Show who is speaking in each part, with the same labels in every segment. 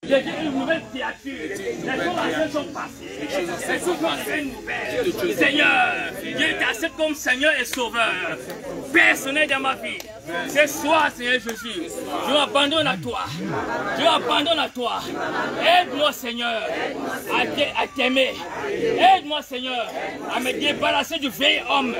Speaker 1: J'ai dit une nouvelle créature. Les choses anciennes sont passées. C'est tout une nouvelle. Seigneur, Dieu t'accepte comme Seigneur et Sauveur. Personnel dans ma vie. Ce soir, Seigneur Jésus, je m'abandonne à toi. Je m'abandonne à toi. Aide-moi, Seigneur, à t'aimer. Aide-moi, Seigneur, à me débarrasser du vieil homme.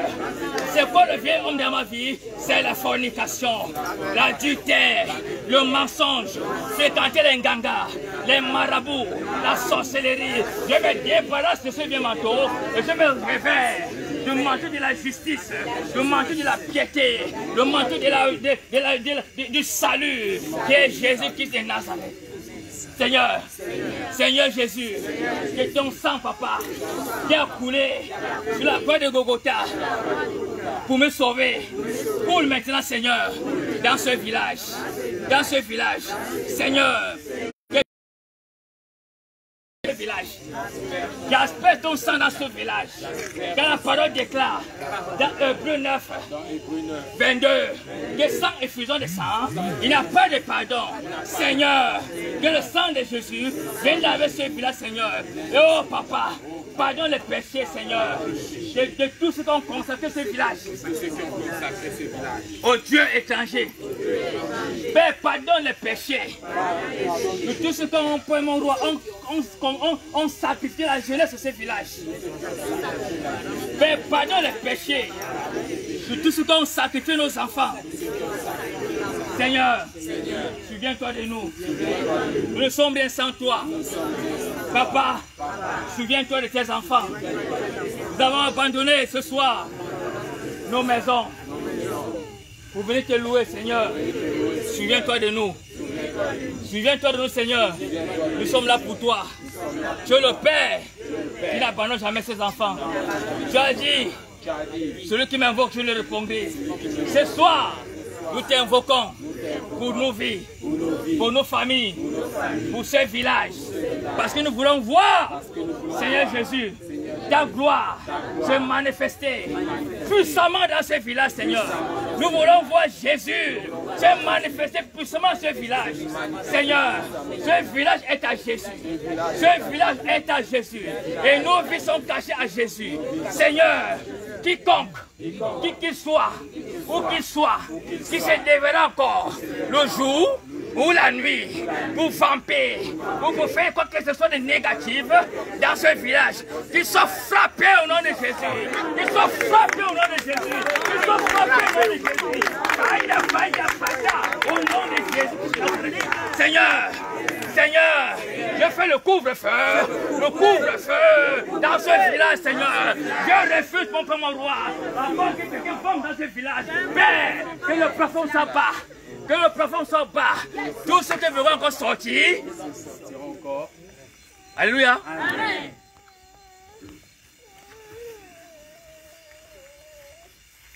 Speaker 1: C'est quoi le vieil homme dans ma vie? C'est la fornication, l'adultère, le mensonge, fréquenter les ngangas, les marabouts, la sorcellerie. Je me débarrasse de ce vieux manteau et je me réveille. Le manteau de la justice, le manteau de la piété, le manteau du salut, qui est Jésus-Christ de Nazareth. Seigneur, Seigneur Jésus, que ton sang, papa, qui a coulé sur la croix de Golgotha pour me sauver, pour maintenant, Seigneur, dans ce village, Seigneur, j'aspecte ton sang dans ce village. Quand la parole déclare dans Hébreux 9, 22, que sans effusion de sang, il n'y a pas de pardon. Seigneur, que le sang de Jésus vienne laver ce village, Seigneur. Et oh papa, pardonne les péchés, Seigneur, de tout ce qu'on consacre ce village. Oh Dieu étranger, Père, pardonne les péchés. De tout ce qu'on peut, mon roi, on sacrifie la jeunesse de ce village. Père, pardonne les péchés. De tout ce qu'on sacrifie nos enfants. Seigneur, souviens-toi de nous. Nous ne sommes rien sans toi. Papa, souviens-toi de tes enfants. Nous avons abandonné ce soir nos maisons pour venir te louer, Seigneur. Souviens-toi de nous. Souviens-toi de nous, Seigneur. Nous sommes là pour toi. Tu es le Père qui n'abandonne jamais ses enfants. Tu as dit, celui qui m'invoque, je le répondrai. Ce soir, nous t'invoquons pour nos vies, pour nos familles, pour ce village. Parce que nous voulons voir, Seigneur Jésus, ta gloire se manifester puissamment dans ce village, Seigneur. Nous voulons voir Jésus se manifester puissamment dans ce village. Seigneur, ce village est à Jésus. Ce village est à Jésus. Et nos vies sont cachées à Jésus. Seigneur, quiconque, qui qu'il soit, où qu'il soit, qui se lèvera encore le jour ou la nuit pour vamper, ou pour faire quoi que ce soit de négatif dans ce village, qu'ils soient frappés au nom de Jésus. Qu'ils soient frappés au nom de Jésus. Qu'ils soient frappés au nom de Jésus. Au nom de Jésus. Seigneur, Seigneur, je fais le couvre-feu dans ce village, Seigneur. Je refuse, mon Père, mon roi, avant que quelqu'un tombe dans ce village. Père, que le plafond soit bas, que le plafond soit bas. Tout ce qui verra encore sortir. Alléluia. Amen.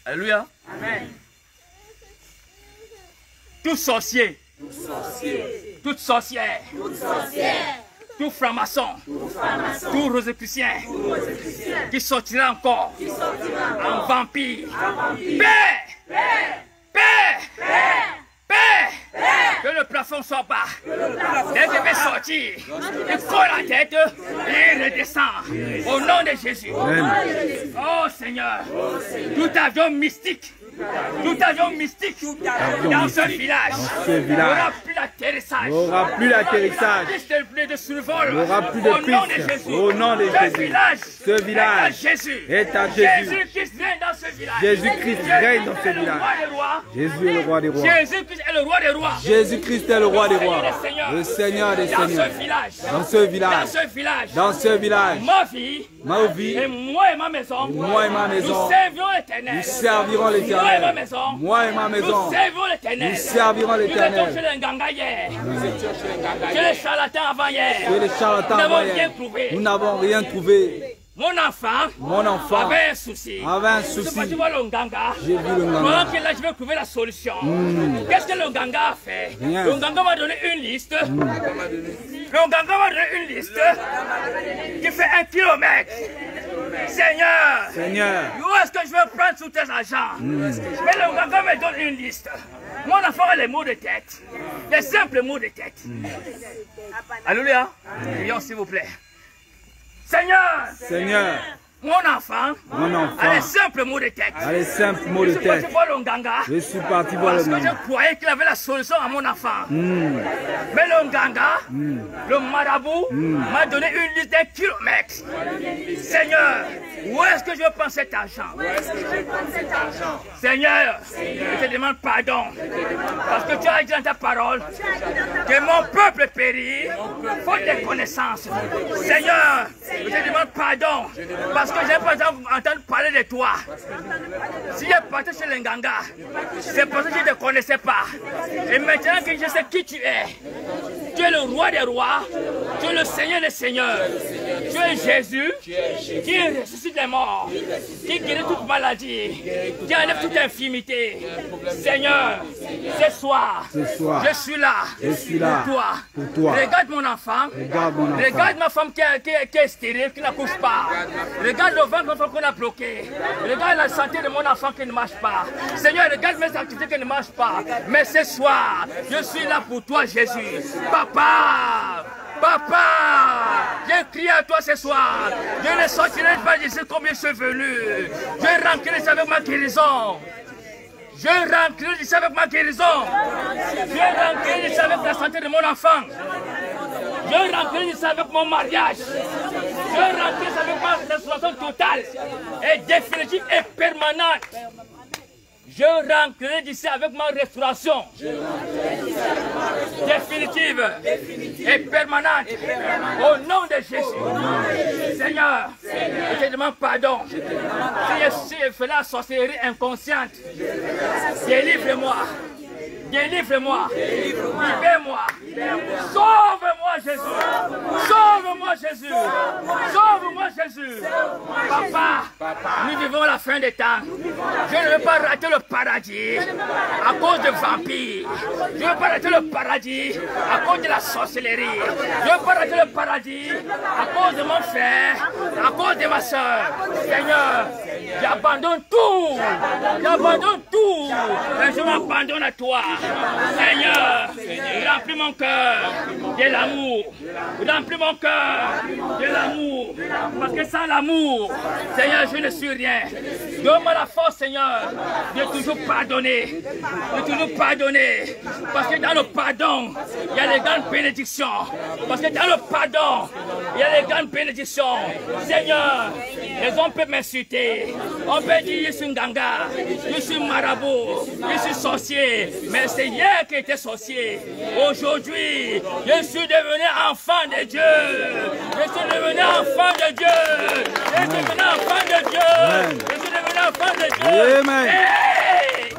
Speaker 1: Alléluia. Amen. Tout sorcier. Toute sorcière, tout franc-maçon, tout rosicrucien qui sortira encore en vampire. Père, que le plafond soit bas. Dès qu'il va sortir, il colle la tête et il redescend. Au nom de Jésus. Oh Seigneur, tout avion mystique. Tout avion mystique dans ce village n'aura plus l'atterrissage. N'aura plus l'atterrissage. De survol. N'aura plus de piste. Au nom de Jésus. Ce village est à Jésus. Jésus-Christ règne dans ce village. Jésus-Christ règne dans ce village. Jésus est le roi des rois. Jésus-Christ est le roi des rois. Jésus-Christ est le roi des rois. Le Seigneur des seigneurs. Dans ce village. Dans ce village. Ma vie. Et moi et ma maison. Nous servirons l'Éternel. Nous servirons l'Éternel. Moi et ma maison, nous servirons l'Éternel. Nous servirons l'Éternel. Nous étions chez les Nganga hier. Chez les charlatans avant hier. Nous n'avons rien trouvé. Mon enfant avait un souci. J'ai vu le Nganga. Je vais trouver la solution. Qu'est-ce que le Nganga a fait? Le Nganga m'a donné une liste. Le Nganga m'a donné une liste qui fait 1 kilomètre. Seigneur, où est-ce que je vais prendre sous tes agents? Mais le Nganga me donne une liste. Mon enfant a les mots de tête. Les simples mots de tête. Alléluia. Prions s'il vous plaît. Seigneur.
Speaker 2: Seigneur.
Speaker 1: Mon enfant a les simples mots de tête.
Speaker 2: A les simples mots de tête. Je suis parti voir le Nganga.
Speaker 1: Parce que je croyais qu'il avait la solution à mon enfant. Mais le Nganga, le marabout, m'a donné une liste d'un kilomètre. Seigneur, où est-ce que je prends cet argent? Seigneur, je te demande pardon. Parce que tu as dit dans ta parole que mon peuple périt faute de connaissances. Seigneur, je te demande pardon. Parce que j'ai pas entendu parler de toi. Si j'ai parti chez les Nganga, c'est parce que je ne te connaissais pas. Et maintenant que je sais qui tu es le roi des rois, tu es le Seigneur des seigneurs. Tu es Jésus qui ressuscite les morts, qui guérit toute maladie, qui enlève toute infirmité. Seigneur, ce soir, je suis là, pour toi. Regarde mon enfant, regarde ma femme qui est stérile, qui n'accouche pas. Regarde le ventre de mon enfant qu'on a bloqué. Regarde la santé de mon enfant qui ne marche pas. Seigneur, regarde mes activités qui ne marchent pas. Mais ce soir, je suis là pour toi, Jésus. Papa, j'ai crié à toi ce soir. Je ne sortirai pas d'ici comme je suis venu. Je rentrerai ici avec ma guérison. Je rentrerai ici avec ma guérison. Je rentrerai ici avec la santé de mon enfant. Je rentrerai ici avec mon mariage. Je rentrerai ici avec ma restauration totale et définitive et permanente. Je rentrerai d'ici avec ma restauration définitive et permanente au nom de Jésus. Seigneur, je te demande pardon. Si je fais la sorcellerie inconsciente, délivre-moi. Délivre-moi, libère-moi, sauve-moi Jésus, sauve-moi Jésus, sauve-moi Jésus. Papa, nous vivons la fin des temps. Je ne veux pas rater le paradis à cause de vampires. Je ne veux pas rater le paradis à cause de la sorcellerie. Je ne veux pas rater le paradis à cause de mon frère, à cause de ma soeur. Seigneur, j'abandonne tout, et je m'abandonne à toi. Seigneur, remplis mon cœur de l'amour. Remplis mon cœur de l'amour. Parce que sans l'amour, Seigneur, je ne suis rien. Donne-moi la force, Seigneur, de toujours pardonner. De toujours pardonner. Parce que dans le pardon, il y a les grandes bénédictions. Parce que dans le pardon, il y a les grandes bénédictions. Seigneur, les hommes peuvent m'insulter. On peut dire je suis Nganga, je suis marabout, je suis sorcier. Mais c'est hier qui était sorcier. Aujourd'hui, je suis devenu enfant de Dieu. Je suis devenu enfant de Dieu. Je suis devenu enfant de Dieu.
Speaker 2: Amen.
Speaker 1: Je suis devenu enfant de Dieu.
Speaker 2: Amen.
Speaker 1: Hey!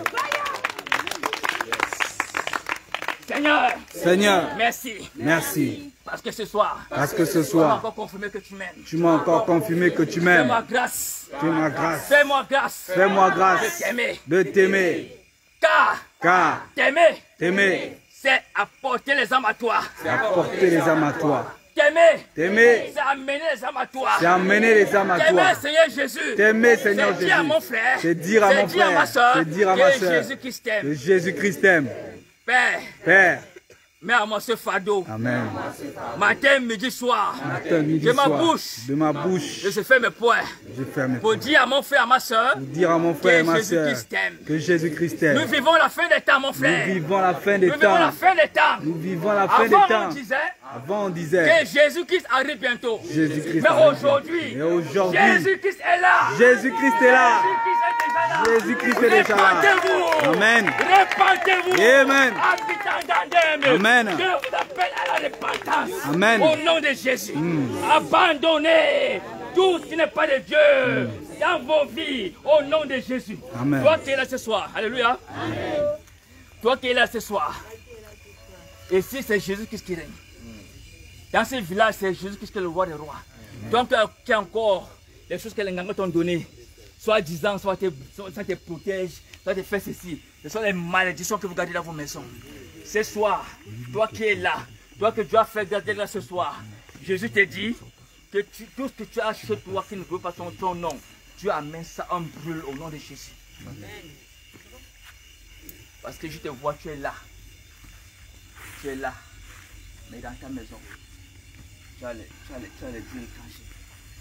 Speaker 1: Seigneur,
Speaker 2: merci.
Speaker 1: Parce que ce soir,
Speaker 2: tu m'as
Speaker 1: encore confirmé que tu m'aimes.
Speaker 2: Tu m'as encore confirmé que tu m'aimes.
Speaker 1: Fais-moi grâce.
Speaker 2: Fais-moi grâce.
Speaker 1: Fais-moi grâce.
Speaker 2: Fais-moi grâce
Speaker 1: de t'aimer. Car t'aimer, c'est apporter les âmes à toi.
Speaker 2: C'est apporter les âmes à toi.
Speaker 1: T'aimer, c'est amener les âmes à toi.
Speaker 2: C'est amener les âmes à toi.
Speaker 1: T'aimer, Seigneur Jésus.
Speaker 2: T'aimer, Seigneur Jésus.
Speaker 1: C'est dire à mon frère.
Speaker 2: C'est dire à mon frère.
Speaker 1: À ma soeur.
Speaker 2: C'est dire à ma soeur.
Speaker 1: Jésus-Christ t'aime.
Speaker 2: Que Jésus-Christ t'aime.
Speaker 1: Père. Mets à moi ce fardeau.
Speaker 2: Amen.
Speaker 1: Matin, midi, soir.
Speaker 2: De ma bouche.
Speaker 1: Je fais mes poings. Pour dire à mon frère, à ma soeur.
Speaker 2: Que Jésus-Christ t'aime.
Speaker 1: Nous vivons la fin des temps, mon frère.
Speaker 2: Nous vivons la fin des temps.
Speaker 1: Nous vivons la fin des temps. Avant, on disait que Jésus-Christ arrive bientôt. Mais aujourd'hui, Jésus-Christ est là.
Speaker 2: Jésus-Christ est là. Jésus-Christ est déjà là.
Speaker 1: Répentez-vous.
Speaker 2: Amen.
Speaker 1: Répentez-vous.
Speaker 2: Amen.
Speaker 1: Habitant d'Adam.
Speaker 2: Amen.
Speaker 1: Je vous appelle à la repentance.
Speaker 2: Amen.
Speaker 1: Au nom de Jésus. Abandonnez tout ce qui n'est pas de Dieu dans vos vies. Au nom de Jésus.
Speaker 2: Amen.
Speaker 1: Toi qui es là ce soir. Alléluia. Amen. Toi qui es là ce soir. Et si c'est Jésus-Christ qui règne. Dans ce village, c'est Jésus-Christ qui est le roi des rois. Donc, il y a encore les choses que les Nganga t'ont données. Soit disant, soit te protège, soit te fait ceci. Ce sont les malédictions que vous gardez dans vos maisons. Ce soir, toi qui es là, toi que Dieu a fait garder là ce soir, Jésus te dit que tout ce que tu as chez toi qui ne veut pas ton nom, tu amènes ça en brûle au nom de Jésus. Amen. Parce que je te vois, tu es là. Tu es là. Mais dans ta maison, tu as les dieux étrangers.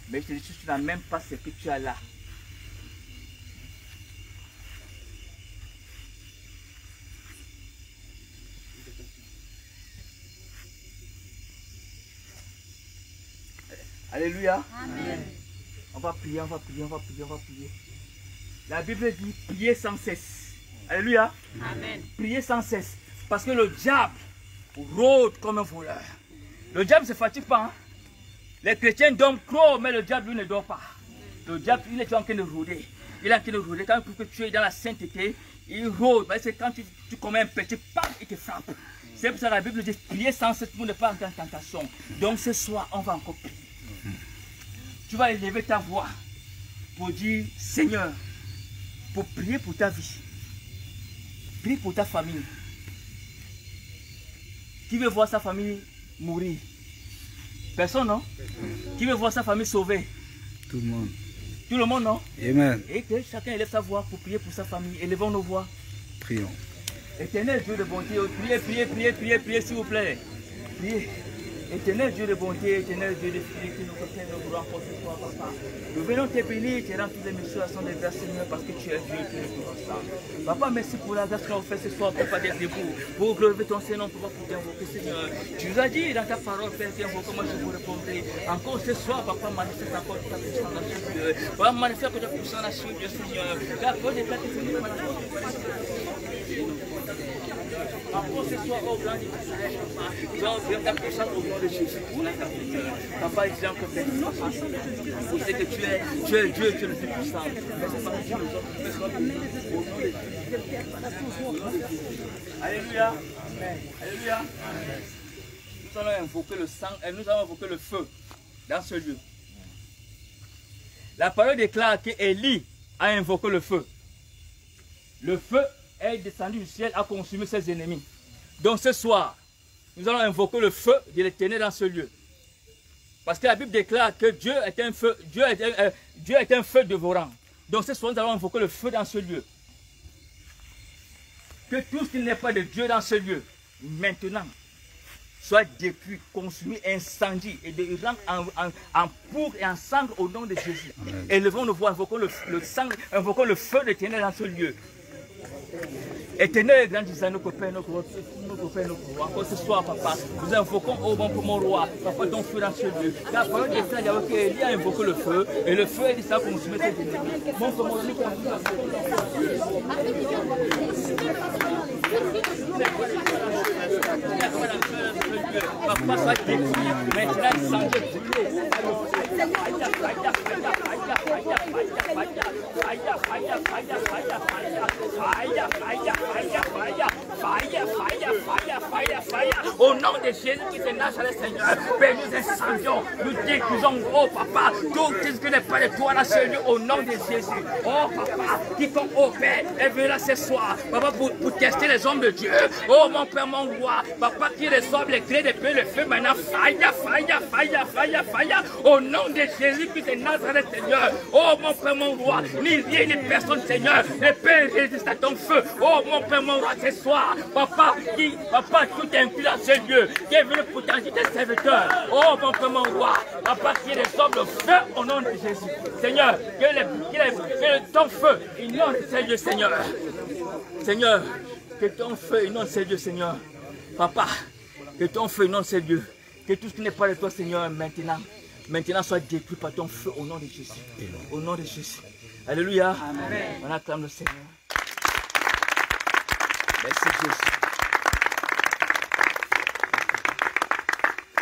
Speaker 1: Mais je te dis, si tu n'as même pas ce que tu as là, alléluia. Amen. On va prier, on va prier, on va prier, on va prier. La Bible dit prier sans cesse. Alléluia. Amen. Prier sans cesse. Parce que le diable rôde comme un voleur. Le diable ne se fatigue pas. Hein? Les chrétiens dorment trop, mais le diable lui ne dort pas. Le diable, il est en train de rôder. Il est en train de rôder. Quand tu es dans la sainteté, il rôde. C'est quand tu commets un péché, paf, il te frappe. C'est pour ça que la Bible dit prier sans cesse pour ne pas entrer en tentation. Donc ce soir, on va encore prier. Tu vas élever ta voix pour dire Seigneur, pour prier pour ta vie, prie pour ta famille. Qui veut voir sa famille mourir? Personne, non? Qui veut voir sa famille sauvée?
Speaker 2: Tout le monde.
Speaker 1: Tout le monde, non?
Speaker 2: Amen.
Speaker 1: Et que chacun élève sa voix pour prier pour sa famille. Élevons nos voix.
Speaker 2: Prions.
Speaker 1: Éternel Dieu de bonté, priez, priez, priez, priez, priez, s'il vous plaît. Priez. Éternel Dieu de bonté, éternel Dieu de fidélité, nous nous voulons encore ce soir, papa. Nous venons te bénir, te rendre toutes les mentions de grâce, Seigneur, parce que tu es Dieu, tu es tout. Papa, merci pour la grâce qu'on fait ce soir, papa, d'être debout. Pour glorifier ton Seigneur, pour t'invoquer, Seigneur. Tu nous as dit dans ta parole, Père, t'invoquer, moi je vous répondrai. Encore ce soir, papa, manifeste encore ta puissance dans ce Dieu. Papa, manifeste ta puissance dans ce Dieu, Seigneur. La parole des plats que c'est nous, encore ce soir, au grand Israël, papa, nous allons faire ta puissance au nom de Jésus. Papa, il dit encore que vous savez que tu es Dieu, tu es le plus puissant. Alléluia. Alléluia. Nous allons invoquer le sang et nous allons invoquer le feu dans ce lieu. La parole déclare qu'Élie a invoqué le feu. Le feu est descendu du ciel à consumer ses ennemis. Donc ce soir, nous allons invoquer le feu de l'Éternel dans ce lieu. Parce que la Bible déclare que Dieu est un feu, Dieu est un feu dévorant. Donc ce soir, nous allons invoquer le feu dans ce lieu. Que tout ce qui n'est pas de Dieu dans ce lieu, maintenant, soit détruit, consumé, incendié et de rendre en poudre et en cendre au nom de Jésus. Élevons nos voix, invoquons le feu de l'Éternel dans ce lieu. Éternel et grand Israël, nos copains, nos copains, encore ce soir, papa, nous invoquons au bon pour mon roi, papa, ton feu dans ce lieu. La parole de ça, il a invoqué le feu, et le feu est dit ça pour nous soumettre ses ennemis. Mon commandement, papa, soit détruit, maintenant il s'en est brûlé. Au nom de Jésus qui te Nazareth, Seigneur, Père, nous incendions, nous détruisons, oh papa, tout ce qui n'est pas de toi dans ce lieu, au nom de Jésus. Oh papa, quiconque, oh Père, est venu là ce soir, papa, pour tester les hommes de Dieu. Oh mon Père, mon roi, papa, qui résolve les clés de paix, le feu maintenant, faille, au nom de Jésus qui te Nazareth, Seigneur. Oh mon Père, mon roi, ni rien, ni personne, Seigneur, ne peut résister à ton feu. Oh mon Père, mon roi, ce soir, papa, tout est inclus dans ce lieu, qui est venu pour t'envoyer tes serviteurs. Oh mon Père, mon roi, papa, qui résolve le feu au nom de Jésus. Seigneur, que ton feu inonde ce lieu, Seigneur. Seigneur, que ton feu inonde ce lieu, Seigneur. Papa, que ton feu inonde ce lieu. Que tout ce qui n'est pas de toi, Seigneur, maintenant soit détruit par ton feu au nom de Jésus. Au nom de Jésus. Alléluia. Amen. On acclame le Seigneur. Merci Jésus.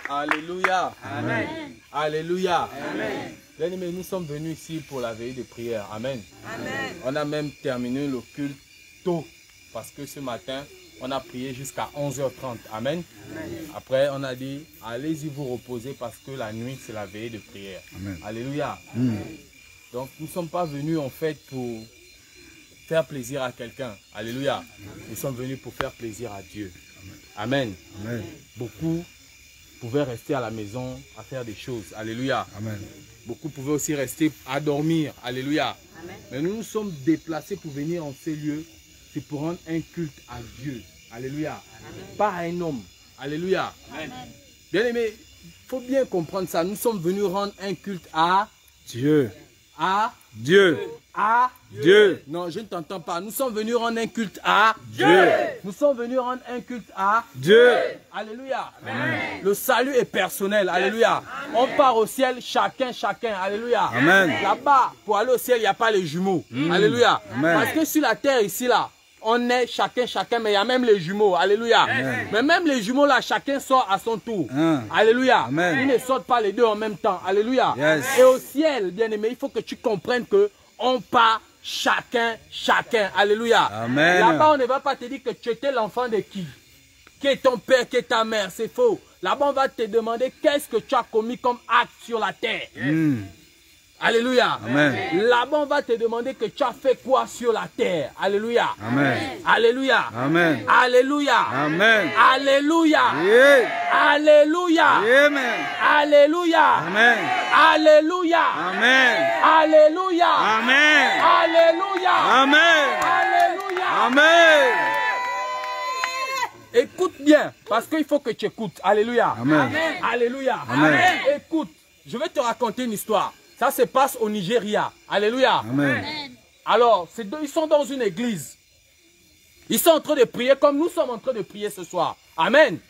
Speaker 3: Alléluia.
Speaker 1: Amen.
Speaker 3: Alléluia.
Speaker 1: Amen.
Speaker 3: Bien-aimés, nous sommes venus ici pour la veillée de prière. Amen.
Speaker 1: Amen.
Speaker 3: On a même terminé le culte tôt parce que ce matin, on a prié jusqu'à 11h30. Amen. Amen. Après, on a dit, allez-y vous reposer parce que la nuit, c'est la veillée de prière. Amen. Alléluia. Amen. Donc, nous ne sommes pas venus en fait pour faire plaisir à quelqu'un. Alléluia. Nous sommes venus pour faire plaisir à Dieu. Amen. Amen. Beaucoup pouvaient rester à la maison à faire des choses. Alléluia. Amen. Beaucoup pouvaient aussi rester à dormir. Alléluia. Amen. Mais nous nous sommes déplacés pour venir en ces lieux c'est pour rendre un culte à Dieu. Alléluia. Pas à un homme. Alléluia. Bien aimé, il faut bien comprendre ça. Nous sommes venus rendre un culte à
Speaker 2: Dieu.
Speaker 3: À
Speaker 2: Dieu.
Speaker 3: À
Speaker 2: Dieu.
Speaker 3: Non, je ne t'entends pas. Nous sommes venus rendre un culte à
Speaker 2: Dieu.
Speaker 3: Nous sommes venus rendre un culte à
Speaker 2: Dieu.
Speaker 3: Alléluia. Le salut est personnel. Alléluia. On part au ciel, chacun. Alléluia.
Speaker 2: Amen.
Speaker 3: Là-bas, pour aller au ciel, il n'y a pas les jumeaux. Alléluia.
Speaker 2: Amen.
Speaker 3: Parce que sur la terre, ici, là, on est chacun, mais il y a même les jumeaux. Alléluia.
Speaker 2: Amen.
Speaker 3: Mais même les jumeaux, là, chacun sort à son tour. Alléluia.
Speaker 2: Amen.
Speaker 3: Ils ne sortent pas les deux en même temps. Alléluia.
Speaker 2: Yes.
Speaker 3: Et au ciel, bien aimé, il faut que tu comprennes que on part chacun. Alléluia.
Speaker 2: Amen.
Speaker 3: Là-bas, on ne va pas te dire que tu étais l'enfant de qui est ton père, qui est ta mère. C'est faux. Là-bas, on va te demander qu'est-ce que tu as commis comme acte sur la terre. Alléluia.
Speaker 2: Amen.
Speaker 3: Là-bas, on va te demander que tu as fait quoi sur la terre. Alléluia.
Speaker 2: Amen.
Speaker 3: Alléluia.
Speaker 2: Amen.
Speaker 3: Alléluia.
Speaker 2: Amen.
Speaker 3: Alléluia.
Speaker 2: Yeah.
Speaker 3: Alléluia.
Speaker 2: Amen.
Speaker 3: Alléluia.
Speaker 2: Amen.
Speaker 3: Alléluia.
Speaker 2: Amen.
Speaker 3: Alléluia.
Speaker 2: Amen.
Speaker 3: Alléluia.
Speaker 2: Amen.
Speaker 3: Alléluia.
Speaker 2: Amen.
Speaker 3: Écoute bien, parce qu'il faut que tu écoutes. Alléluia.
Speaker 2: Amen.
Speaker 3: Alléluia.
Speaker 2: Amen.
Speaker 3: Écoute, je vais te raconter une histoire. Ça se passe au Nigeria. Alléluia.
Speaker 2: Amen.
Speaker 3: Alors, ces deux, ils sont dans une église. Ils sont en train de prier comme nous sommes en train de prier ce soir. Amen.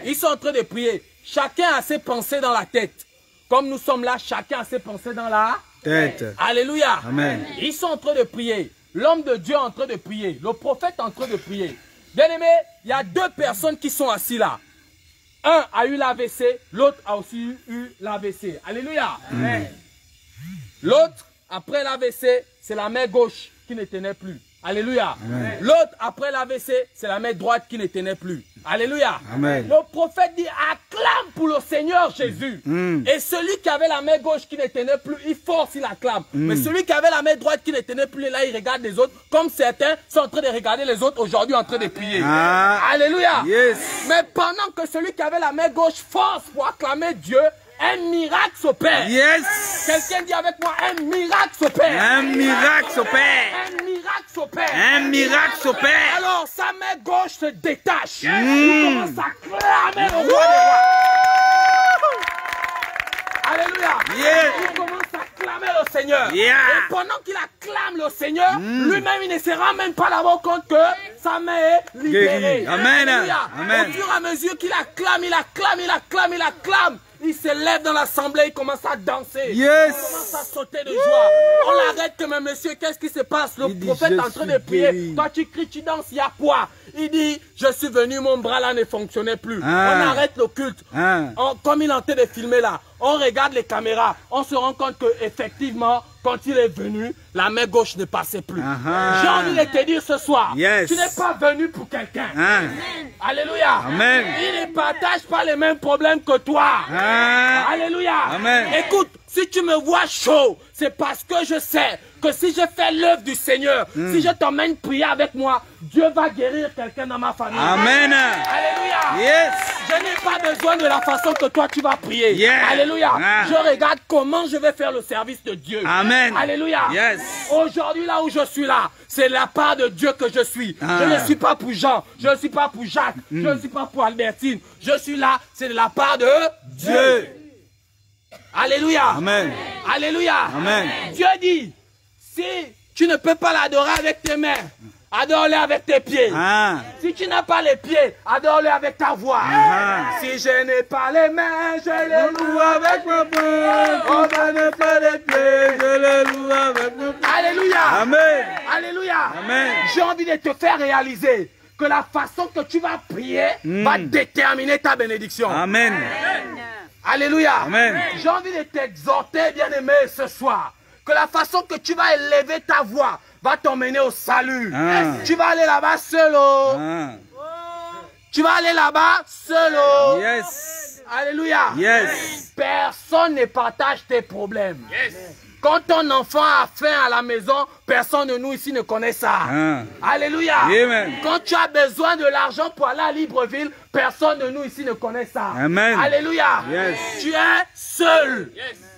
Speaker 3: Ils sont en train de prier. Chacun a ses pensées dans la tête. Comme nous sommes là, chacun a ses pensées dans la
Speaker 2: Tête.
Speaker 3: Alléluia.
Speaker 2: Amen.
Speaker 3: Ils sont en train de prier. L'homme de Dieu est en train de prier. Le prophète est en train de prier. Bien aimé, il y a deux personnes qui sont assises là. Un a eu l'AVC, l'autre a aussi eu l'AVC. Alléluia. L'autre, après l'AVC, c'est la main gauche qui ne tenait plus. Alléluia. L'autre, après l'AVC, c'est la main droite qui ne tenait plus. Alléluia.
Speaker 2: Amen.
Speaker 3: Le prophète dit, acclame pour le Seigneur Jésus. Et celui qui avait la main gauche qui ne tenait plus, il force, il acclame. Mais celui qui avait la main droite qui ne tenait plus, là, il regarde les autres, comme certains sont en train de regarder les autres aujourd'hui en train de prier. Alléluia.
Speaker 2: Yes.
Speaker 3: Mais pendant que celui qui avait la main gauche force pour acclamer Dieu, un miracle s'opère.
Speaker 2: Yes.
Speaker 3: Quelqu'un dit avec moi, un miracle s'opère.
Speaker 2: Un miracle s'opère.
Speaker 3: Un miracle s'opère.
Speaker 2: Un miracle s'opère.
Speaker 3: Alors sa main gauche se détache. Il commence à clamer le roi des rois. Alléluia.
Speaker 2: Yeah.
Speaker 3: Il commence à clamer le Seigneur.
Speaker 2: Yeah.
Speaker 3: Et pendant qu'il acclame le Seigneur, lui-même il ne se rend même pas d'abord compte que sa main est libérée.
Speaker 2: Guéri. Amen.
Speaker 3: Alléluia.
Speaker 2: Amen.
Speaker 3: Au fur et à mesure qu'il acclame, il se lève dans l'assemblée, il commence à danser.
Speaker 2: Yes.
Speaker 3: Il commence à sauter de joie. On l'arrête que, mais monsieur, qu'est-ce qui se passe? Le prophète est en train de prier.
Speaker 2: Guéri.
Speaker 3: Toi, tu cries, tu danses, il y a quoi? Il dit, je suis venu, mon bras là ne fonctionnait plus. On arrête le culte. Comme il est en train de filmer là, on regarde les caméras. On se rend compte que effectivement, quand il est venu, la main gauche ne passait plus. J'ai envie de te dire ce soir,
Speaker 2: Yes.
Speaker 3: tu n'es pas venu pour quelqu'un. Alléluia.
Speaker 2: Amen.
Speaker 3: Il ne partage pas les mêmes problèmes que toi. Alléluia.
Speaker 2: Amen.
Speaker 3: Écoute, si tu me vois chaud, c'est parce que je sais que si je fais l'œuvre du Seigneur, si je t'emmène prier avec moi, Dieu va guérir quelqu'un dans ma famille.
Speaker 2: Amen.
Speaker 3: Alléluia.
Speaker 2: Yes.
Speaker 3: Je n'ai pas besoin de la façon que toi tu vas prier.
Speaker 2: Yeah.
Speaker 3: Alléluia.
Speaker 2: Ah.
Speaker 3: Je regarde comment je vais faire le service de Dieu.
Speaker 2: Amen.
Speaker 3: Alléluia.
Speaker 2: Yes.
Speaker 3: Aujourd'hui, là où je suis là, c'est la part de Dieu que je suis. Je ne suis pas pour Jean, je ne suis pas pour Jacques, je ne suis pas pour Albertine. Je suis là, c'est de la part de Dieu. Alléluia.
Speaker 2: Amen.
Speaker 3: Alléluia.
Speaker 2: Amen.
Speaker 3: Dieu dit, si tu ne peux pas l'adorer avec tes mains, adore-le avec tes pieds. Si tu n'as pas les pieds, adore-le avec ta voix. Si je n'ai pas les mains, je les loue avec ma bouche. Oh, je n'ai pas les pieds, je les loue avec ma bouche. Alléluia.
Speaker 2: Amen.
Speaker 3: Alléluia.
Speaker 2: Amen.
Speaker 3: J'ai envie de te faire réaliser que la façon que tu vas prier va déterminer ta bénédiction.
Speaker 2: Amen.
Speaker 3: Alléluia.
Speaker 2: Amen.
Speaker 3: J'ai envie de t'exhorter, bien-aimé, ce soir, que la façon que tu vas élever ta voix va t'emmener au salut. Tu vas aller là-bas solo. Tu vas aller là-bas solo.
Speaker 2: Yes.
Speaker 3: Alléluia.
Speaker 2: Yes.
Speaker 3: Personne ne partage tes problèmes. Quand ton enfant a faim à la maison, personne de nous ici ne connaît ça. Alléluia.
Speaker 2: Amen.
Speaker 3: Quand tu as besoin de l'argent pour aller à Libreville, personne de nous ici ne connaît ça.
Speaker 2: Amen.
Speaker 3: Alléluia.
Speaker 2: Yes.
Speaker 3: Tu es seul.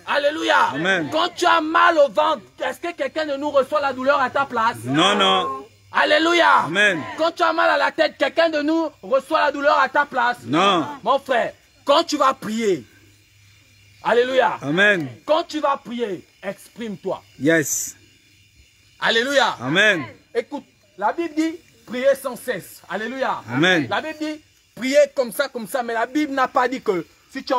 Speaker 3: Alléluia.
Speaker 2: Amen.
Speaker 3: Quand tu as mal au ventre, est-ce que quelqu'un de nous reçoit la douleur à ta place?
Speaker 2: Non, non.
Speaker 4: Alléluia.
Speaker 2: Amen.
Speaker 4: Quand tu as mal à la tête, quelqu'un de nous reçoit la douleur à ta place.
Speaker 2: Non.
Speaker 4: Mon frère, quand tu vas prier, alléluia.
Speaker 2: Amen.
Speaker 4: Quand tu vas prier, exprime-toi.
Speaker 2: Yes.
Speaker 4: Alléluia.
Speaker 2: Amen.
Speaker 4: Écoute, la Bible dit prier sans cesse. Alléluia.
Speaker 2: Amen.
Speaker 4: La Bible dit prier comme ça, mais la Bible n'a pas dit que si tu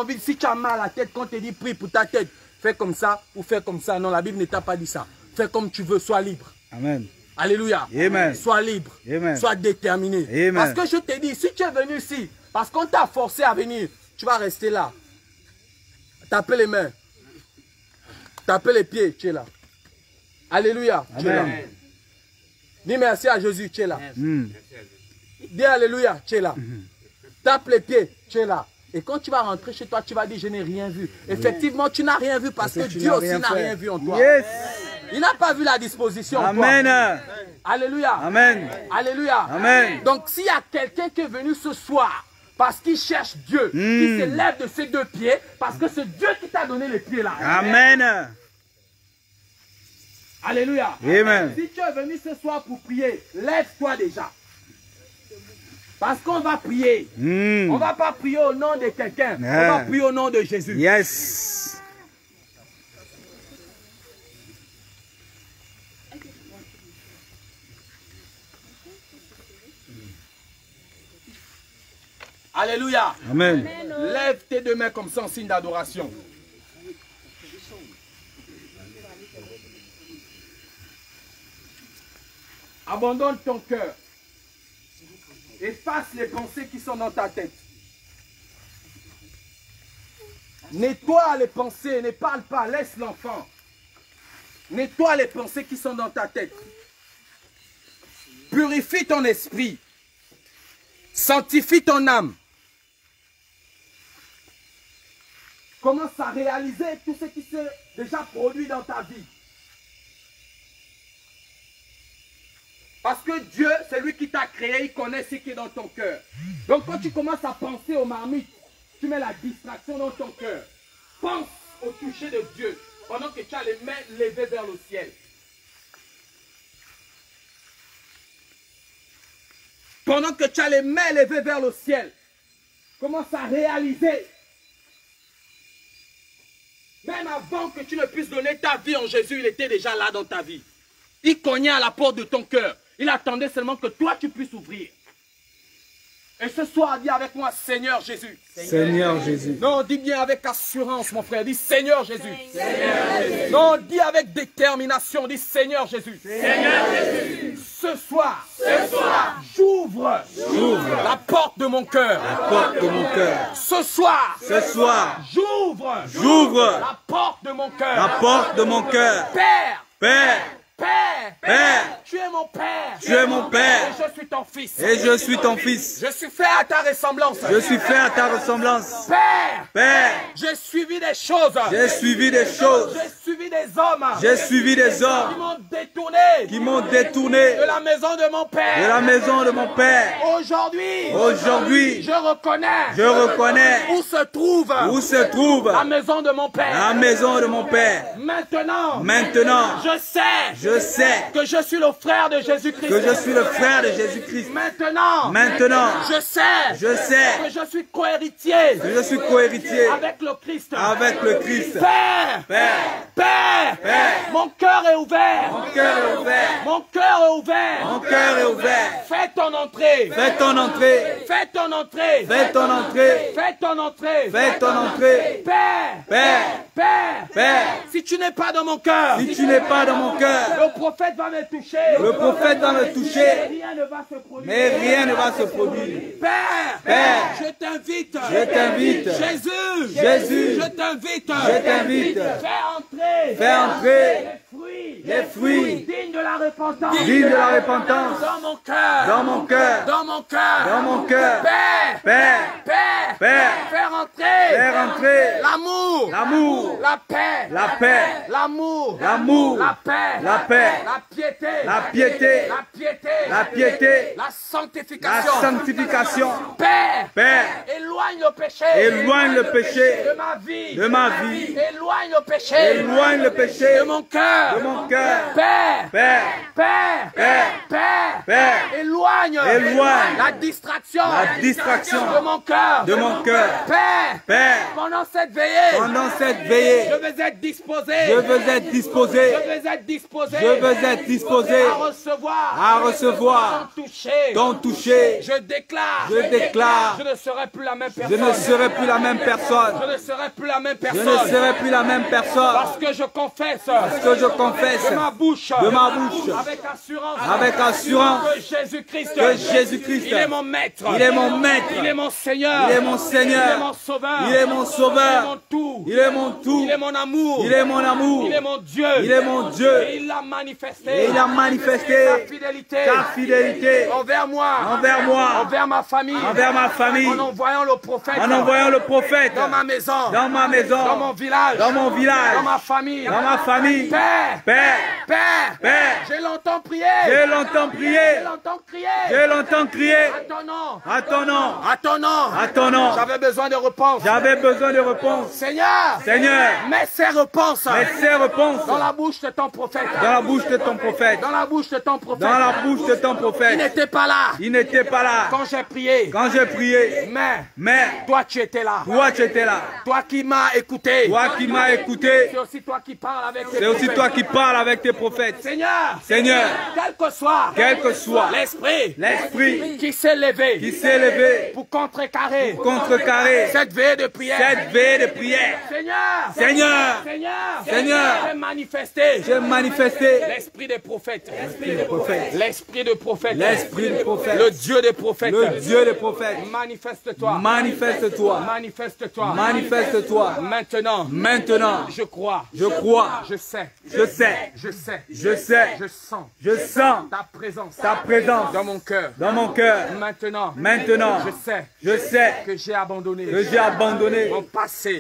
Speaker 4: as mal à la tête, quand on te dit prie pour ta tête, fais comme ça ou fais comme ça. Non, la Bible ne t'a pas dit ça. Fais comme tu veux, sois libre.
Speaker 2: Amen.
Speaker 4: Alléluia.
Speaker 2: Amen.
Speaker 4: Sois libre.
Speaker 2: Amen.
Speaker 4: Sois déterminé.
Speaker 2: Amen.
Speaker 4: Parce que je te dis, si tu es venu ici, parce qu'on t'a forcé à venir, tu vas rester là. Taper les mains. Taper les pieds, tu es là. Alléluia, tu es là. Dis merci à Jésus, tu es là. Dis alléluia, tu es là. Tape les pieds, tu es là. Et quand tu vas rentrer chez toi, tu vas dire je n'ai rien vu. Effectivement, tu n'as rien vu parce que Dieu aussi n'a rien vu en toi.
Speaker 2: Yes.
Speaker 4: Il n'a pas vu la disposition en toi.
Speaker 2: Amen.
Speaker 4: Alléluia.
Speaker 2: Amen.
Speaker 4: Alléluia.
Speaker 2: Amen.
Speaker 4: Donc s'il y a quelqu'un qui est venu ce soir parce qu'il cherche Dieu, qui se lève de ses deux pieds, parce que c'est Dieu qui t'a donné les pieds là.
Speaker 2: Amen.
Speaker 4: Alléluia.
Speaker 2: Amen.
Speaker 4: Si tu es venu ce soir pour prier, lève-toi déjà. Parce qu'on va prier. On ne va pas prier au nom de quelqu'un. On va prier au nom de Jésus.
Speaker 2: Yes.
Speaker 4: Alléluia.
Speaker 2: Amen.
Speaker 4: Lève tes deux mains comme ça en signe d'adoration. Abandonne ton cœur. Efface les pensées qui sont dans ta tête. Nettoie les pensées, ne parle pas, laisse l'enfant. Nettoie les pensées qui sont dans ta tête. Purifie ton esprit. Sanctifie ton âme. Commence à réaliser tout ce qui s'est déjà produit dans ta vie. Parce que Dieu, c'est lui qui t'a créé, il connaît ce qui est dans ton cœur. Donc quand tu commences à penser aux marmites, tu mets la distraction dans ton cœur. Pense au toucher de Dieu pendant que tu as les mains levées vers le ciel. Pendant que tu as les mains levées vers le ciel, commence à réaliser. Même avant que tu ne puisses donner ta vie en Jésus, il était déjà là dans ta vie. Il cognait à la porte de ton cœur. Il attendait seulement que toi tu puisses ouvrir. Et ce soir, dis avec moi, Seigneur Jésus.
Speaker 2: Seigneur Jésus.
Speaker 4: Non, dis bien avec assurance, mon frère. Dis Seigneur Jésus. Seigneur Jésus. Non, dis avec détermination. Dis Seigneur Jésus. Seigneur Jésus. Ce soir, j'ouvre la porte de mon cœur.
Speaker 2: La porte de mon cœur.
Speaker 4: Ce soir, j'ouvre la porte de mon cœur.
Speaker 2: La porte de mon cœur.
Speaker 4: Père,
Speaker 2: Père.
Speaker 4: Père, tu es mon Père.
Speaker 2: Tu es mon Père.
Speaker 4: Et je suis ton Fils.
Speaker 2: Et je suis ton Fils.
Speaker 4: Je suis fait à ta ressemblance.
Speaker 2: Je suis fait à ta ressemblance.
Speaker 4: Père, j'ai suivi des choses.
Speaker 2: J'ai suivi des choses.
Speaker 4: J'ai suivi des hommes.
Speaker 2: J'ai suivi des
Speaker 4: Qui
Speaker 2: hommes
Speaker 4: m'ont détourné.
Speaker 2: qui m'ont détourné
Speaker 4: De la maison de mon Père.
Speaker 2: de la maison de mon Père.
Speaker 4: Aujourd'hui, je reconnais où se trouve la maison de mon Père.
Speaker 2: La maison de mon Père.
Speaker 4: Maintenant,
Speaker 2: je sais
Speaker 4: que je suis le frère de Jésus-Christ.
Speaker 2: que je suis le frère de Jésus-Christ.
Speaker 4: Maintenant, je sais que je suis cohéritier
Speaker 2: que je suis cohéritier
Speaker 4: avec le Christ. Père, mon cœur est ouvert.
Speaker 2: Mon cœur est ouvert.
Speaker 4: Mon cœur est ouvert.
Speaker 2: Mon cœur est ouvert.
Speaker 4: Fais ton entrée.
Speaker 2: Fais ton entrée.
Speaker 4: Fais ton entrée.
Speaker 2: Fais ton entrée.
Speaker 4: Fais ton entrée.
Speaker 2: Fais ton entrée.
Speaker 4: Père, si tu n'es pas dans mon cœur,
Speaker 2: Si tu n'es pas dans mon cœur,
Speaker 4: le prophète va me toucher.
Speaker 2: le prophète va me toucher,
Speaker 4: Rien ne va se produire.
Speaker 2: mais rien ne va se produire.
Speaker 4: Père, je t'invite. Jésus, je t'invite. Fais entrer les fruits dignes de la repentance.
Speaker 2: Digne de la repentance
Speaker 4: Dans mon cœur.
Speaker 2: dans mon cœur.
Speaker 4: Dans mon cœur.
Speaker 2: Dans mon cœur.
Speaker 4: Père, fais rentrer
Speaker 2: L'amour.
Speaker 4: la paix, l'amour,
Speaker 2: La paix.
Speaker 4: la piété,
Speaker 2: La piété.
Speaker 4: la
Speaker 2: La
Speaker 4: sanctification.
Speaker 2: sanctification.
Speaker 4: Père, éloigne le péché.
Speaker 2: Éloigne le péché
Speaker 4: de ma vie.
Speaker 2: de ma vie.
Speaker 4: Éloigne le péché.
Speaker 2: Éloigne le péché
Speaker 4: de mon cœur.
Speaker 2: de mon cœur.
Speaker 4: Père, Père, éloigne la distraction de mon cœur. Père, pendant cette veillée, je veux être disposé à recevoir ton toucher. Je déclare, je ne serai plus la même personne. Parce que je confesse de ma bouche avec assurance que Jésus-Christ il est mon maître, il est mon Seigneur, il est mon sauveur, il est mon tout, il est mon amour, il est mon Dieu, et il a manifesté sa fidélité envers moi, envers ma famille, en envoyant le prophète dans ma maison, dans mon village, dans ma famille. Père, j'ai longtemps prié, à ton nom, j'avais besoin de réponse, Seigneur, mets ces réponses dans la bouche de ton prophète, il n'était pas là quand j'ai prié, mais toi tu étais là, toi qui m'as écouté, c'est aussi toi qui parles avec tes prophètes. Seigneur, quel que soit l'esprit qui s'est levé pour contrecarrer cette veillée de prière, Seigneur, j'ai manifesté l'esprit des prophètes, l'esprit de prophète, le Dieu des prophètes, manifeste-toi, maintenant, je crois, je sais, je sens ta présence dans mon cœur. Maintenant, je sais que j'ai abandonné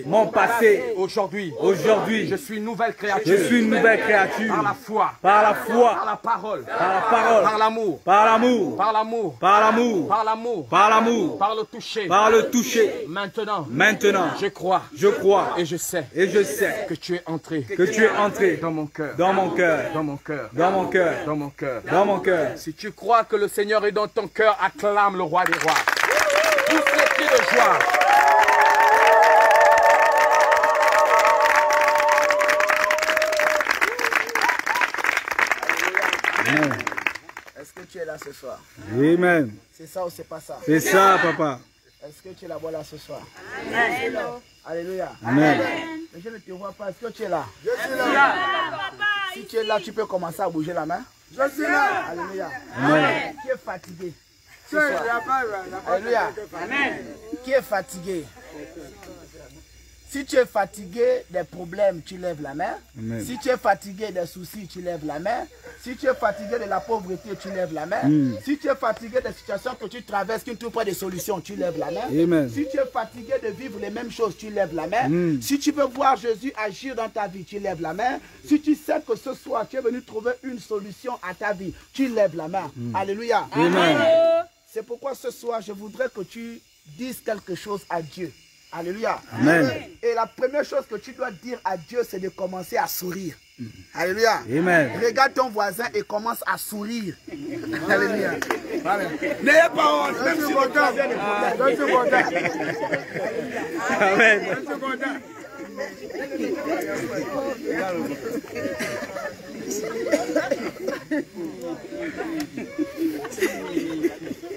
Speaker 4: mon passé. Aujourd'hui, je suis une nouvelle créature. Par la foi, par la parole, par l'amour, par le toucher. Maintenant, je crois, et je sais que tu es entré dans mon cœur. Si tu crois que le Seigneur est dans ton cœur, acclame le roi des rois. Pousse les cris de joie.
Speaker 5: Est-ce que tu es là ce soir?
Speaker 2: Amen.
Speaker 5: C'est ça ou c'est pas ça?
Speaker 2: C'est ça, papa.
Speaker 5: Est-ce que tu es là-bas là ce soir?
Speaker 6: Amen.
Speaker 5: Alléluia.
Speaker 2: Amen.
Speaker 5: Mais je ne te vois pas. Est-ce que tu es là? Je suis là. Si tu es là, tu peux commencer à bouger la main. Je suis là. Alléluia.
Speaker 2: Amen.
Speaker 5: Qui est fatigué ce soir? Alléluia.
Speaker 6: Amen.
Speaker 5: Qui est fatigué? Si tu es fatigué des problèmes, tu lèves la main.
Speaker 2: Amen.
Speaker 5: Si tu es fatigué des soucis, tu lèves la main. Si tu es fatigué de la pauvreté, tu lèves la main. Si tu es fatigué des situations que tu traverses, qui ne trouvent pas de solution, tu lèves la main.
Speaker 2: Amen.
Speaker 5: Si tu es fatigué de vivre les mêmes choses, tu lèves la main. Si tu veux voir Jésus agir dans ta vie, tu lèves la main. Si tu sais que ce soir, tu es venu trouver une solution à ta vie, tu lèves la main. Alléluia.
Speaker 2: Amen.
Speaker 5: C'est pourquoi ce soir, je voudrais que tu dises quelque chose à Dieu. Alléluia.
Speaker 2: Amen.
Speaker 5: Et la première chose que tu dois dire à Dieu, c'est de commencer à sourire. Alléluia.
Speaker 2: Amen.
Speaker 5: Regarde ton voisin et commence à sourire. Alléluia. N'ayez pas honte, même si le temps vient de problème. Je suis content.
Speaker 2: Amen.
Speaker 5: Je suis content.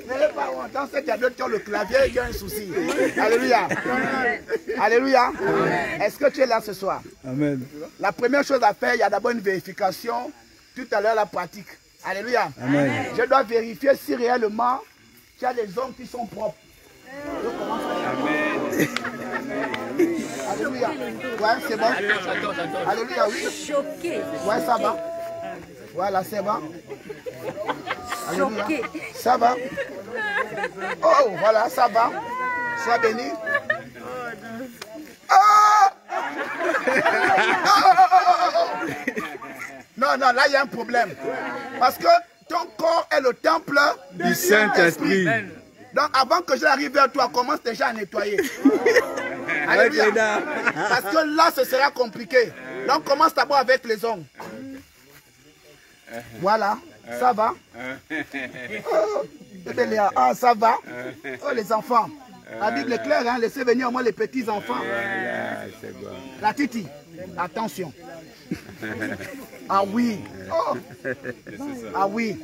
Speaker 5: N'ayez pas honte. Dans cette diable qui a le clavier, il y a un souci. Alléluia. Alléluia. Est-ce que tu es là ce soir?
Speaker 2: Amen.
Speaker 5: La première chose à faire, il y a d'abord une vérification. Tout à l'heure, la pratique. Alléluia.
Speaker 2: Amen.
Speaker 5: Je dois vérifier si réellement tu as des hommes qui sont propres. Amen. Alléluia. Ouais, c'est bon. Alléluia, oui.
Speaker 6: Choqué.
Speaker 5: Ouais, ça va. Voilà, c'est bon. Alléluia. Ça va. Oh, voilà, ça va. Sois béni. Non, non, là, il y a un problème. Parce que ton corps est le temple
Speaker 2: Du Saint-Esprit.
Speaker 5: Donc, avant que j'arrive vers toi, commence déjà à nettoyer. Alléluia. Parce que là, ce sera compliqué. Donc, commence d'abord avec les ongles. Voilà, ça va. Oh, bébé Léa, ah, ça va. Oh, les enfants. La Bible est claire, hein? Laissez venir au moins les petits-enfants. La Titi, attention. Ah oui. Oh. Ah oui.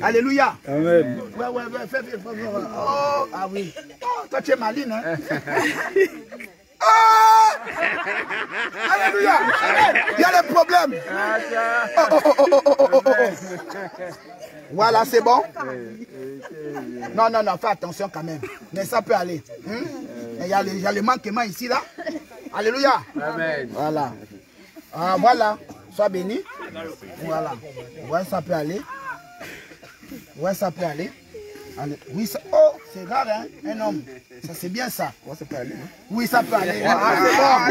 Speaker 5: Alléluia.
Speaker 2: Amen.
Speaker 5: Ouais, fais. Oh, ah oui. Oh, toi, tu es maline, hein? Oh! Alléluia. Il y a des problèmes. Oh. Voilà, c'est bon. Non, fais attention quand même. Mais ça peut aller. Il y a les manquements ici, là. Alléluia.
Speaker 2: Amen.
Speaker 5: Voilà. Ah, voilà. Sois béni. Voilà. Ouais, ça peut aller. Ouais, ça peut aller. Allez. Oui, ça... Oh, c'est rare, hein, un homme. Ça, c'est bien ça. Ouais, ça peut aller. Hein? Oui, ça peut aller. Ah,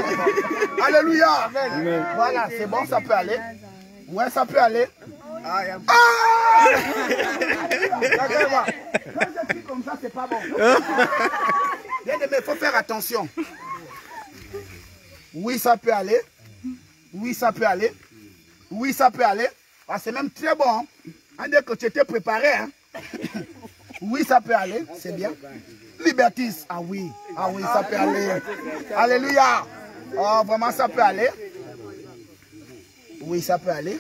Speaker 5: c'est bon. Alléluia. Amen. Voilà, c'est bon, ça peut aller. Ouais, ça peut aller. Ah! Quand je crie comme ça, c'est pas bon. Bien aimé, il faut faire attention. Oui, ça peut aller. Oui, ça peut aller. Oui, ça peut aller. Ah, c'est même très bon. Hein? On dit que tu étais préparé. Hein? Oui, ça peut aller. C'est bien. Libertis. Ah oui. Ah oui, ça peut aller. Alléluia. Oh, vraiment, ça peut aller. Oui, ça peut aller.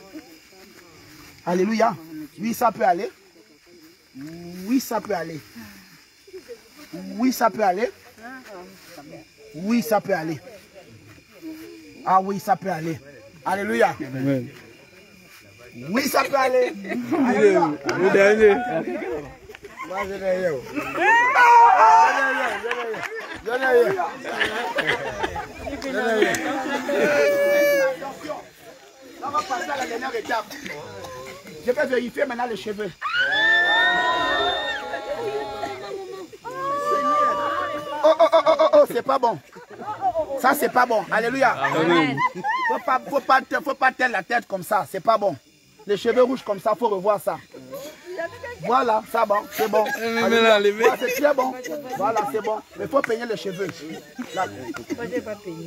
Speaker 5: Alléluia. Oui, ça peut aller. Oui, ça peut aller. Oui, ça peut aller. Oui, ça peut aller. Ah oui, ça peut aller. Alléluia.
Speaker 2: Amen.
Speaker 5: Oui, ça peut aller. Alléluia.
Speaker 2: Le dernier.
Speaker 5: On va passer à la dernière étape. Je vais vérifier maintenant les cheveux. Oh, c'est pas bon. Ça, c'est pas bon. Alléluia.
Speaker 2: Amen.
Speaker 5: Faut pas tenir la tête comme ça. C'est pas bon. Les cheveux rouges comme ça, faut revoir ça. Voilà, ça bon, c'est bon. Voilà, c'est très bon. Voilà, c'est bon. Mais il faut peigner les cheveux. Là.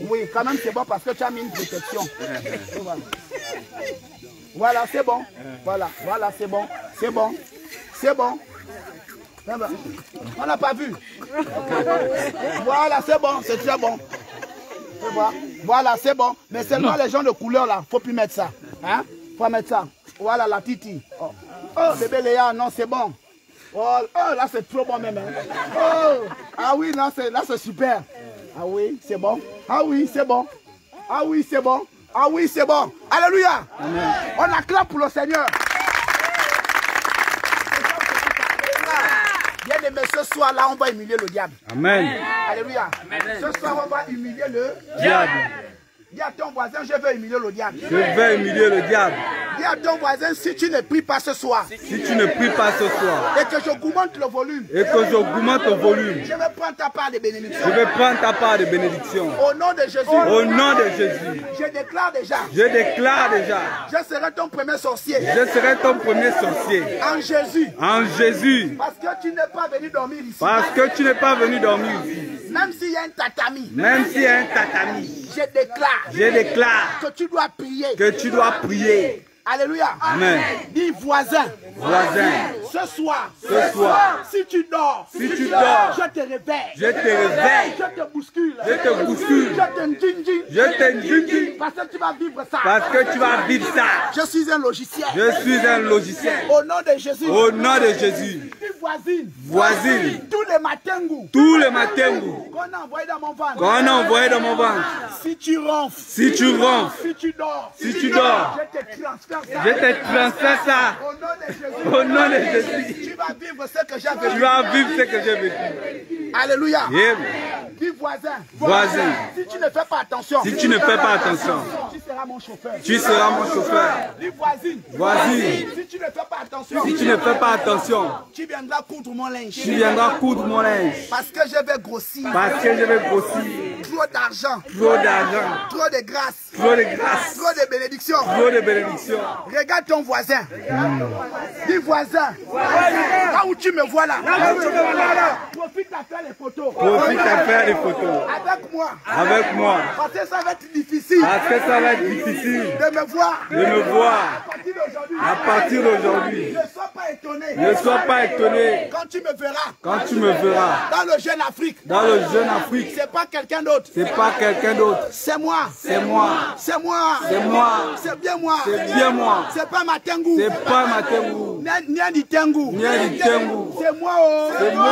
Speaker 5: Oui, quand même, c'est bon parce que tu as mis une protection. Voilà, c'est bon. Voilà, c'est bon. C'est bon. C'est bon. On n'a pas vu. Voilà, c'est bon, c'est très bon. Voilà, c'est bon. Mais seulement les gens de couleur là, faut plus mettre ça. Hein? Faut mettre ça. Voilà la Titi. Oh, bébé Léa, non, c'est bon. Oh, là c'est trop bon même. Hein? Oh, ah oui, là c'est super. Ah oui, c'est bon. Ah oui, c'est bon. Ah oui, c'est bon. Ah oui, c'est bon. Alléluia. Amen. On acclame pour le Seigneur. Bien aimé, ce soir là, on va humilier le diable.
Speaker 2: Amen.
Speaker 5: Alléluia. Amen. Ce soir, on va humilier le
Speaker 2: Diable.
Speaker 5: Dis à ton voisin, je vais humilier le diable.
Speaker 2: Je vais humilier le diable.
Speaker 5: Dis à ton voisin, si tu ne pries pas ce soir.
Speaker 2: Si tu ne pries pas ce soir.
Speaker 5: Et que j'augmente le volume.
Speaker 2: Et que j'augmente le volume.
Speaker 5: Je vais prendre ta part de bénédiction.
Speaker 2: Je vais prendre ta part de bénédiction.
Speaker 5: Au nom de Jésus.
Speaker 2: Au nom de Jésus.
Speaker 5: Je déclare déjà.
Speaker 2: Je déclare déjà.
Speaker 5: Je serai ton premier sorcier.
Speaker 2: Je serai ton premier sorcier.
Speaker 5: En Jésus.
Speaker 2: En Jésus.
Speaker 5: Parce que tu n'es pas venu dormir ici.
Speaker 2: Parce que tu n'es pas venu dormir ici.
Speaker 5: Même s'il y a un tatami.
Speaker 2: Même s'il y a un tatami.
Speaker 5: Je déclare
Speaker 2: que
Speaker 5: tu dois prier.
Speaker 2: Que tu dois prier.
Speaker 5: Alléluia.
Speaker 2: Amen.
Speaker 5: Dis voisin.
Speaker 2: Voisin.
Speaker 5: Ce soir. Si tu dors.
Speaker 2: Si tu dors.
Speaker 5: Je te réveille.
Speaker 2: Je te réveille.
Speaker 5: Je te bouscule.
Speaker 2: Je te bouscule.
Speaker 5: Je te ndjinji.
Speaker 2: Je te ndjinji.
Speaker 5: Parce que tu vas vivre ça.
Speaker 2: Parce que tu vas vivre ça.
Speaker 5: Je suis un logiciel.
Speaker 2: Je suis un logiciel.
Speaker 5: Au nom de Jésus.
Speaker 2: Au nom de Jésus.
Speaker 5: Dis voisine.
Speaker 2: Voisine.
Speaker 5: Tous les matins.
Speaker 2: Tous les matins.
Speaker 5: Qu'on a envoyé dans mon ventre.
Speaker 2: Qu'on a envoyé dans mon ventre.
Speaker 5: Si tu ronfles.
Speaker 2: Si tu ronfles.
Speaker 5: Si tu dors.
Speaker 2: Si tu dors.
Speaker 5: Je te transfère ça.
Speaker 2: Je te transfère ça.
Speaker 5: Au nom de Jésus.
Speaker 2: Au nom de Jésus.
Speaker 5: Tu vas vivre ce que j'ai vécu.
Speaker 2: Tu vas vivre ce que j'ai vécu.
Speaker 5: Alléluia.
Speaker 2: Yeah.
Speaker 5: Dis voisin.
Speaker 2: Voisin.
Speaker 5: Si tu ne fais pas attention.
Speaker 2: Si tu ne fais pas attention.
Speaker 5: Tu seras mon chauffeur.
Speaker 2: Tu seras mon chauffeur.
Speaker 5: Dis voisine.
Speaker 2: Voisine.
Speaker 5: Si tu ne fais pas attention.
Speaker 2: Si tu ne fais pas attention.
Speaker 5: Tu viendras coudre mon linge.
Speaker 2: Tu viendras coudre mon linge.
Speaker 5: Parce que je vais grossir.
Speaker 2: Parce que je vais grossir.
Speaker 5: Trop d'argent.
Speaker 2: Trop d'argent.
Speaker 5: Trop de grâce.
Speaker 2: Trop de grâce.
Speaker 5: Trop de bénédiction.
Speaker 2: Trop de bénédiction.
Speaker 5: Regarde ton voisin. Dis voisin. Là où tu me vois là. Profite à faire les photos.
Speaker 2: Profite à faire des photos.
Speaker 5: Avec moi.
Speaker 2: Avec moi.
Speaker 5: Parce que ça va être difficile.
Speaker 2: Parce que ça va être difficile
Speaker 5: de me voir.
Speaker 2: De me voir. À partir d'aujourd'hui,
Speaker 5: ne sois pas étonné.
Speaker 2: ne sois pas étonné
Speaker 5: Quand tu me verras
Speaker 2: quand tu me verras
Speaker 5: dans le jeune Afrique,
Speaker 2: dans le jeune Afrique.
Speaker 5: c'est pas quelqu'un d'autre.
Speaker 2: C'est pas quelqu'un d'autre,
Speaker 5: C'est moi.
Speaker 2: c'est moi.
Speaker 5: C'est moi.
Speaker 2: C'est moi.
Speaker 5: C'est bien moi.
Speaker 2: C'est bien moi.
Speaker 5: C'est pas Matengu.
Speaker 2: C'est pas Matengu,
Speaker 5: Ni Tengu.
Speaker 2: ni Tengu.
Speaker 5: C'est moi. Oh.
Speaker 2: C'est moi.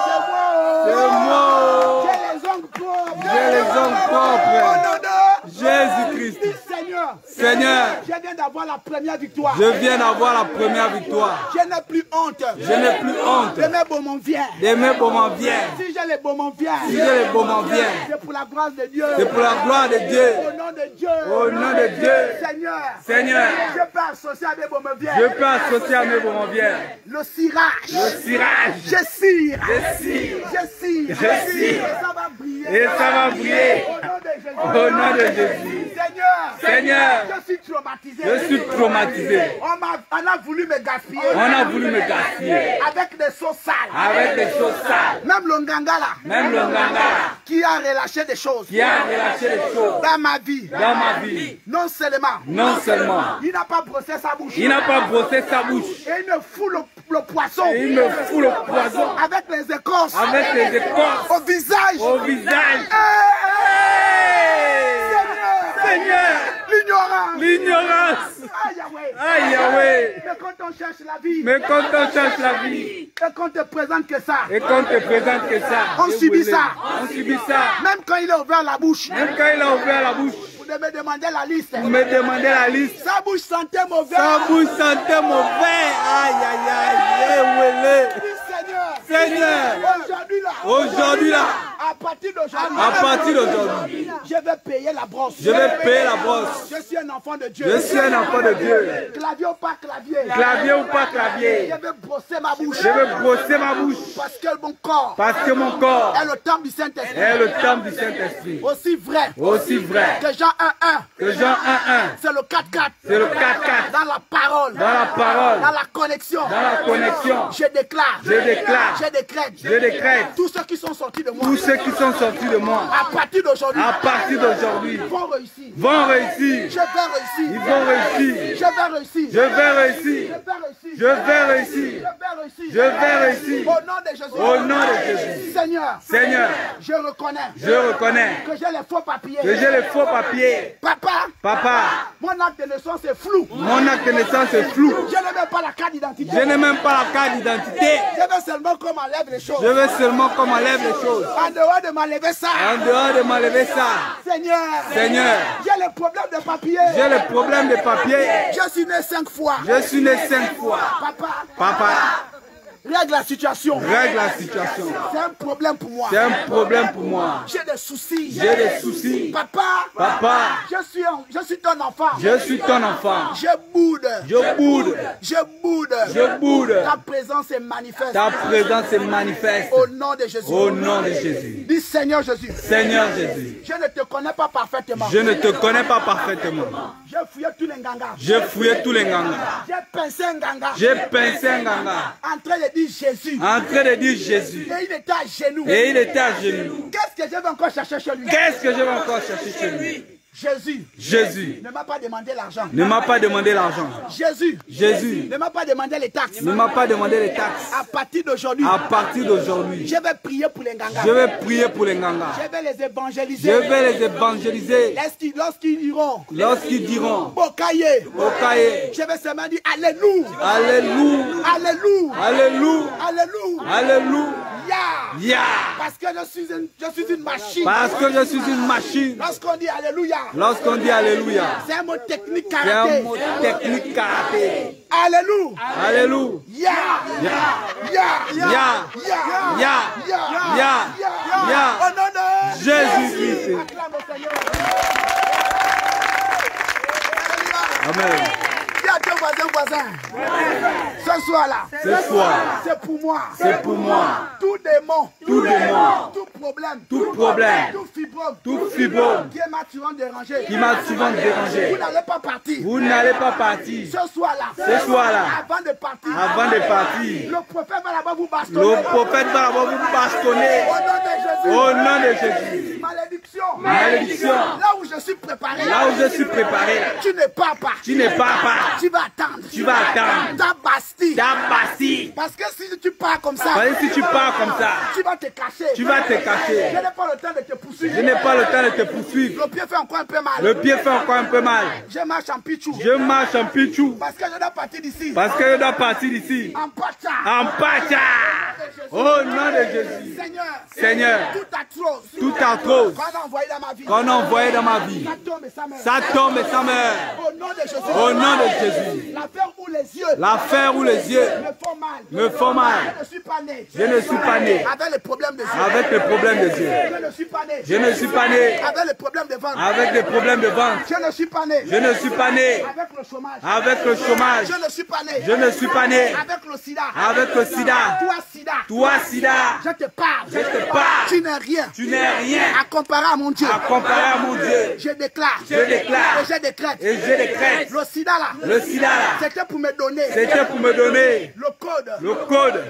Speaker 5: C'est moi. Oh.
Speaker 2: C'est moi.
Speaker 5: J'ai les ongles propres.
Speaker 2: J'ai les ongles
Speaker 5: Au
Speaker 2: propres.
Speaker 5: nom de
Speaker 2: Jésus-Christ.
Speaker 5: Seigneur.
Speaker 2: Seigneur,
Speaker 5: Je viens d'avoir la première victoire.
Speaker 2: je viens d'avoir la première victoire.
Speaker 5: Je n'ai plus honte.
Speaker 2: Je n'ai plus honte
Speaker 5: De mes beaumonviens.
Speaker 2: de mes beaumonviens.
Speaker 5: Si j'ai les beaumonviens.
Speaker 2: Si j'ai les beaumonviens,
Speaker 5: C'est pour la grâce de Dieu.
Speaker 2: c'est pour la gloire de Dieu.
Speaker 5: Au nom de Dieu.
Speaker 2: Au nom de Dieu.
Speaker 5: Seigneur.
Speaker 2: Seigneur,
Speaker 5: Je peux associer à mes beaumonviens.
Speaker 2: je peux associer à mes beaumonviens
Speaker 5: Le cirage.
Speaker 2: le cirage.
Speaker 5: Je cire.
Speaker 2: Je cire.
Speaker 5: Je cire.
Speaker 2: Je cire.
Speaker 5: Et ça va briller.
Speaker 2: Et ça va briller.
Speaker 5: Au nom de Jésus. Seigneur.
Speaker 2: Seigneur,
Speaker 5: Je suis traumatisé.
Speaker 2: je suis traumatisé.
Speaker 5: On a voulu me gaspiller.
Speaker 2: On a voulu me gaspiller
Speaker 5: Avec des sauces sales.
Speaker 2: avec des choses sales.
Speaker 5: Même le Nganga là.
Speaker 2: Même le Nganga
Speaker 5: Qui a relâché des choses.
Speaker 2: qui a relâché les choses
Speaker 5: Dans ma vie.
Speaker 2: dans ma vie.
Speaker 5: Non seulement.
Speaker 2: Non seulement,
Speaker 5: Il n'a pas brossé sa bouche.
Speaker 2: il n'a pas brossé sa bouche.
Speaker 5: Et il me fout le poisson.
Speaker 2: Et il me fout le poison
Speaker 5: Avec les écorces.
Speaker 2: avec les écorces
Speaker 5: Au visage.
Speaker 2: au visage. Seigneur,
Speaker 5: L'ignorance.
Speaker 2: l'ignorance.
Speaker 5: Ah, Yahweh.
Speaker 2: Aïe Yahweh.
Speaker 5: Mais quand on cherche la vie.
Speaker 2: Mais quand on cherche la vie
Speaker 5: Et qu'on te présente que ça.
Speaker 2: et qu'on te présente que ça,
Speaker 5: On subit ça.
Speaker 2: On subit ça.
Speaker 5: Même quand il a ouvert la bouche.
Speaker 2: Même quand il a ouvert la bouche,
Speaker 5: Vous devez demander la liste.
Speaker 2: vous me demandez la liste.
Speaker 5: Sa bouche sentait mauvais.
Speaker 2: Sa bouche sentait mauvais. Aïe aïe aïe.
Speaker 5: Seigneur.
Speaker 2: Seigneur,
Speaker 5: Aujourd'hui là.
Speaker 2: aujourd'hui là,
Speaker 5: À partir d'aujourd'hui.
Speaker 2: à partir d'aujourd'hui,
Speaker 5: Je vais payer la brosse.
Speaker 2: je vais payer la brosse.
Speaker 5: Je suis un enfant de Dieu.
Speaker 2: Je suis un enfant de Dieu.
Speaker 5: Clavier ou pas clavier.
Speaker 2: Clavier ou pas clavier,
Speaker 5: Je vais brosser ma bouche.
Speaker 2: je vais brosser ma bouche
Speaker 5: Parce que mon corps
Speaker 2: parce que mon corps
Speaker 5: est le temple du Saint-Esprit.
Speaker 2: est le temple du Saint-Esprit.
Speaker 5: Aussi vrai
Speaker 2: Aussi vrai
Speaker 5: que Jean 1:1.
Speaker 2: que Jean 1:1,
Speaker 5: C'est le 4:4.
Speaker 2: c'est le 4:4.
Speaker 5: Dans la parole.
Speaker 2: Dans la parole,
Speaker 5: Dans la connexion.
Speaker 2: dans la connexion,
Speaker 5: Je déclare.
Speaker 2: je déclare,
Speaker 5: Je décrète.
Speaker 2: je décrète,
Speaker 5: Tous ceux qui sont sortis de moi.
Speaker 2: tous ceux qui sont sortis de moi,
Speaker 5: À partir d'aujourd'hui.
Speaker 2: à partir d'aujourd'hui,
Speaker 5: Vont réussir.
Speaker 2: vont réussir.
Speaker 5: Je vais réussir.
Speaker 2: Ils vont réussir.
Speaker 5: Je vais réussir.
Speaker 2: Je vais réussir.
Speaker 5: Je vais réussir.
Speaker 2: Je vais réussir.
Speaker 5: Je vais réussir.
Speaker 2: Je vais réussir.
Speaker 5: Au nom de Jésus.
Speaker 2: Au nom de Jésus.
Speaker 5: Seigneur.
Speaker 2: Seigneur,
Speaker 5: Je reconnais.
Speaker 2: je reconnais
Speaker 5: Que j'ai les faux papiers.
Speaker 2: que j'ai les faux papiers.
Speaker 5: Papa.
Speaker 2: Papa,
Speaker 5: Mon acte de naissance est flou.
Speaker 2: mon acte de naissance est flou.
Speaker 5: Je n'ai même pas la carte d'identité.
Speaker 2: Je n'ai même pas la carte d'identité.
Speaker 5: Je veux seulement qu'on m'enlève les choses.
Speaker 2: Je veux seulement qu'on m'enlève les choses.
Speaker 5: En dehors de m'enlever ça.
Speaker 2: En dehors de m'enlever ça,
Speaker 5: Seigneur.
Speaker 2: Seigneur,
Speaker 5: J'ai les problèmes de papier.
Speaker 2: j'ai le problème de papier.
Speaker 5: Je suis né 5 fois.
Speaker 2: Je suis né 5 fois.
Speaker 5: Papa.
Speaker 2: Papa,
Speaker 5: Règle la situation.
Speaker 2: règle la situation.
Speaker 5: C'est un problème pour moi.
Speaker 2: C'est un problème pour moi.
Speaker 5: J'ai des soucis.
Speaker 2: J'ai des soucis.
Speaker 5: Papa.
Speaker 2: Papa,
Speaker 5: Je suis ton enfant.
Speaker 2: je suis ton enfant.
Speaker 5: Je boude.
Speaker 2: Je boude.
Speaker 5: Je boude.
Speaker 2: Je boude.
Speaker 5: Ta présence est manifeste.
Speaker 2: Ta présence est manifeste.
Speaker 5: Au nom de Jésus.
Speaker 2: Au nom de Jésus.
Speaker 5: Dis Seigneur Jésus.
Speaker 2: Seigneur Jésus,
Speaker 5: Je ne te connais pas parfaitement.
Speaker 2: je ne te connais pas parfaitement.
Speaker 5: J'ai fouillé tous les gangas.
Speaker 2: J'ai fouillé tous les gangas.
Speaker 5: J'ai pincé un ganga.
Speaker 2: J'ai pincé un ganga
Speaker 5: En train de dire Jésus.
Speaker 2: en train de dire Jésus.
Speaker 5: Et il était à genoux.
Speaker 2: Et il était à genoux.
Speaker 5: Qu'est-ce que je vais encore chercher chez lui?
Speaker 2: Qu'est-ce que je vais encore chercher chez lui?
Speaker 5: Jésus
Speaker 2: Jésus
Speaker 5: ne m'a pas demandé l'argent.
Speaker 2: ne m'a pas demandé l'argent.
Speaker 5: Jésus
Speaker 2: Jésus
Speaker 5: ne m'a pas demandé les taxes.
Speaker 2: ne m'a pas demandé les taxes.
Speaker 5: À partir d'aujourd'hui,
Speaker 2: À partir d'aujourd'hui,
Speaker 5: je vais prier pour les gangas.
Speaker 2: je vais prier pour les gangas.
Speaker 5: Je vais les
Speaker 2: Je
Speaker 5: évangéliser.
Speaker 2: vais les évangéliser
Speaker 5: Lorsqu'ils iront
Speaker 2: lorsqu'ils diront
Speaker 5: Bokaye,
Speaker 2: au cahier,
Speaker 5: je vais seulement dire Alléluia.
Speaker 2: Alléluia,
Speaker 5: Alléluia.
Speaker 2: Alléluia,
Speaker 5: Alléluia.
Speaker 2: Alléluia,
Speaker 5: Yeah.
Speaker 2: ya.
Speaker 5: Parce que je suis une machine.
Speaker 2: Parce que je suis une machine.
Speaker 5: Lorsqu'on dit Alléluia,
Speaker 2: Lorsqu'on dit Alléluia,
Speaker 5: c'est un mot technique
Speaker 2: c'est un
Speaker 5: karaté.
Speaker 2: mot technique karaté.
Speaker 5: Alléluia.
Speaker 2: Alléluia,
Speaker 5: Ya.
Speaker 2: ya,
Speaker 5: Ya.
Speaker 2: ya, ya, ya, ya.
Speaker 5: Au nom de
Speaker 2: Jésus-Christ.
Speaker 5: Acclame au Seigneur.
Speaker 2: Amen.
Speaker 5: Dis à ton voisin. Ce soir-là,
Speaker 2: Ce soir,
Speaker 5: c'est pour moi.
Speaker 2: c'est pour moi.
Speaker 5: Tout démon,
Speaker 2: Tout démon,
Speaker 5: tout problème,
Speaker 2: tout problème,
Speaker 5: tout fibrome,
Speaker 2: tout fibrome
Speaker 5: qui m'a souvent dérangé.
Speaker 2: qui m'a souvent dérangé.
Speaker 5: Vous n'allez pas partir.
Speaker 2: Vous n'allez pas partir.
Speaker 5: Ce soir-là,
Speaker 2: Ce soir-là,
Speaker 5: avant de partir,
Speaker 2: avant de partir,
Speaker 5: le prophète va là-bas vous bastonner.
Speaker 2: le prophète va d'abord vous bastonner
Speaker 5: Au nom de Jésus.
Speaker 2: au nom de Jésus.
Speaker 5: Malédiction.
Speaker 2: Malédiction.
Speaker 5: Là où je suis préparé.
Speaker 2: Là où je suis préparé.
Speaker 5: Tu n'es pas parti.
Speaker 2: Tu n'es pas parti.
Speaker 5: Tu vas attendre.
Speaker 2: Tu vas attendre.
Speaker 5: Ta bastille.
Speaker 2: Ta bastille.
Speaker 5: Parce que si tu pars comme ça,
Speaker 2: Si tu pars comme ça,
Speaker 5: tu vas te cacher.
Speaker 2: tu vas te cacher.
Speaker 5: Je n'ai pas le temps de te poursuivre.
Speaker 2: Je n'ai pas le temps de te poursuivre.
Speaker 5: Le pied fait encore un peu mal.
Speaker 2: Le pied fait encore un peu mal.
Speaker 5: Je marche en pichou.
Speaker 2: Je marche en pichou.
Speaker 5: Parce que je dois partir d'ici.
Speaker 2: Parce que je dois partir d'ici.
Speaker 5: En pacha.
Speaker 2: En pacha. Au nom de Jésus.
Speaker 5: Seigneur.
Speaker 2: Seigneur.
Speaker 5: Tout atroce.
Speaker 2: Tout atroce
Speaker 5: Qu'on a envoyé dans ma vie.
Speaker 2: qu'on a envoyé dans ma vie.
Speaker 5: Ça tombe et ça meurt.
Speaker 2: Ça tombe et ça meurt.
Speaker 5: Au nom de Jésus.
Speaker 2: Au nom de Jésus.
Speaker 5: L'affaire où les yeux
Speaker 2: L'affaire où les yeux
Speaker 5: me font mal.
Speaker 2: me font mal.
Speaker 5: Je ne suis pas né.
Speaker 2: Je ne suis pas né
Speaker 5: Avec les problèmes des yeux.
Speaker 2: avec les problèmes des yeux.
Speaker 5: Je ne suis pas né.
Speaker 2: Je ne suis pas né
Speaker 5: Avec les problèmes de ventre.
Speaker 2: avec des problèmes de ventre.
Speaker 5: Je ne suis pas né.
Speaker 2: Je ne suis pas né
Speaker 5: Avec le chômage.
Speaker 2: avec le chômage.
Speaker 5: Je ne suis pas né.
Speaker 2: Je ne suis pas né
Speaker 5: Avec le sida.
Speaker 2: avec le sida.
Speaker 5: Toi, sida.
Speaker 2: Toi, sida,
Speaker 5: Je te parle.
Speaker 2: je te parle.
Speaker 5: Tu n'es rien.
Speaker 2: Tu n'es rien
Speaker 5: À comparer à mon Dieu.
Speaker 2: à comparer à mon Dieu.
Speaker 5: Je déclare.
Speaker 2: Je déclare
Speaker 5: Et je décrète.
Speaker 2: et je décrète.
Speaker 5: Le sida là.
Speaker 2: Le sida là,
Speaker 5: C'était pour me donner.
Speaker 2: c'était pour me donner
Speaker 5: Le code.
Speaker 2: le code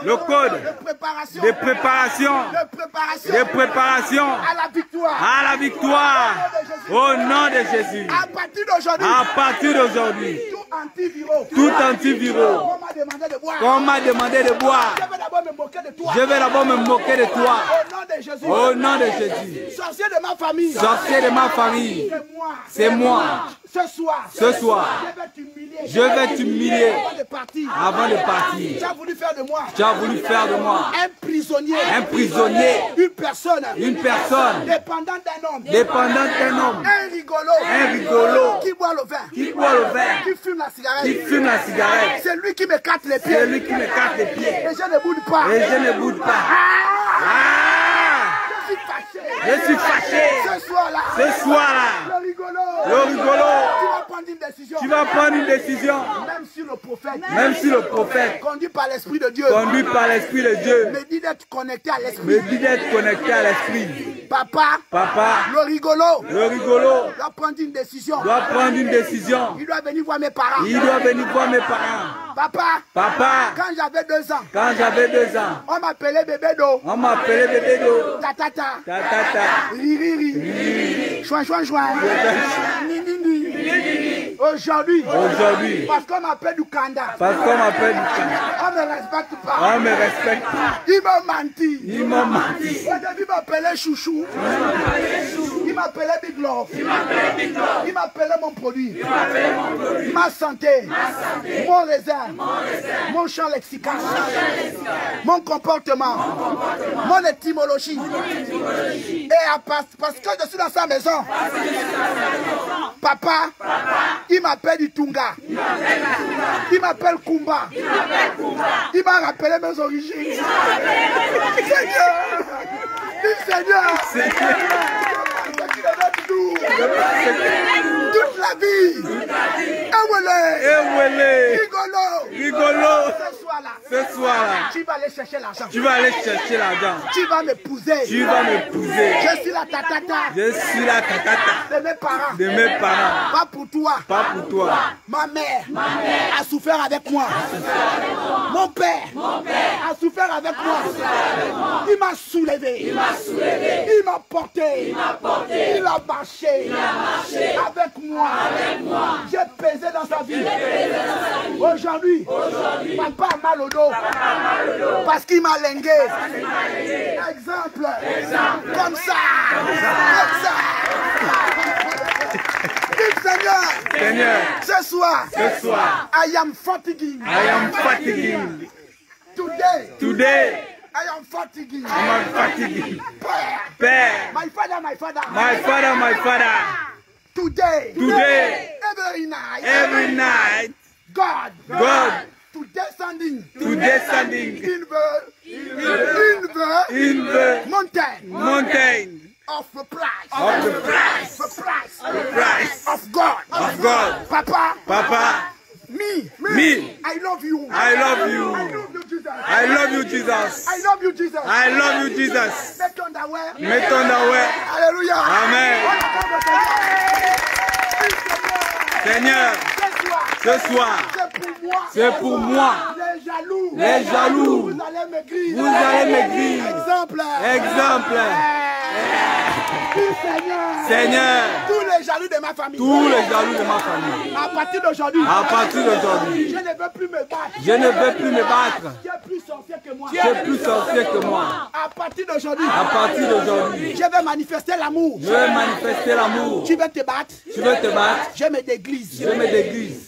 Speaker 5: Le code.
Speaker 2: de
Speaker 5: préparation.
Speaker 2: de préparation
Speaker 5: De préparation.
Speaker 2: à
Speaker 5: À la victoire.
Speaker 2: la victoire. Au nom de Jésus.
Speaker 5: À partir d'aujourd'hui.
Speaker 2: À partir d'aujourd'hui,
Speaker 5: Tout antiviraux.
Speaker 2: tout antiviraux
Speaker 5: On m'a demandé de boire.
Speaker 2: qu'on m'a demandé de boire,
Speaker 5: Je vais d'abord me moquer de toi.
Speaker 2: je vais d'abord me moquer de toi.
Speaker 5: Au nom de Jésus.
Speaker 2: Au nom de Jésus.
Speaker 5: Sorcier de ma famille.
Speaker 2: Sorcier de ma famille,
Speaker 5: C'est moi.
Speaker 2: c'est moi.
Speaker 5: Ce soir.
Speaker 2: Ce soir,
Speaker 5: Je vais t'humilier.
Speaker 2: je vais t'humilier
Speaker 5: Avant de partir.
Speaker 2: avant de partir.
Speaker 5: Tu as voulu faire de moi
Speaker 2: Tu as voulu faire de moi
Speaker 5: un prisonnier.
Speaker 2: un prisonnier,
Speaker 5: Une personne.
Speaker 2: une personne
Speaker 5: Dépendante d'un homme.
Speaker 2: dépendante d'un homme,
Speaker 5: Un rigolo.
Speaker 2: un rigolo
Speaker 5: Qui boit le vin.
Speaker 2: qui boit le verre,
Speaker 5: Qui fume la
Speaker 2: qui
Speaker 5: cigarette.
Speaker 2: fume la cigarette.
Speaker 5: C'est lui qui me casse les
Speaker 2: C'est
Speaker 5: pieds.
Speaker 2: lui qui me casse les pieds.
Speaker 5: Et je ne boude pas.
Speaker 2: Et je ne boude pas. Ah!
Speaker 5: Je suis fâché.
Speaker 2: Je suis fâché.
Speaker 5: Ce soir-là.
Speaker 2: Ce soir-là,
Speaker 5: Le rigolo.
Speaker 2: le rigolo,
Speaker 5: Tu vas prendre une décision.
Speaker 2: tu vas prendre une décision,
Speaker 5: Même si le prophète.
Speaker 2: même si le prophète,
Speaker 5: Conduit par l'Esprit de Dieu.
Speaker 2: conduit par l'Esprit de Dieu,
Speaker 5: Me dit d'être connecté à l'Esprit.
Speaker 2: me dit d'être connecté à l'Esprit.
Speaker 5: Papa.
Speaker 2: Papa,
Speaker 5: Le rigolo.
Speaker 2: le rigolo
Speaker 5: Doit prendre une décision.
Speaker 2: doit prendre une décision.
Speaker 5: Il doit venir voir mes parents.
Speaker 2: Il doit venir voir mes parents.
Speaker 5: Papa.
Speaker 2: Papa,
Speaker 5: Quand j'avais 2 ans.
Speaker 2: quand j'avais 2 ans,
Speaker 5: On m'appelait bébé d'eau.
Speaker 2: on m'appelait bébé d'eau.
Speaker 5: Tatata.
Speaker 2: Tata,
Speaker 5: Riri. Chouin. Ni. Aujourd'hui.
Speaker 2: aujourd'hui,
Speaker 5: Parce qu'on m'appelle du Kanda.
Speaker 2: parce qu'on m'appelle du camp,
Speaker 5: On ne me respecte pas.
Speaker 2: on me respecte pas.
Speaker 5: Il m'a menti.
Speaker 2: Ils m'ont menti.
Speaker 5: Au début, il m'appelait Chouchou. Il m'appelait Big Love. Il m'appelait mon produit. Ma santé. Mon raisin. Mon champ lexical. Mon comportement. Mon étymologie. Et parce que je suis dans sa maison. Papa, il m'appelle du Tunga. Il m'appelle Kumba. Il m'a rappelé mes origines. Seigneur. Dis Seigneur. Toute la vie.
Speaker 2: Ewele,
Speaker 5: Rigolo.
Speaker 2: rigolo.
Speaker 5: Ce soir-là.
Speaker 2: Ce soir-là,
Speaker 5: Tu vas aller chercher l'argent.
Speaker 2: tu vas aller chercher l'argent.
Speaker 5: Tu vas m'épouser.
Speaker 2: Tu vas m'épouser.
Speaker 5: Je suis la tatata
Speaker 2: Je suis la tatata
Speaker 5: de mes parents.
Speaker 2: de mes parents,
Speaker 5: Pas pour toi.
Speaker 2: pas pour toi.
Speaker 5: Ma mère a souffert avec moi. Mon père a souffert avec moi. Il m'a soulevé. Il m'a porté. Il a marché avec moi. J'ai pesé dans sa vie. Aujourd'hui, papa a mal au dos. Parce qu'il m'a lingué. Exemple. Comme ça. Comme ça. Dis Seigneur.
Speaker 2: Seigneur,
Speaker 5: Ce soir.
Speaker 2: ce soir,
Speaker 5: I am fatiguing.
Speaker 2: I am fatigued.
Speaker 5: Today.
Speaker 2: Today,
Speaker 5: I am fatiguing.
Speaker 2: I am fatigued.
Speaker 5: Père.
Speaker 2: Père,
Speaker 5: My father.
Speaker 2: my father,
Speaker 5: Today.
Speaker 2: Today.
Speaker 5: Every night.
Speaker 2: every night,
Speaker 5: God.
Speaker 2: God,
Speaker 5: To descending.
Speaker 2: to descending
Speaker 5: In
Speaker 2: in the
Speaker 5: mountain
Speaker 2: mountain
Speaker 5: of the price.
Speaker 2: of the price,
Speaker 5: The price.
Speaker 2: price
Speaker 5: Of God.
Speaker 2: of God.
Speaker 5: Papa.
Speaker 2: Papa,
Speaker 5: Me.
Speaker 2: me,
Speaker 5: I love you.
Speaker 2: I love you.
Speaker 5: I love you, Jesus.
Speaker 2: I love you, Jesus.
Speaker 5: I love you, Jesus.
Speaker 2: I love you, Jesus.
Speaker 5: Mets ton underwear.
Speaker 2: Mets ton underwear.
Speaker 5: Alléluia.
Speaker 2: Amen.
Speaker 5: On accorde le
Speaker 2: Seigneur,
Speaker 5: Ce soir.
Speaker 2: ce soir,
Speaker 5: C'est pour moi.
Speaker 2: c'est pour moi.
Speaker 5: Les jaloux.
Speaker 2: Les jaloux.
Speaker 5: Vous allez maigrir.
Speaker 2: Vous allez maigrir.
Speaker 5: Exemple.
Speaker 2: Exemple. Seigneur,
Speaker 5: tous les jaloux de ma famille,
Speaker 2: tous les jaloux de ma famille,
Speaker 5: à partir d'aujourd'hui, je ne veux plus me battre.
Speaker 2: je ne veux plus me battre.
Speaker 5: Tu es plus sorcier que moi.
Speaker 2: Tu es plus sorcier que moi.
Speaker 5: À partir d'aujourd'hui,
Speaker 2: À partir d'aujourd'hui,
Speaker 5: je vais manifester l'amour.
Speaker 2: je vais manifester l'amour.
Speaker 5: Tu veux te battre?
Speaker 2: Tu veux te battre?
Speaker 5: Je me déglise.
Speaker 2: Je me déguise.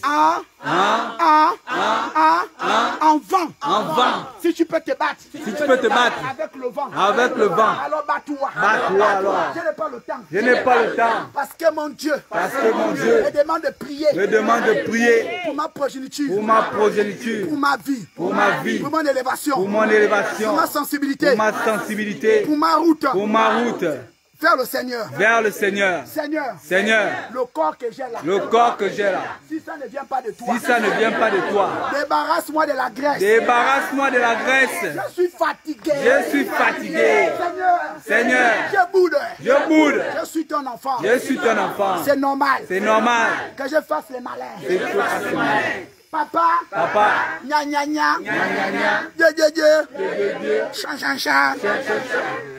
Speaker 5: En vain.
Speaker 2: En vain.
Speaker 5: Si tu peux te battre.
Speaker 2: Si tu peux te battre
Speaker 5: Avec le vent.
Speaker 2: avec le vent,
Speaker 5: Alors bats-toi.
Speaker 2: bats-toi alors.
Speaker 5: Je n'ai pas le temps.
Speaker 2: Je n'ai pas le temps.
Speaker 5: Parce que mon Dieu
Speaker 2: Parce que mon Dieu
Speaker 5: me demande de prier
Speaker 2: me demande de prier
Speaker 5: pour ma progéniture,
Speaker 2: pour ma progéniture,
Speaker 5: pour ma vie,
Speaker 2: pour ma vie,
Speaker 5: pour mon élévation,
Speaker 2: pour mon élévation,
Speaker 5: pour ma sensibilité,
Speaker 2: pour ma sensibilité,
Speaker 5: pour ma route
Speaker 2: pour ma route
Speaker 5: vers le Seigneur.
Speaker 2: vers le Seigneur.
Speaker 5: Seigneur,
Speaker 2: Seigneur,
Speaker 5: le corps que j'ai là,
Speaker 2: le corps que j'ai là,
Speaker 5: si ça ne vient pas de toi,
Speaker 2: si ça ne vient pas de toi,
Speaker 5: débarrasse-moi de la graisse.
Speaker 2: débarrasse-moi de la graisse.
Speaker 5: Je suis fatigué.
Speaker 2: Je suis fatigué. Seigneur,
Speaker 5: je boude.
Speaker 2: je boude.
Speaker 5: Je suis ton enfant.
Speaker 2: Je suis ton enfant.
Speaker 5: C'est normal
Speaker 2: C'est normal.
Speaker 5: que je fasse les malins.
Speaker 2: C'est tout facilement.
Speaker 5: Papa,
Speaker 2: Papa,
Speaker 5: gna gna gna, Dieu, chan.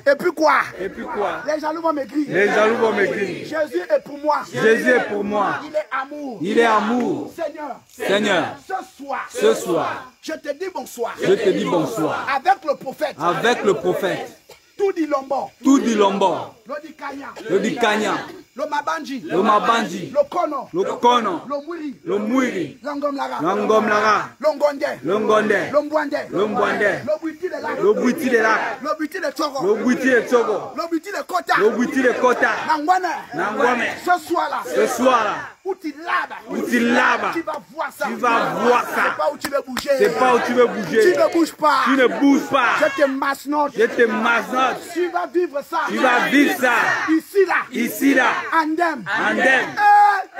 Speaker 5: Et puis quoi?
Speaker 2: et puis quoi?
Speaker 5: Les jaloux vont m'écrire.
Speaker 2: Les jaloux vont m'écrire.
Speaker 5: Jésus est pour moi.
Speaker 2: Jésus est pour moi.
Speaker 5: Il est amour.
Speaker 2: Il est amour.
Speaker 5: Seigneur,
Speaker 2: Seigneur,
Speaker 5: ce soir,
Speaker 2: ce soir,
Speaker 5: je te dis bonsoir.
Speaker 2: je te dis bonsoir.
Speaker 5: Avec le prophète,
Speaker 2: Avec le prophète,
Speaker 5: tout dit Lombo,
Speaker 2: tout dit Lombor,
Speaker 5: le dit Kanya,
Speaker 2: le dit Kanya,
Speaker 5: le Mabanji,
Speaker 2: le Mabanji,
Speaker 5: le Kono,
Speaker 2: le Kono,
Speaker 5: le Mwiri,
Speaker 2: le Mwiri,
Speaker 5: l'Angom Lara,
Speaker 2: l'Angom Lara,
Speaker 5: le Ngonde,
Speaker 2: le Ngonde,
Speaker 5: le Mbwande,
Speaker 2: le Mbwande,
Speaker 5: le Bouiti de Lac,
Speaker 2: le Bouiti de Lac,
Speaker 5: le Bouiti de Tchoro,
Speaker 2: le Bouiti de Togo,
Speaker 5: le Bouiti de Kota,
Speaker 2: le Bouiti de Kota,
Speaker 5: Nangwane.
Speaker 2: Nangwame.
Speaker 5: Ce soir-là,
Speaker 2: Ce soir-là,
Speaker 5: où tu labes,
Speaker 2: où tu labes,
Speaker 5: tu vas voir ça.
Speaker 2: tu vas voir
Speaker 5: C'est
Speaker 2: ça.
Speaker 5: pas où tu veux bouger.
Speaker 2: C'est pas où tu veux
Speaker 5: Tu
Speaker 2: bouger.
Speaker 5: ne bouges pas.
Speaker 2: Tu ne bouges pas.
Speaker 5: Je te masnote.
Speaker 2: Je te mazote.
Speaker 5: Tu vas vivre ça.
Speaker 2: Tu vas vivre ça.
Speaker 5: Ici là.
Speaker 2: Ici là.
Speaker 5: Andem.
Speaker 2: Andem.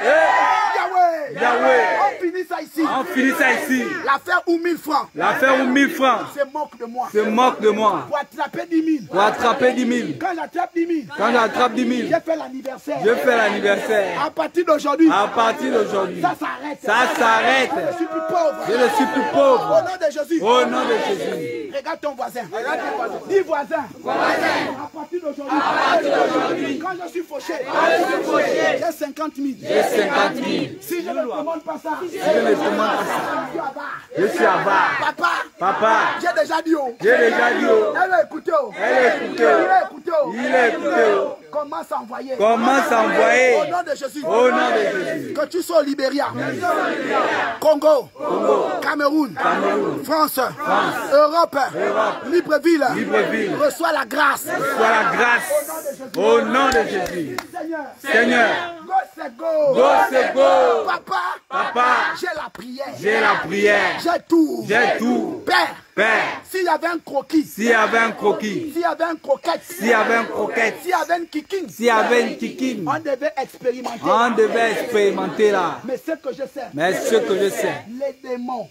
Speaker 5: Yahweh.
Speaker 2: Yahweh.
Speaker 5: On finit ça ici.
Speaker 2: On finit ça ici.
Speaker 5: L'affaire ou 1000 francs.
Speaker 2: L'affaire aux 1000 francs
Speaker 5: Se moque de moi.
Speaker 2: se moque de moi.
Speaker 5: Pour attraper 10 000.
Speaker 2: Pour attraper 10 000.
Speaker 5: Quand j'attrape 10 000,
Speaker 2: Quand j'attrape 10 000,
Speaker 5: j'ai fait l'anniversaire.
Speaker 2: je fais l'anniversaire.
Speaker 5: À partir d'aujourd'hui,
Speaker 2: À partir d'aujourd'hui,
Speaker 5: ça s'arrête.
Speaker 2: ça s'arrête.
Speaker 5: Je suis plus pauvre.
Speaker 2: Je ne suis plus
Speaker 5: Au
Speaker 2: pauvre.
Speaker 5: nom de Jésus.
Speaker 2: Au nom de Jésus.
Speaker 5: Regarde ton voisin. Dis voisin. À partir d'aujourd'hui. Quand je suis fauché. J'ai 50 000.
Speaker 2: J'ai 50 000.
Speaker 5: Si je ne demande pas ça.
Speaker 2: Je ne demande pas ça. Je suis avare.
Speaker 5: Papa.
Speaker 2: Papa,
Speaker 5: J'ai déjà dit oh.
Speaker 2: j'ai déjà dit oh.
Speaker 5: Elle a écouté oh.
Speaker 2: Elle a écouté
Speaker 5: Il
Speaker 2: oh.
Speaker 5: a écouté oh.
Speaker 2: Il a écouté oh.
Speaker 5: Comment s'envoyer.
Speaker 2: Comment s'envoyer
Speaker 5: Au nom de Jésus.
Speaker 2: au nom de Jésus.
Speaker 5: Que tu sois au Libéria, Congo, Cameroun, France, Europe, Libreville,
Speaker 2: Libreville.
Speaker 5: reçois la grâce.
Speaker 2: Sois la grâce au nom de Jésus.
Speaker 5: Seigneur,
Speaker 2: Seigneur,
Speaker 5: go c'est go.
Speaker 2: go c'est go.
Speaker 5: Papa,
Speaker 2: Papa,
Speaker 5: j'ai la prière.
Speaker 2: j'ai la prière.
Speaker 5: J'ai tout.
Speaker 2: J'ai tout.
Speaker 5: Père,
Speaker 2: Père,
Speaker 5: s'il y avait un croquis,
Speaker 2: s'il y avait un croquis,
Speaker 5: s'il y avait un croquette,
Speaker 2: s'il y avait un croquette,
Speaker 5: s'il y avait un kicking,
Speaker 2: s'il y avait une kikine,
Speaker 5: on devait expérimenter.
Speaker 2: on devait expérimenter là.
Speaker 5: Mais ce que je sais,
Speaker 2: Mais ce que je sais,
Speaker 5: les démons,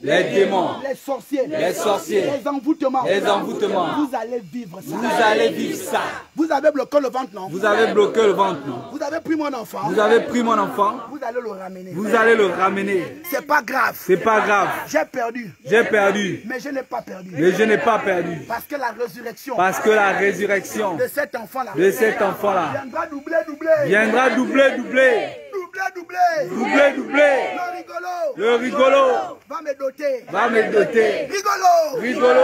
Speaker 2: les sorciers,
Speaker 5: les envoûtements,
Speaker 2: vous
Speaker 5: vous allez vivre ça.
Speaker 2: allez vivre ça.
Speaker 5: Vous avez bloqué le ventre, non?
Speaker 2: Vous avez bloqué le ventre, non?
Speaker 5: Vous avez pris mon enfant,
Speaker 2: Vous avez pris mon enfant,
Speaker 5: vous allez le ramener.
Speaker 2: vous allez le ramener.
Speaker 5: C'est pas grave.
Speaker 2: C'est pas grave.
Speaker 5: J'ai perdu,
Speaker 2: J'ai perdu,
Speaker 5: mais je n'ai pas perdu.
Speaker 2: mais je n'ai pas perdu.
Speaker 5: Parce que la résurrection
Speaker 2: Parce que la résurrection
Speaker 5: de cet enfant-là
Speaker 2: de cet enfant-là
Speaker 5: viendra doubler.
Speaker 2: viendra doubler. Le rigolo
Speaker 5: va me doter.
Speaker 2: Rigolo.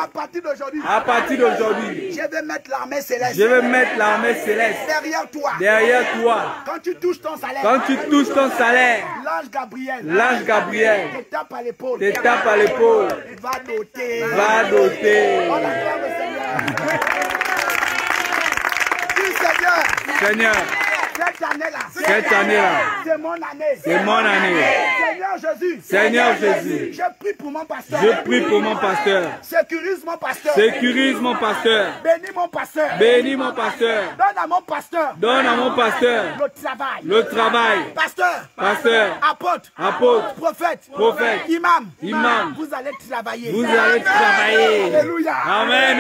Speaker 5: À partir d'aujourd'hui,
Speaker 2: À partir d'aujourd'hui,
Speaker 5: je vais mettre l'armée céleste
Speaker 2: je vais mettre l'armée céleste
Speaker 5: derrière toi.
Speaker 2: toi.
Speaker 5: Quand tu touches ton salaire,
Speaker 2: Quand tu touches ton salaire,
Speaker 5: l'ange Gabriel
Speaker 2: te
Speaker 5: tape à l'épaule.
Speaker 2: tape à l'épaule,
Speaker 5: Va doter.
Speaker 2: va doter.
Speaker 5: On acclame le Seigneur. Dis Seigneur,
Speaker 2: Seigneur,
Speaker 5: cette année-là,
Speaker 2: c'est mon année.
Speaker 5: Seigneur Jésus,
Speaker 2: Seigneur Jésus,
Speaker 5: je prie pour mon pasteur.
Speaker 2: je prie pour mon pasteur.
Speaker 5: Sécurise mon pasteur.
Speaker 2: Sécurise mon pasteur.
Speaker 5: Bénis mon pasteur.
Speaker 2: Bénis mon pasteur.
Speaker 5: Donne à mon pasteur
Speaker 2: Donne à mon pasteur
Speaker 5: le travail.
Speaker 2: le travail. Pasteur, apôtre, prophète, imam.
Speaker 5: Vous allez travailler.
Speaker 2: Vous allez travailler.
Speaker 5: Alléluia.
Speaker 2: Amen.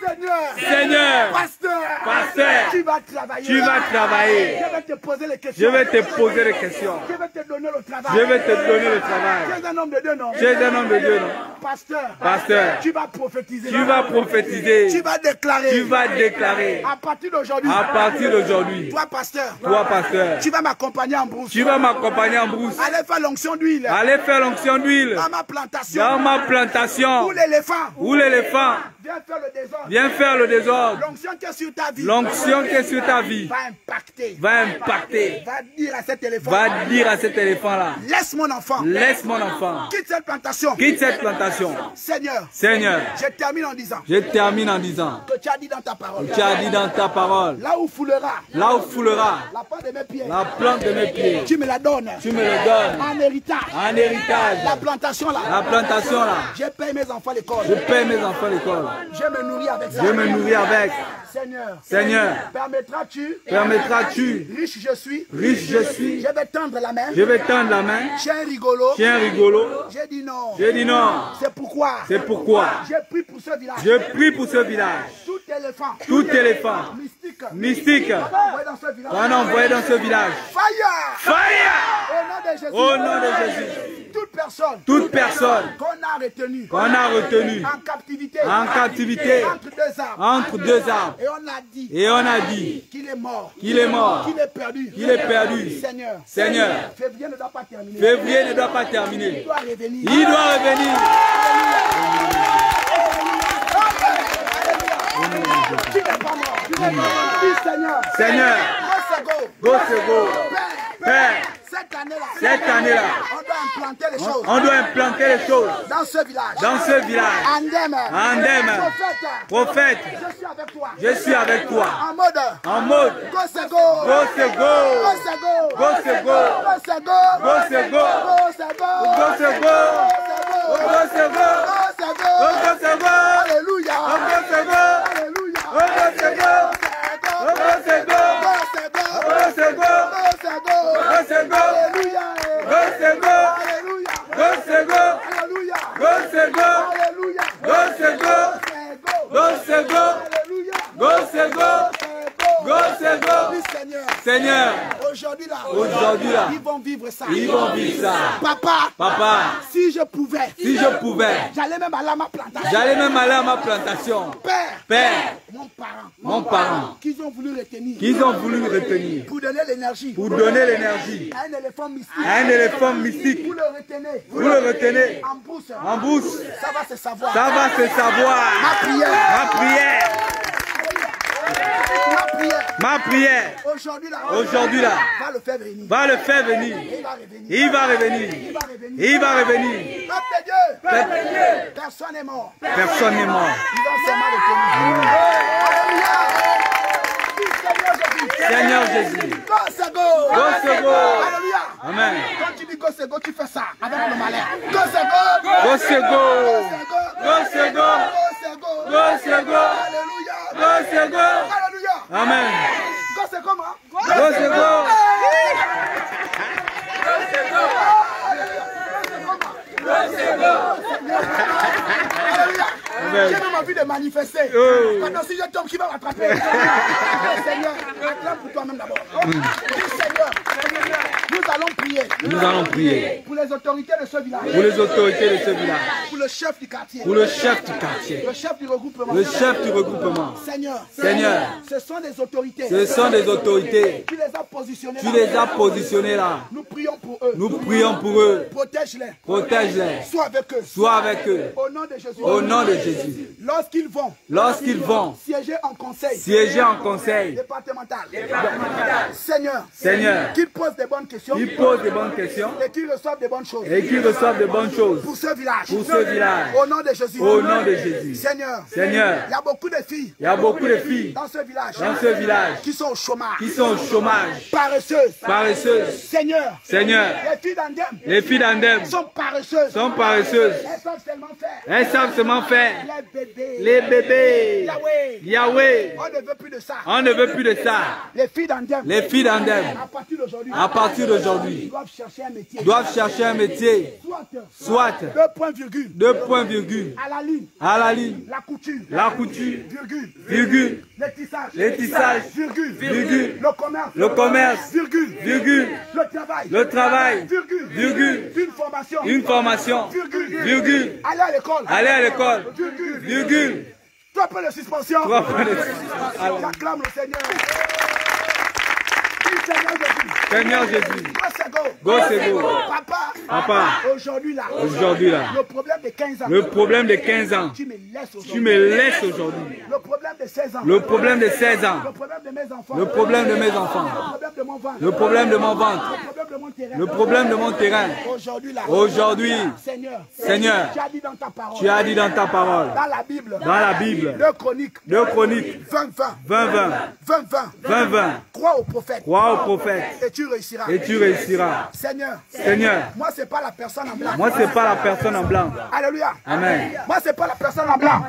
Speaker 5: Seigneur,
Speaker 2: Seigneur,
Speaker 5: pasteur,
Speaker 2: pasteur,
Speaker 5: tu vas travailler.
Speaker 2: tu vas travailler. prier.
Speaker 5: Je vais te poser les questions.
Speaker 2: Je vais te poser des questions.
Speaker 5: Je vais te donner le travail.
Speaker 2: Je vais te donner le travail.
Speaker 5: Tu es un homme de Dieu, non?
Speaker 2: Tu es un homme de Dieu, non?
Speaker 5: Pasteur.
Speaker 2: Pasteur.
Speaker 5: Tu vas prophétiser.
Speaker 2: Tu vas prophétiser.
Speaker 5: Tu vas déclarer.
Speaker 2: Tu vas déclarer.
Speaker 5: À partir d'aujourd'hui.
Speaker 2: À partir d'aujourd'hui.
Speaker 5: Toi, pasteur.
Speaker 2: Toi, pasteur.
Speaker 5: Tu vas m'accompagner en brousse.
Speaker 2: Tu vas m'accompagner en brousse.
Speaker 5: Allez faire l'onction d'huile.
Speaker 2: Allez faire l'onction d'huile.
Speaker 5: Dans ma plantation.
Speaker 2: Dans ma plantation.
Speaker 5: Où l'éléphant.
Speaker 2: Où l'éléphant.
Speaker 5: Viens faire le désordre.
Speaker 2: Viens faire le désordre.
Speaker 5: L'onction qui est sur ta vie.
Speaker 2: L'onction qui est sur ta vie.
Speaker 5: Va impacter.
Speaker 2: Va impacter.
Speaker 5: Va dire à cet éléphant.
Speaker 2: Va dire à cet éléphant-là.
Speaker 5: Laisse mon enfant.
Speaker 2: Laisse mon enfant.
Speaker 5: Quitte cette plantation.
Speaker 2: Quitte cette plantation.
Speaker 5: Seigneur.
Speaker 2: Seigneur.
Speaker 5: Je termine en disant.
Speaker 2: Je termine en disant.
Speaker 5: Que tu as dit dans ta parole.
Speaker 2: Tu as dit dans ta parole.
Speaker 5: Là où foulera.
Speaker 2: Là où foulera.
Speaker 5: La plante de mes pieds.
Speaker 2: La plante de mes pieds.
Speaker 5: Tu me la donnes.
Speaker 2: Tu me le donnes.
Speaker 5: En héritage.
Speaker 2: En héritage.
Speaker 5: La plantation là.
Speaker 2: La plantation là.
Speaker 5: Je paye mes enfants l'école.
Speaker 2: Je paye mes enfants l'école.
Speaker 5: Je me nourris avec ça.
Speaker 2: Je me nourris avec.
Speaker 5: Seigneur.
Speaker 2: Seigneur.
Speaker 5: Permettras-tu. Riche je suis.
Speaker 2: Riche je suis.
Speaker 5: Je vais tendre la main.
Speaker 2: Je vais tendre la main.
Speaker 5: Chien rigolo.
Speaker 2: Chien rigolo.
Speaker 5: J'ai dit non.
Speaker 2: J'ai dit non.
Speaker 5: C'est pourquoi.
Speaker 2: C'est pourquoi.
Speaker 5: J'ai pris pour ce village.
Speaker 2: Je prie pour ce village.
Speaker 5: Tout éléphant.
Speaker 2: Tout éléphant. Mystique. On a envoyé dans ce village.
Speaker 5: Fire.
Speaker 2: Fire.
Speaker 5: Au nom de Jésus.
Speaker 2: Au nom de Jésus.
Speaker 5: Toute personne.
Speaker 2: Qu'on
Speaker 5: a retenu. En captivité.
Speaker 2: Entre deux arbres.
Speaker 5: Et on a dit. Qu'il est mort. Qu'il est perdu. Seigneur. Février ne doit pas terminer.
Speaker 2: Il doit revenir.
Speaker 5: Tu n'es pas mort. Seigneur.
Speaker 2: Go. Père. Cette année-là, on doit implanter les choses
Speaker 5: dans ce village.
Speaker 2: Andem. Prophète. Je suis avec toi. En mode. Go.
Speaker 5: Alléluia.
Speaker 2: Seigneur,
Speaker 5: aujourd'hui
Speaker 2: là,
Speaker 5: ils vont vivre ça.
Speaker 2: Papa,
Speaker 5: si je pouvais, j'allais même aller à ma plantation.
Speaker 2: Père,
Speaker 5: mon parent, qu'ils ont voulu retenir, pour donner l'énergie, à un éléphant mystique, vous le retenez,
Speaker 2: en brousse,
Speaker 5: ça va se savoir.
Speaker 2: Ma prière. Aujourd'hui là, va le faire venir. Il va revenir.
Speaker 5: Peuple de Dieu. Personne n'est mort. Ils ont seulement retenu.
Speaker 2: Seigneur Jésus.
Speaker 5: Go. Alléluia.
Speaker 2: Amen.
Speaker 5: Quand tu dis go, tu fais ça avec le malin. Go. Alléluia.
Speaker 2: Amen.
Speaker 5: Go. J'ai même envie de manifester. Maintenant, si je tombe, qui va m'attraper? Seigneur, acclame pour toi-même d'abord. Seigneur, nous allons prier. Pour les autorités de ce village. Pour le chef du quartier. Le chef du regroupement. Seigneur, ce sont des autorités. Tu les as positionnés là. Nous prions pour eux. Protège-les. Sois avec eux. Au nom de Jésus. Lorsqu'ils vont siéger en conseil départemental. Seigneur, qu'ils posent des bonnes questions. Et qu'ils reçoivent des bonnes choses. Pour ce village. Au nom de Jésus. Seigneur, il y a beaucoup de filles dans ce village qui sont au chômage. Paresseuses. Seigneur, les filles d'Andem sont paresseuses. Elles savent seulement faire les bébés. Yahweh. On ne veut plus de ça. Les filles d'Andem, à partir d'aujourd'hui, doivent chercher
Speaker 2: prochain métier, soit
Speaker 5: 2 points virgule,
Speaker 2: 2 points virgule,
Speaker 5: à la ligne,
Speaker 2: la couture,
Speaker 5: virgule,
Speaker 2: les tissages,
Speaker 5: virgule,
Speaker 2: le commerce, virgule, le travail, virgule, une formation, virgule, aller à l'école, virgule,
Speaker 5: 3 points de suspension.
Speaker 2: 3 points de
Speaker 5: J'acclame le Seigneur.
Speaker 2: Seigneur Jésus. Go, c'est go. Papa, aujourd'hui là,
Speaker 5: le problème de 15 ans,
Speaker 2: le problème de 15 ans, tu me laisses aujourd'hui.
Speaker 5: Le problème de 16 ans,
Speaker 2: le problème de 16 ans,
Speaker 5: le problème de mes enfants,
Speaker 2: le problème de mes enfants, le problème de mon ventre, le problème de mon terrain. Aujourd'hui, Seigneur, tu as dit dans ta parole, dans la Bible, 2 Chroniques 20-20,
Speaker 5: crois au prophète, et tu réussiras. Seigneur, moi c'est pas la personne en blanc.
Speaker 2: Moi c'est pas la personne en blanc.
Speaker 5: Alléluia.
Speaker 2: Amen.
Speaker 5: Moi c'est pas la personne en blanc.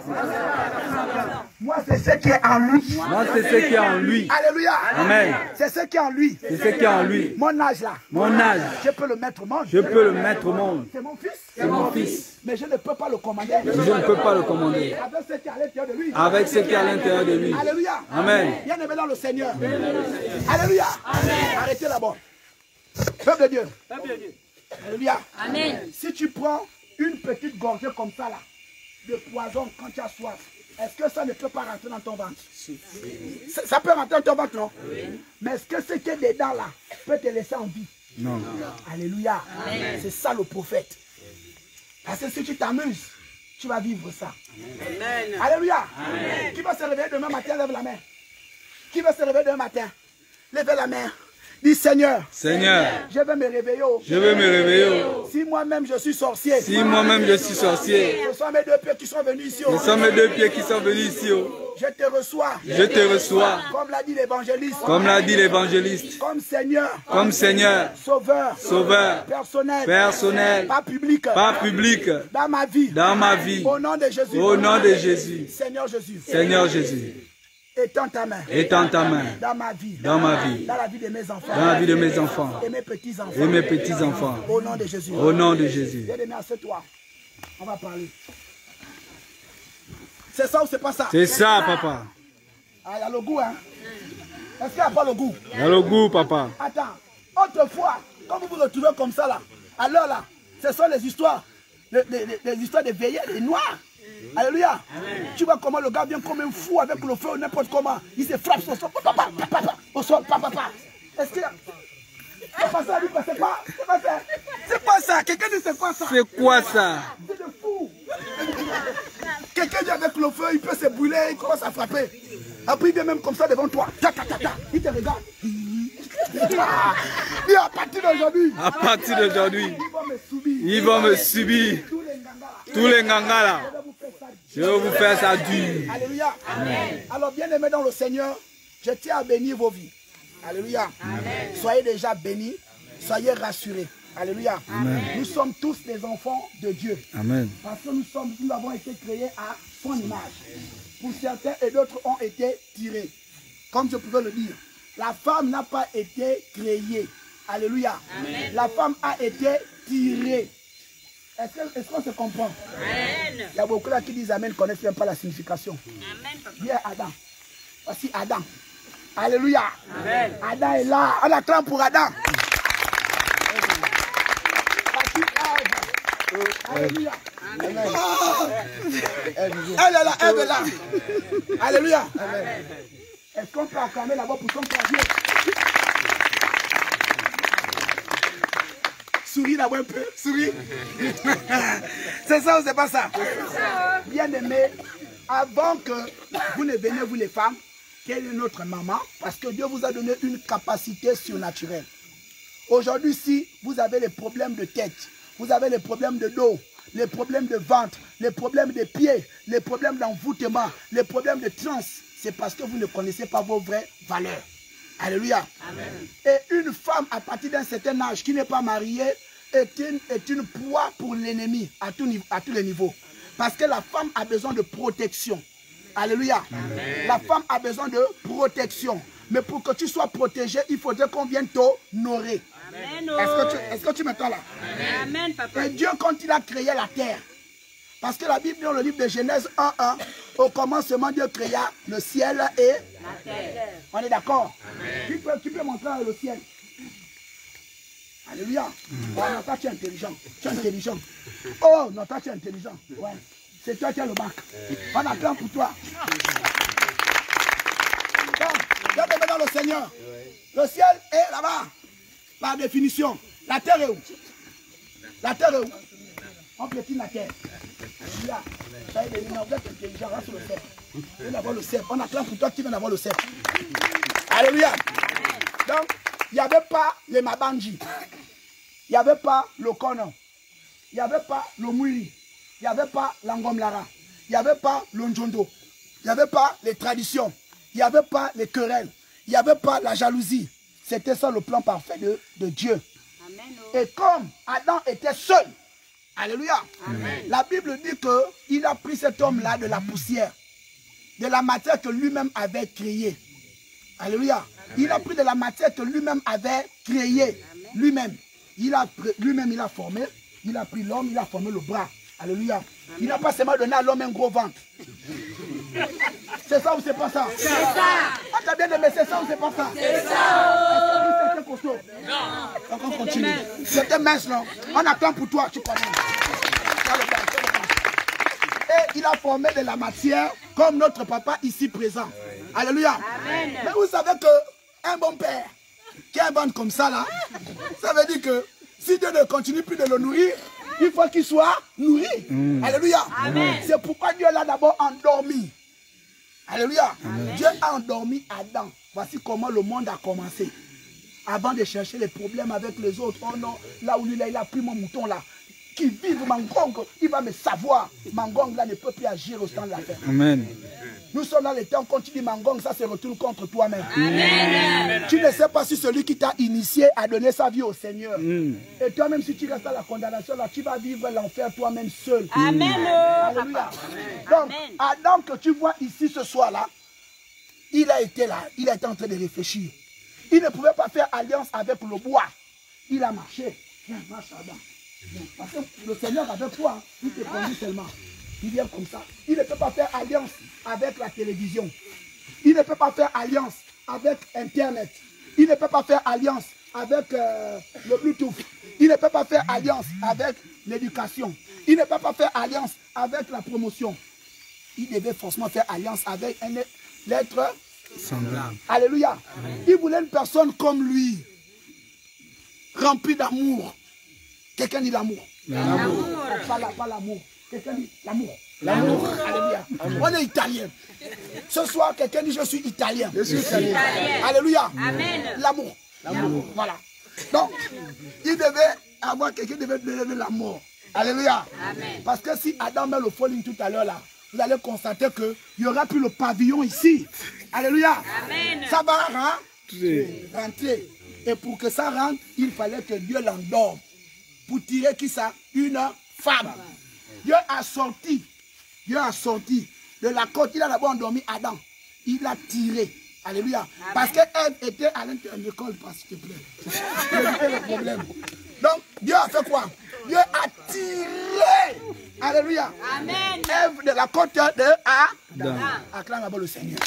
Speaker 5: Moi c'est ce qui est en lui.
Speaker 2: Moi c'est ce qui est en lui.
Speaker 5: Alléluia.
Speaker 2: Amen.
Speaker 5: C'est ce qui est en lui.
Speaker 2: C'est ce qui est en lui.
Speaker 5: Mon âge là.
Speaker 2: Mon âge.
Speaker 5: Je peux le mettre au monde.
Speaker 2: Je peux le mettre au monde.
Speaker 5: C'est mon fils.
Speaker 2: C'est mon fils.
Speaker 5: Mais je ne peux pas le commander.
Speaker 2: Je ne peux pas le commander.
Speaker 5: Avec ce qui est à l'intérieur de lui.
Speaker 2: Avec ce qui est à l'intérieur de lui.
Speaker 5: Alléluia.
Speaker 2: Amen.
Speaker 5: Bien aimé dans le Seigneur. Alléluia. Arrêtez là-bas. Peuple de Dieu. Alléluia.
Speaker 6: Amen.
Speaker 5: Si tu prends une petite gorgée comme ça là, de poison quand tu as soif, est-ce que ça ne peut pas rentrer dans ton ventre? Ça peut rentrer dans ton ventre, non? Mais est-ce que ce qui est dedans là peut te laisser en vie?
Speaker 2: Non.
Speaker 5: Alléluia. C'est ça le prophète. Parce que si tu t'amuses, tu vas vivre ça. Amen. Alléluia. Amen. Qui va se réveiller demain matin, lève la main. Qui va se réveiller demain matin? Lève la main. Dis Seigneur, je vais me réveiller.
Speaker 2: Je vais me réveiller.
Speaker 5: Si moi-même je suis sorcier.
Speaker 2: Si moi-même je suis sorcier.
Speaker 5: Ce sont mes 2 pieds qui sont venus ici.
Speaker 2: Ce sont mes 2 pieds qui sont venus ici.
Speaker 5: Je te reçois.
Speaker 2: Je te reçois.
Speaker 5: Comme l'a dit l'évangéliste.
Speaker 2: Comme l'a dit l'évangéliste.
Speaker 5: Comme Seigneur.
Speaker 2: Comme Seigneur.
Speaker 5: Sauveur.
Speaker 2: Sauveur.
Speaker 5: Personnel. Pas public.
Speaker 2: Pas public.
Speaker 5: Dans ma vie.
Speaker 2: Dans ma vie.
Speaker 5: Au nom de Jésus.
Speaker 2: Au nom de Jésus.
Speaker 5: Seigneur Jésus.
Speaker 2: Seigneur Jésus.
Speaker 5: Étends ta main.
Speaker 2: Étends ta main.
Speaker 5: Dans ma vie.
Speaker 2: Dans ma vie.
Speaker 5: Dans la vie de mes enfants.
Speaker 2: Dans la vie de mes enfants.
Speaker 5: Et mes petits-enfants.
Speaker 2: Et mes petits-enfants.
Speaker 5: Au nom de Jésus.
Speaker 2: Au nom de Jésus.
Speaker 5: Bien-aimé, assieds-toi. On va parler. C'est ça ou c'est pas ça?
Speaker 2: C'est ça, papa.
Speaker 5: Ah, il y a le goût, hein? Est-ce qu'il n'y a pas le goût?
Speaker 2: Il y a le goût, papa.
Speaker 5: Attends. Autrefois, quand vous vous retrouvez comme ça, là, alors là, ce sont les histoires, les histoires des veillées, des noirs. Alléluia. Amen. Tu vois comment le gars vient comme un fou avec le feu ou n'importe comment. Il se frappe sur son papa, au sol, papa. Est-ce que... C'est pas ça, c'est quoi? C'est quoi ça? Quelqu'un dit c'est quoi ça?
Speaker 2: C'est quoi ça?
Speaker 5: C'est de fou. Quelqu'un dit avec le feu, il peut se brûler, il commence à frapper. Après il vient même comme ça devant toi. Il te regarde. Et à partir d'aujourd'hui.
Speaker 2: À partir d'aujourd'hui. Ils vont me subir. Tous les gangas là. Je vais vous faire ça dur.
Speaker 5: Alléluia. Amen. Alors bien aimé dans le Seigneur, je tiens à bénir vos vies. Alléluia. Amen. Soyez déjà bénis, soyez rassurés. Alléluia. Amen. Nous sommes tous des enfants de Dieu. Amen. Parce que nous avons été créés à son image. Pour certains et d'autres ont été tirés. Comme je pouvais le dire. La femme n'a pas été créée. Alléluia. Amen. La femme a été tirée. Est-ce qu'on se comprend? Amen. Il y a beaucoup là qui disent Amen, ne connaissent même pas la signification. Amen. Viens Adam. Voici Adam. Alléluia. Amen. Adam est là. On acclame pour Adam. Alléluia. Amen. Elle est là, elle est là. Alléluia. Amen. Est-ce qu'on peut acclamer là-bas pour son clavier? Souris là-bas un peu, souris. C'est ça ou c'est pas ça? Bien aimé, avant que vous ne veniez, vous les femmes, quelle est notre maman? Parce que Dieu vous a donné une capacité surnaturelle. Aujourd'hui, si vous avez les problèmes de tête, vous avez les problèmes de dos, les problèmes de ventre, les problèmes de pieds, les problèmes d'envoûtement, les problèmes de transe, c'est parce que vous ne connaissez pas vos vraies valeurs. Alléluia. Amen. Et une femme à partir d'un certain âge qui n'est pas mariée est une proie pour l'ennemi à tous les niveaux. Parce que la femme a besoin de protection. Alléluia. Amen. La femme a besoin de protection. Mais pour que tu sois protégé, il faudrait qu'on vienne t'honorer. Est-ce que tu m'entends là?
Speaker 6: Amen, papa.
Speaker 5: Et Dieu, quand il a créé la terre, parce que la Bible, dans le livre de Genèse 1:1, au commencement, Dieu créa le ciel et
Speaker 6: La terre.
Speaker 5: on est d'accord? Tu peux montrer le ciel. Alléluia. Oh, Nata, tu es intelligent. Tu es intelligent. Oh, Nata, tu es intelligent. Ouais. C'est toi qui as le bac. On attend pour toi. Donc, viens dans le Seigneur. Le ciel est là-bas. Par définition. La terre est où? La terre est où? On piétine la terre. Alléluia. Ça y est, vous êtes intelligent. Reste sur le cerf. Tu viens d'avoir le cerf. On attend pour toi qui viens d'avoir le cerf. Alléluia. Donc, il n'y avait pas les Mabanji. Il n'y avait pas le Kono. Il n'y avait pas le Mouiri. Il n'y avait pas l'Angom Lara. Il n'y avait pas le Njondo. Il n'y avait pas les traditions. Il n'y avait pas les querelles. Il n'y avait pas la jalousie. C'était ça le plan parfait de Dieu.
Speaker 6: Amen.
Speaker 5: Et comme Adam était seul, alléluia, la Bible dit qu'il a pris cet homme-là de la poussière, de la matière que lui-même avait créée. Alléluia. Il a pris de la matière que lui-même avait créée. Lui-même. Lui-même, il a formé. Il a pris l'homme, il a formé le bras. Alléluia. Il n'a pas seulement donné à l'homme un gros ventre. C'est ça ou c'est pas ça? C'est ça. Ah, t'as bien aimé, c'est ça ou c'est pas ça? C'est ça. Est-ce que c'était costaud? Non. Donc on continue. C'était mince, non? On attend pour toi, tu connais. Et il a formé de la matière comme notre papa ici présent. Alléluia. Amen. Mais vous savez qu'un bon père qui a un ventre comme ça là, ça veut dire que si Dieu ne continue plus de le nourrir, il faut qu'il soit nourri. Alléluia. C'est pourquoi Dieu l'a d'abord endormi. Alléluia. Dieu a endormi Adam. Voici comment le monde a commencé. Avant de chercher les problèmes avec les autres. Oh non, là où lui, là, il a pris mon mouton là. Qui vive Mangong, il va me savoir. Mangong là ne peut plus agir au temps de la fête.
Speaker 2: Amen.
Speaker 5: Nous sommes dans le temps, quand tu dis Mangong, ça se retourne contre toi-même. Tu ne sais pas si celui qui t'a initié a donné sa vie au Seigneur. Et toi-même, si tu restes à la condamnation, là, tu vas vivre l'enfer toi-même seul.
Speaker 6: Amen.
Speaker 5: Alléluia. Donc, Adam que tu vois ici ce soir-là, il a été là, il a été en train de réfléchir. Il ne pouvait pas faire alliance avec le bois. Il a marché. Viens, marche Adam. Parce que le Seigneur avec toi, il te conduit seulement. Il vient comme ça. Il ne peut pas faire alliance avec la télévision. Il ne peut pas faire alliance avec Internet. Il ne peut pas faire alliance avec le Bluetooth. Il ne peut pas faire alliance avec l'éducation. Il ne peut pas faire alliance avec la promotion. Il devait forcément faire alliance avec l'être semblable. Alléluia. Il voulait une personne comme lui, remplie d'amour. Quelqu'un dit l'amour. L'amour. Pas l'amour. Quelqu'un dit l'amour. L'amour. Alléluia. On est italien. Ce soir, quelqu'un dit je suis italien. Je suis italien. Alléluia. Amen. L'amour. L'amour. Voilà. Donc, il devait avoir quelqu'un qui devait donner l'amour. Alléluia. Amen. Parce que si Adam met le falling tout à l'heure là, vous allez constater qu'il y aura plus le pavillon ici. Alléluia. Amen. Ça va rentrer. Et pour que ça rentre, il fallait que Dieu l'endorme. Pour tirer qui ça? Une femme. Dieu a sorti de la côte. Il a d'abord endormi Adam. Il a tiré. Alléluia. Amen. Parce qu'elle était à l'intérieur de l'école, s'il te plaît. C'est le problème. Donc, Dieu a fait quoi? Dieu a tiré. Alléluia. Amen. Ève de la côte de Adam. Acclame d'abord le Seigneur.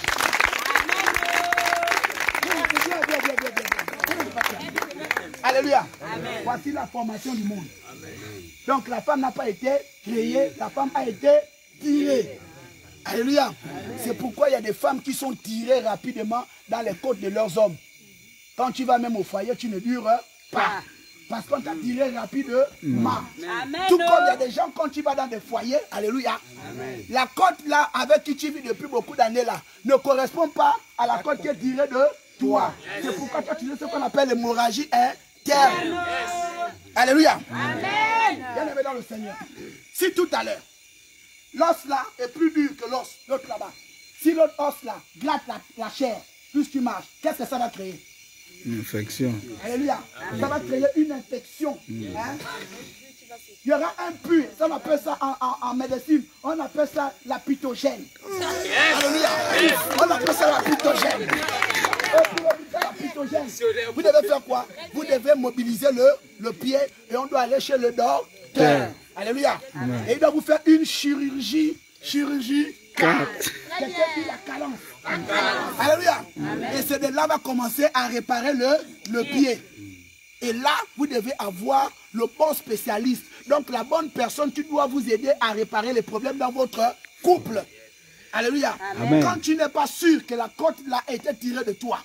Speaker 5: Alléluia. Amen. Voici la formation du monde. Amen. Donc la femme n'a pas été créée, la femme a été tirée. Alléluia. C'est pourquoi il y a des femmes qui sont tirées rapidement dans les côtes de leurs hommes. Quand tu vas même au foyer, tu ne dures pas. Parce qu'on t'a tiré rapidement. Amen. Tout comme il y a des gens, quand tu vas dans des foyers, alléluia, amen, la côte là, avec qui tu vis depuis beaucoup d'années là, ne correspond pas à la côte qui est tirée de toi. C'est pourquoi toi tu sais ce qu'on appelle l'hémorragie interne. Alléluia. Amen. Bien-aimé dans le Seigneur. Si tout à l'heure, l'os là est plus dur que l'os, l'autre là-bas. Si l'autre os là glatte la chair, plus tu marches, qu'est-ce que ça va créer?
Speaker 2: Une infection. Alléluia.
Speaker 5: Ça va créer une infection. Hein? Il y aura un puits. Ça, on appelle ça en médecine, on appelle ça la pitogène. Alléluia. On appelle ça la pitogène. Et pour éviter la pitogène, pathogène. Vous devez faire quoi? Vous devez mobiliser le pied et on doit aller chez le docteur. Alléluia. Et il doit vous faire une chirurgie. Quelqu'un dit la calence. Alléluia. Et c'est de là va commencer à réparer le pied. Et là, vous devez avoir le bon spécialiste. Donc la bonne personne qui doit vous aider à réparer les problèmes dans votre couple. Alléluia. Amen. Quand tu n'es pas sûr que la côte là a été tirée de toi,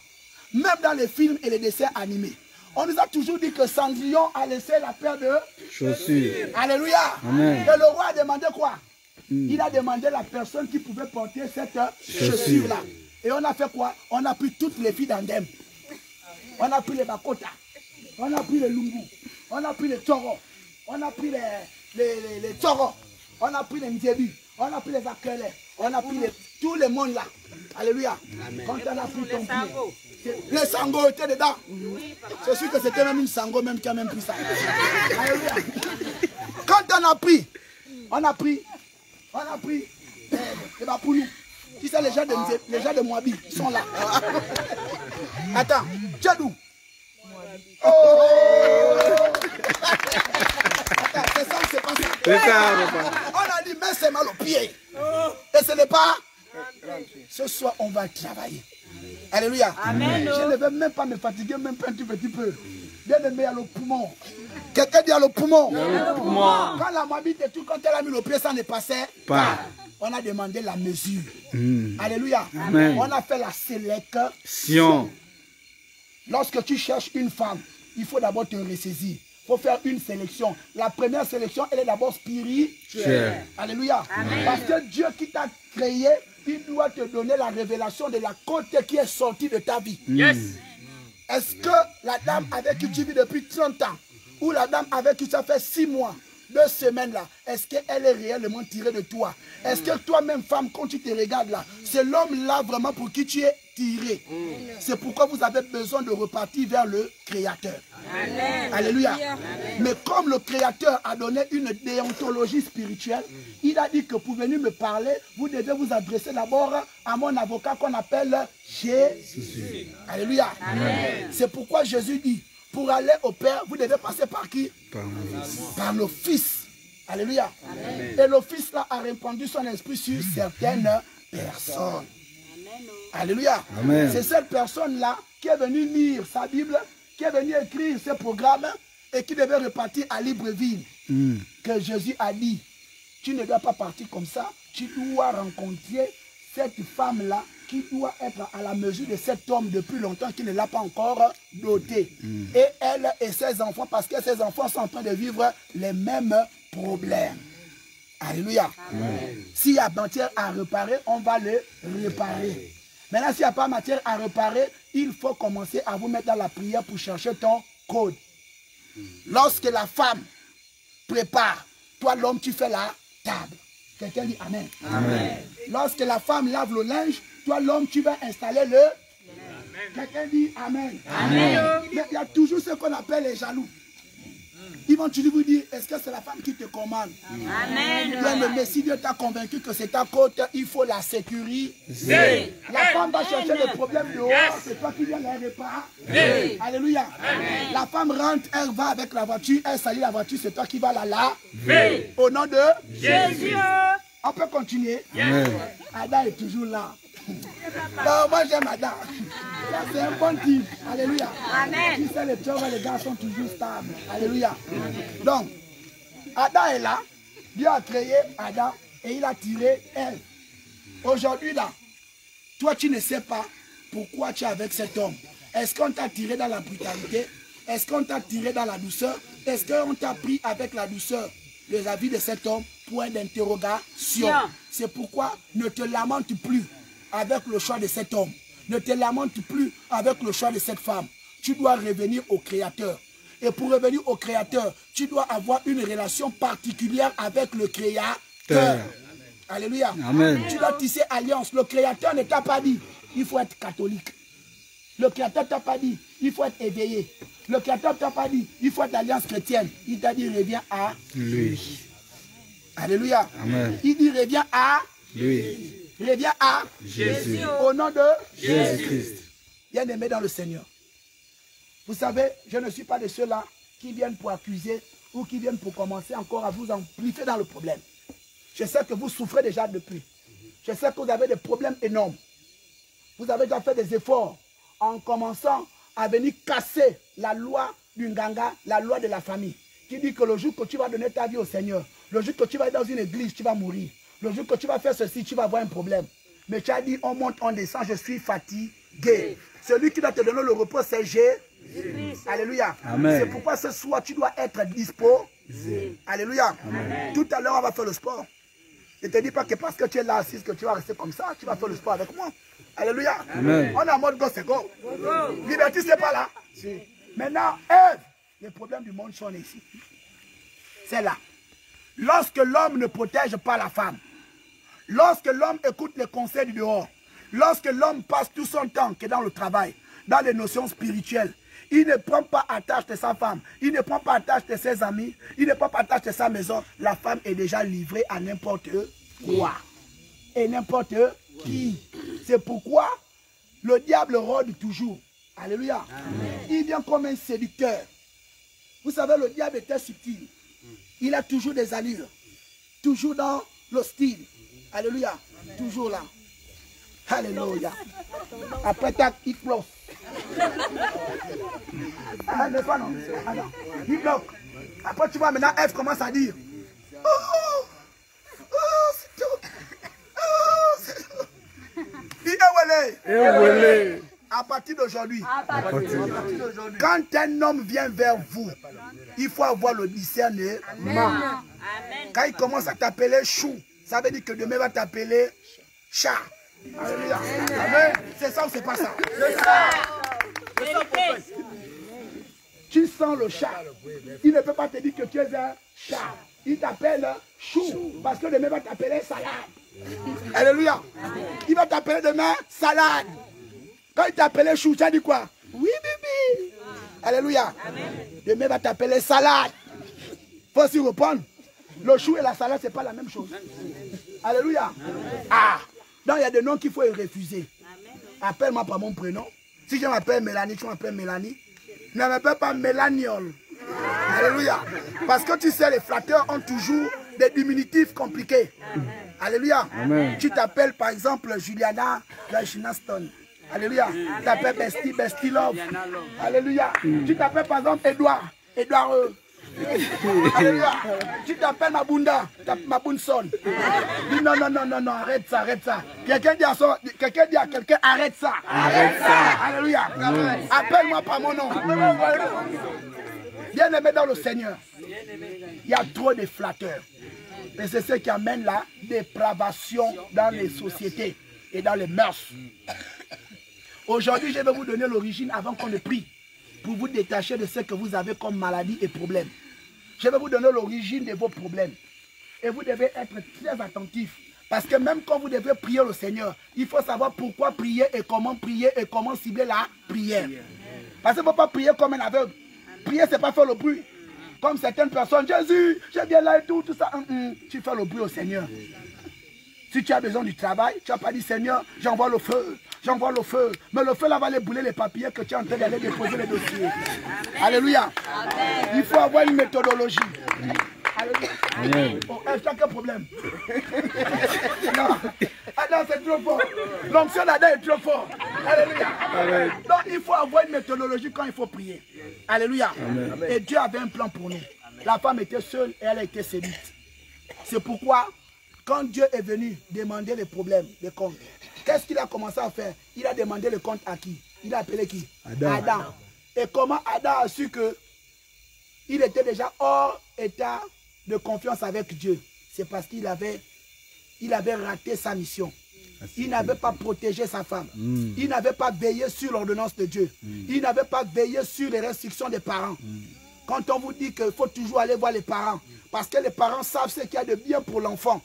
Speaker 5: même dans les films et les dessins animés, on nous a toujours dit que Cendrillon a laissé la paire de chaussures. Alléluia. Amen. Et le roi a demandé quoi? Il a demandé la personne qui pouvait porter cette chaussure là. Et on a fait quoi? On a pris toutes les filles d'Andem. On a pris les Bakota. On a pris les Lungu. On a pris les Toro. On a pris les Toro. On a pris les Ndjebi. On a pris les Akele. On a pris tout le monde là. Alléluia. Amen. Quand on a pris ton pied, les Sango étaient dedans. C'est sûr que c'était même une Sango même qui a même pris ça. Alléluia. Quand on a pris les Bapoulou. Qui sont les gens de Moabi, ils sont là. Attends, tu es d'où? Oh! Attends, c'est ça ou c'est pas ça? C'est ça, on a dit, mais c'est mal au pied. Et ce n'est pas. Ce soir, on va travailler. Alléluia. Amen. Je ne vais même pas me fatiguer, même pas un tout petit peu. Bien aimé, il y a le poumon. Quelqu'un dit à le poumon. Quand la Moabite et tout, quand elle a mis le pied, ça ne passait pas. On a demandé la mesure. Alléluia. Amen. On a fait la sélection. Lorsque tu cherches une femme, il faut d'abord te ressaisir. Il faut faire une sélection. La première sélection, elle est d'abord spirituelle. Alléluia. Amen. Parce que Dieu qui t'a créé, il doit te donner la révélation de la côte qui est sortie de ta vie. Yes. Est-ce que la dame avec qui tu vis depuis 30 ans, ou la dame avec qui tu as fait 6 mois, 2 semaines là, est-ce qu'elle est réellement tirée de toi? Est-ce que toi-même, femme, quand tu te regardes là, c'est l'homme là vraiment pour qui tu es tiré? C'est pourquoi vous avez besoin de repartir vers le Créateur. Amen. Alléluia. Amen. Mais comme le Créateur a donné une déontologie spirituelle, il a dit que pour venir me parler, vous devez vous adresser d'abord à mon avocat qu'on appelle Jésus. Alléluia. C'est pourquoi Jésus dit, pour aller au Père, vous devez passer par qui? Par le Fils. Alléluia. Amen. Et le Fils là a répandu son esprit sur certaines personnes. Alléluia. C'est cette personne-là qui est venue lire sa Bible, qui est venue écrire ses programmes et qui devait repartir à Libreville. Que Jésus a dit, tu ne dois pas partir comme ça, tu dois rencontrer cette femme-là qui doit être à la mesure de cet homme depuis longtemps qui ne l'a pas encore doté. Et elle et ses enfants, parce que ses enfants sont en train de vivre les mêmes problèmes. Alléluia. S'il y a matière à réparer, on va le réparer. Maintenant, s'il n'y a pas matière à réparer, il faut commencer à vous mettre dans la prière pour chercher ton code. Lorsque la femme prépare, toi l'homme, tu fais la table. Quelqu'un dit Amen. Amen. Lorsque la femme lave le linge, toi l'homme, tu vas installer le... Quelqu'un dit Amen. Amen. Mais il y a toujours ce qu'on appelle les jaloux. Ils vont toujours vous dire, est-ce que c'est la femme qui te commande? Amen. Mais si Dieu t'a convaincu que c'est ta côte, il faut la sécuriser. La femme va chercher des problèmes dehors, c'est toi qui viens les réparer. Alléluia. Amen. La femme rentre, elle va avec la voiture, elle salit la voiture, c'est toi qui vas la laver. Au nom de Jésus. On peut continuer. Ada est toujours là. Non, moi j'aime Ada. C'est un bon type. Alléluia. Amen. Tu sais, les hommes et les gars sont toujours stables. Alléluia. Donc, Ada est là. Dieu a créé Ada et il a tiré elle. Aujourd'hui là, toi tu ne sais pas pourquoi tu es avec cet homme. Est-ce qu'on t'a tiré dans la brutalité? Est-ce qu'on t'a tiré dans la douceur? Est-ce qu'on t'a pris avec la douceur les avis de cet homme? Point d'interrogation. C'est pourquoi ne te lamente plus avec le choix de cet homme. Ne te lamente plus avec le choix de cette femme. Tu dois revenir au Créateur. Et pour revenir au Créateur, tu dois avoir une relation particulière avec le Créateur. Alléluia. Amen. Tu dois tisser alliance. Le Créateur ne t'a pas dit, il faut être catholique. Le Créateur ne t'a pas dit, il faut être éveillé. Le Créateur ne t'a pas dit, il faut être alliance chrétienne. Il t'a dit, reviens à lui. Alléluia. Amen. Il dit, reviens à lui. Reviens à Jésus. Au nom de Jésus-Christ. Bien-aimé dans le Seigneur. Vous savez, je ne suis pas de ceux-là qui viennent pour accuser ou qui viennent pour commencer encore à vous amplifier dans le problème. Je sais que vous souffrez déjà depuis. Je sais que vous avez des problèmes énormes. Vous avez déjà fait des efforts en commençant à venir casser la loi du Nganga, la loi de la famille, qui dit que le jour que tu vas donner ta vie au Seigneur, le jour que tu vas être dans une église, tu vas mourir. Le jour que tu vas faire ceci, tu vas avoir un problème. Mais tu as dit, on monte, on descend, je suis fatigué. Celui qui doit te donner le repos, c'est Jésus. Alléluia. C'est pourquoi ce soir, tu dois être disposé. Alléluia. Amen. Tout à l'heure, on va faire le sport. Ne te dis pas que parce que tu es là assise, que tu vas rester comme ça, tu vas faire le sport avec moi. Alléluia. Amen. On est en mode go, c'est go. Liberté, c'est pas là. Maintenant, les problèmes du monde sont ici. C'est là. Lorsque l'homme ne protège pas la femme, lorsque l'homme écoute les conseils du dehors, lorsque l'homme passe tout son temps qui est dans le travail, dans les notions spirituelles, il ne prend pas attache de sa femme, il ne prend pas attache de ses amis, il ne prend pas attache de sa maison, la femme est déjà livrée à n'importe quoi et n'importe qui. C'est pourquoi le diable rôde toujours. Alléluia. Amen. Il vient comme un séducteur. Vous savez, le diable était subtil. Il a toujours des allures. Toujours dans le style. Alléluia. Amen. Toujours là. Alléluia. Après, tac, il bloque. Ah, n'est pas non. Ah, non. Il bloque. Après, tu vois, maintenant, Ève commence à dire. Oh, c'est tout. Oh, c'est tout. Il est où? À partir d'aujourd'hui, quand un homme vient vers vous, il faut avoir le discernement. Amen. Quand il commence à t'appeler chou, ça veut dire que demain il va t'appeler chat. Alléluia. Amen. C'est ça ou c'est pas ça? C'est ça. Tu sens le chat. Il ne peut pas te dire que tu es un chat. Il t'appelle chou parce que demain il va t'appeler salade. Alléluia. Il va t'appeler demain salade. Quand il t'appelait chou, tu as dit quoi? Oui, bébé. Alléluia. Demain, il va t'appeler salade. Il faut aussi répondre. Le chou et la salade, ce n'est pas la même chose. Alléluia. Ah. Donc, il y a des noms qu'il faut refuser. Appelle-moi par mon prénom. Si je m'appelle Mélanie, tu m'appelles Mélanie. Ne m'appelle pas Mélaniol. Alléluia. Parce que tu sais, les flatteurs ont toujours des diminutifs compliqués. Alléluia. Amen. Tu t'appelles par exemple Juliana Lachinaston. Alléluia. Tu t'appelles Bestie Love. Alléluia. Tu t'appelles par exemple Edouard. Alléluia. Tu t'appelles Mabunda. Mabunson. Non, arrête ça. Quelqu'un dit à quelqu'un, arrête ça. Alléluia. Appelle-moi par mon nom. Bien-aimé dans le Seigneur. Il y a trop de flatteurs. Et c'est ce qui amène la dépravation dans les sociétés et dans les mœurs. Aujourd'hui, je vais vous donner l'origine avant qu'on ne prie, pour vous détacher de ce que vous avez comme maladie et problème. Je vais vous donner l'origine de vos problèmes. Et vous devez être très attentifs. Parce que même quand vous devez prier le Seigneur, il faut savoir pourquoi prier et comment cibler la prière. Parce qu'il ne faut pas prier comme un aveugle. Prier, ce n'est pas faire le bruit. Comme certaines personnes, Jésus, je viens là et tout ça. Tu fais le bruit au Seigneur. Si tu as besoin du travail, tu n'as pas dit Seigneur, j'envoie le feu. J'envoie le feu. Mais le feu là va aller brûler les papiers que tu es en train d'aller déposer les dossiers. Alléluia. Amen. Il faut avoir une méthodologie. Alléluia. Oh, est-ce quel problème? Non, c'est trop fort. L'onction d'Adam est trop fort. Alléluia. Amen. Donc il faut avoir une méthodologie quand il faut prier. Alléluia. Amen. Et Dieu avait un plan pour nous. La femme était seule et elle a été séduite. C'est pourquoi, quand Dieu est venu demander les problèmes, les comptes, qu'est-ce qu'il a commencé à faire? Il a demandé le compte à qui? Il a appelé qui? Adam. Et comment Adam a su que il était déjà hors état de confiance avec Dieu? C'est parce qu'il avait raté sa mission. Il n'avait pas protégé sa femme. Il n'avait pas veillé sur l'ordonnance de Dieu. Il n'avait pas veillé sur les restrictions des parents. Quand on vous dit qu'il faut toujours aller voir les parents, parce que les parents savent ce qu'il y a de bien pour l'enfant.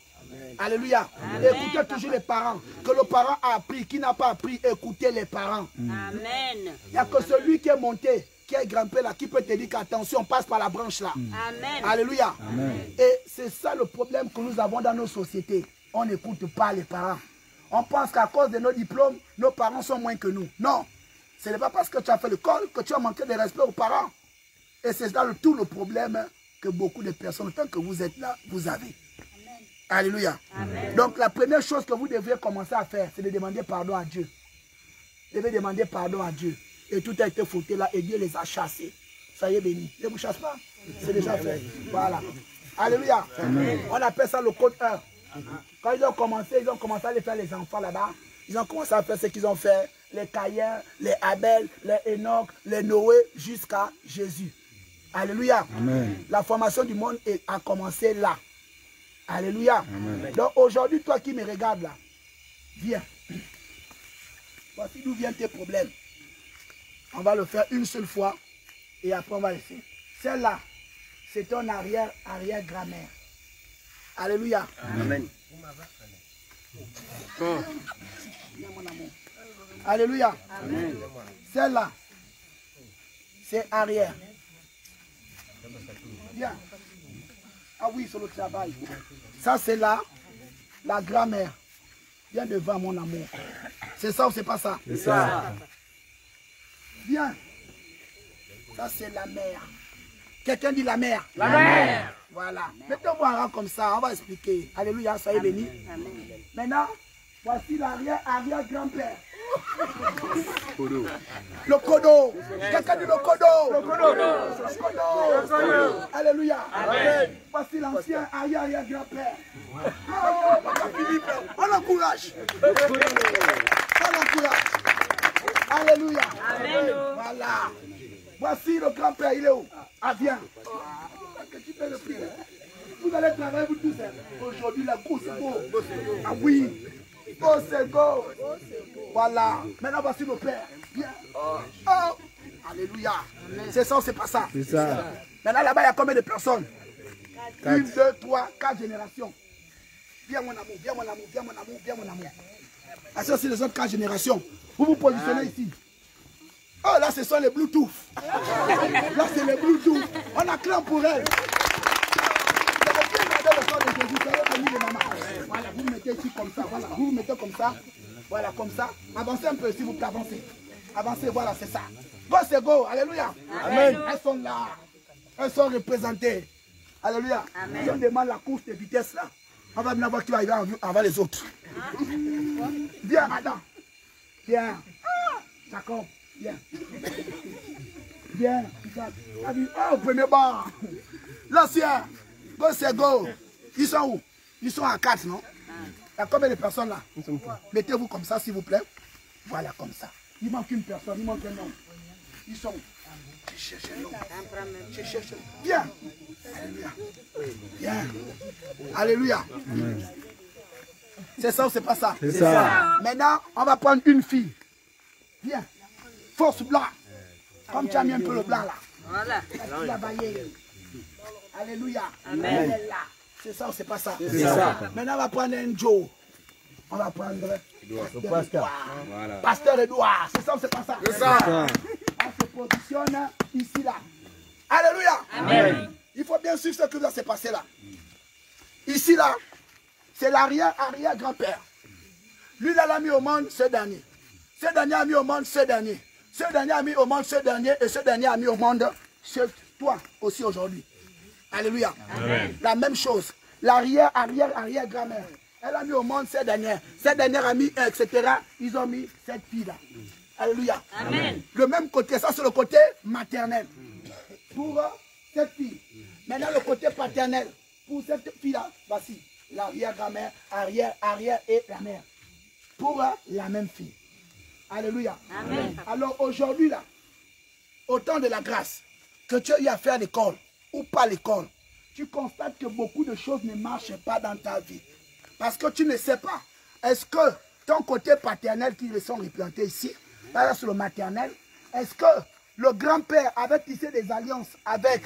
Speaker 5: Alléluia. Amen. Écoutez toujours les parents. Que le parent a appris, qui n'a pas appris, écoutez les parents. Amen. Il n'y a que celui qui est monté, qui est grimpé là, qui peut te dire qu'attention, passe par la branche là. Amen. Alléluia. Amen. Et c'est ça le problème que nous avons dans nos sociétés. On n'écoute pas les parents. On pense qu'à cause de nos diplômes, nos parents sont moins que nous. Non. Ce n'est pas parce que tu as fait l'école que tu as manqué de respect aux parents. Et c'est là tout le problème que beaucoup de personnes, tant que vous êtes là, vous avez. Amen. Alléluia. Amen. Donc la première chose que vous devez commencer à faire, c'est de demander pardon à Dieu. Vous devez demander pardon à Dieu. Et tout a été fauté là et Dieu les a chassés. Ça y est béni. Ne vous chasse pas. C'est déjà fait. Voilà. Alléluia. Amen. On appelle ça le code 1. Quand ils ont commencé à les faire les enfants là-bas. Ils ont commencé à faire ce qu'ils ont fait. Les Caïens, les Abel, les Enoch, les Noé, jusqu'à Jésus. Alléluia. Amen. La formation du monde a commencé là. Alléluia. Amen. Donc aujourd'hui, toi qui me regardes là, viens. Voici d'où viennent tes problèmes. On va le faire une seule fois et après on va laisser. Celle-là, c'est ton arrière-grand-mère. Alléluia. Amen. Mon amour. Alléluia. Amen. Celle-là, c'est arrière. Bien. Ah oui, c'est le travail. Ça, c'est là, la grand-mère. Viens devant, mon amour. C'est ça ou c'est pas ça? C'est ça. Viens. Ça, c'est la mère. Quelqu'un dit la mère? La mère. Voilà. Mettez-moi un rang comme ça, on va expliquer. Alléluia, soyez bénis. Maintenant, voici l'arrière-grand-père. Le codo. Quelqu'un dit le codo. Le codo. Alléluia. Amen. Voici l'ancien arrière-grand-père. Oh, Papa Philippe, on l'encourage. On l'encourage. Alléluia. Amen. Voilà. Voici le grand-père, il est où? Ah, viens. Vous allez travailler vous tous. Aujourd'hui, la course est beau. Ah oui. Oh, c'est beau. Voilà. Maintenant, voici le père. Viens. Oh. Alléluia. C'est ça ou c'est pas ça? C'est ça. Maintenant, là-bas, il y a combien de personnes? 1, 2, 3, 4 générations. Viens, mon amour. Viens, mon amour. Viens, mon amour. Viens, mon amour. Ah, ça, c'est les autres 4 générations. Vous vous positionnez ici. Oh, là, ce sont les Bluetooth. Là, c'est les Bluetooth. On a craint pour elles. Voilà, vous mettez ici comme ça. Voilà, vous mettez comme ça. Voilà, comme ça. Avancez un peu, s'il vous plaît, avancez. Avancez, voilà, c'est ça. Go, c'est go. Alléluia. Amen. Elles sont là. Elles sont représentées. Alléluia. Amen. Si on demande la course de vitesse là, on va venir voir qui va arriver avant les autres. Viens, Adam. Viens. Jacob. Viens. Viens. Oh, premier bar. L'ancien. Go, c'est go. Ils sont où? Ils sont à 4, non? Il y a combien de personnes là? Mettez-vous comme ça, s'il vous plaît. Voilà, comme ça. Il manque une personne, il manque un homme. Ils sont où? Je cherche un homme. Je cherche un homme. Viens. Alléluia. Viens. Alléluia. C'est ça ou c'est pas ça? C'est ça. Maintenant, on va prendre une fille. Viens. Force blanc. Comme tu as mis un peu le blanc là. Voilà. La baillée. Alléluia. Amen. Elle est là. C'est ça ou c'est pas ça? C'est ça. Maintenant, on va prendre un Joe. On va prendre Pasteur Edouard. C'est ça ou c'est pas ça? C'est ça. On se positionne ici là. Alléluia. Amen. Il faut bien suivre ce que va se passer là. Ici là, c'est l'arrière-grand-père. Lui, là, l'a mis au monde ce dernier. Ce dernier a mis au monde ce dernier. Ce dernier a mis au monde ce dernier. Et ce dernier a mis au monde toi aussi aujourd'hui. Alléluia. Amen. La même chose. L'arrière-grand-mère. Elle a mis au monde cette dernière. Cette dernière a mis, etc. Ils ont mis cette fille-là. Alléluia. Amen. Le même côté, ça c'est le côté maternel. Pour cette fille. Maintenant le côté paternel. Pour cette fille-là, voici. L'arrière-grand-mère, arrière et la mère. Pour la même fille. Alléluia. Amen. Alors aujourd'hui là, au temps de la grâce, que tu aies eu à faire l'école ou pas l'école, tu constates que beaucoup de choses ne marchent pas dans ta vie. Parce que tu ne sais pas, est-ce que ton côté paternel qui les sont replantés ici, là sur le maternel, est-ce que le grand-père avait tissé des alliances avec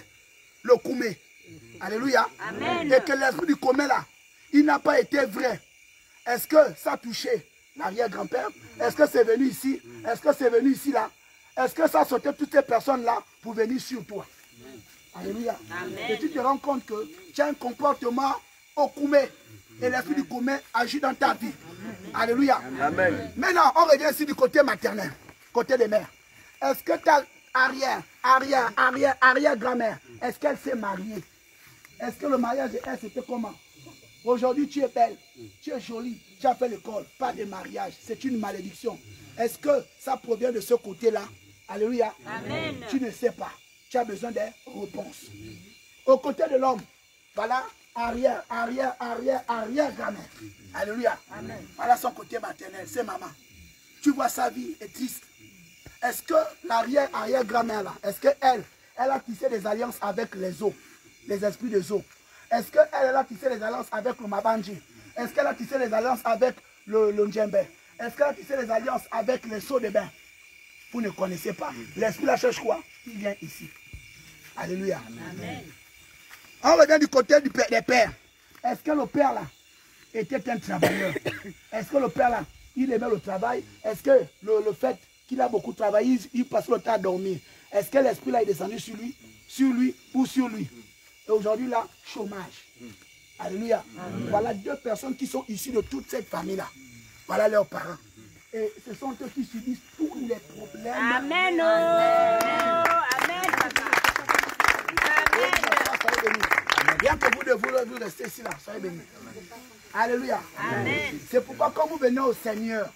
Speaker 5: le Koumé? Alléluia. Amen. Et que l'esprit du Koumé là, il n'a pas été vrai. Est-ce que ça a touché l'arrière-grand-père? Est-ce que c'est venu ici? Est-ce que c'est venu ici là? Est-ce que ça a sauté toutes ces personnes là pour venir sur toi? Alléluia. Amen. Et tu te rends compte que tu as un comportement au Koumé. Et l'esprit du Koumé agit dans ta vie. Alléluia. Amen. Maintenant, on revient ici du côté maternel, côté des mères. Est-ce que ta arrière-grand-mère, est-ce qu'elle s'est mariée? Est-ce que le mariage de elle, c'était comment? Aujourd'hui, tu es belle, tu es jolie, tu as fait l'école, pas de mariage. C'est une malédiction. Est-ce que ça provient de ce côté-là? Alléluia.
Speaker 6: Amen.
Speaker 5: Tu ne sais pas. Tu as besoin des réponses. Au côté de l'homme, voilà, arrière-grand-mère. Alléluia. Amen. Voilà son côté maternel, c'est maman. Tu vois sa vie est triste. Est-ce que l'arrière-grand-mère là, est-ce qu'elle a tissé des alliances avec les eaux, les esprits des eaux? Est-ce qu'elle a tissé des alliances avec le Mabanji? Est-ce qu'elle a tissé des alliances avec le Ndjembe? Est-ce qu'elle a tissé des alliances avec les seaux de bain? Vous ne connaissez pas. L'esprit la cherche quoi? Il vient ici. Alléluia. Amen. On revient du côté des pères. Est-ce que le père là était un travailleur? Est-ce que le père là, il aimait le travail? Est-ce que le fait qu'il a beaucoup travaillé, il passe le temps à dormir? Est-ce que l'esprit là est descendu sur lui ou sur lui? Et aujourd'hui là, chômage. Alléluia. Amen. Voilà deux personnes qui sont issues de toute cette famille-là. Voilà leurs parents. Et ce sont eux qui subissent tous les problèmes.
Speaker 6: Amen. Amen. Papa.
Speaker 5: Amen. Bien que vous restez ici là, soyez bénis. Alléluia. Amen. C'est pourquoi quand vous venez au Seigneur,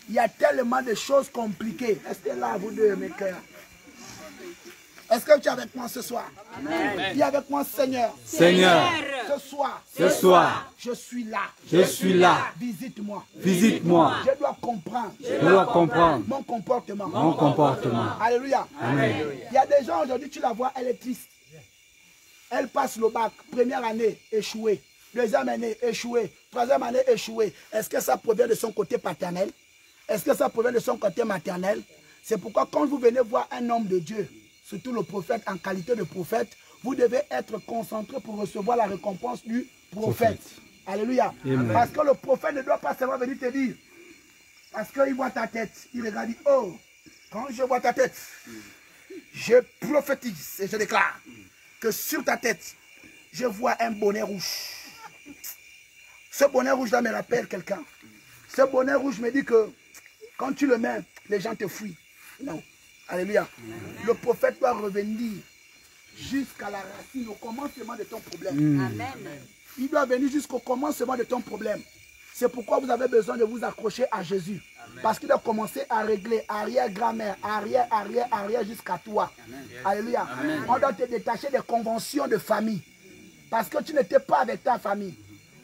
Speaker 5: il y a tellement de choses compliquées. Restez là, vous deux, mes cœurs. Est-ce que tu es avec moi ce soir? Amen. Dis avec moi, Seigneur.
Speaker 2: Seigneur.
Speaker 5: Ce soir. Je suis là.
Speaker 2: Je suis là.
Speaker 5: Visite-moi.
Speaker 2: Visite-moi.
Speaker 5: Je dois comprendre.
Speaker 2: Je dois comprendre.
Speaker 5: Mon comportement.
Speaker 2: Mon comportement.
Speaker 5: Alléluia.
Speaker 2: Amen.
Speaker 5: Il y a des gens aujourd'hui, tu la vois, elle est triste. Elle passe le bac. Première année, échouée. Deuxième année, échouée. Troisième année, échouée. Est-ce que ça provient de son côté paternel? Est-ce que ça provient de son côté maternel? C'est pourquoi quand vous venez voir un homme de Dieu, surtout le prophète en qualité de prophète, vous devez être concentré pour recevoir la récompense du prophète. Alléluia. Amen. Parce que le prophète ne doit pas seulement venir te dire, parce qu'il voit ta tête, il regarde, dit, oh, quand je vois ta tête, je prophétise et je déclare que sur ta tête, je vois un bonnet rouge. Ce bonnet rouge-là me rappelle quelqu'un. Ce bonnet rouge me dit que quand tu le mets, les gens te fuient. Non. Alléluia. Le prophète doit revenir jusqu'à la racine, au commencement de ton problème. Amen. Il doit venir jusqu'au commencement de ton problème. C'est pourquoi vous avez besoin de vous accrocher à Jésus. Amen. Parce qu'il doit commencer à régler arrière-grand-mère, arrière jusqu'à toi. Amen. Alléluia. Amen. On doit te détacher des conventions de famille. Parce que tu n'étais pas avec ta famille.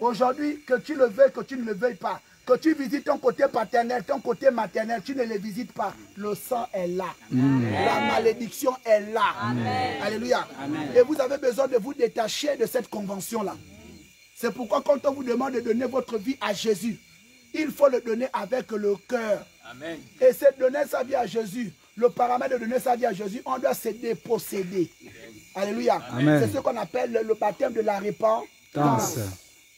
Speaker 5: Aujourd'hui, que tu le veuilles, que tu ne le veuilles pas, que tu visites ton côté paternel, ton côté maternel, tu ne les visites pas. Le sang est là. Amen. La malédiction est là. Amen. Alléluia. Amen. Et vous avez besoin de vous détacher de cette convention-là. C'est pourquoi quand on vous demande de donner votre vie à Jésus, il faut le donner avec le cœur. Amen. Et c'est donner sa vie à Jésus. Le paramètre de donner sa vie à Jésus, on doit se déposséder. Alléluia. C'est ce qu'on appelle le baptême de la repentance.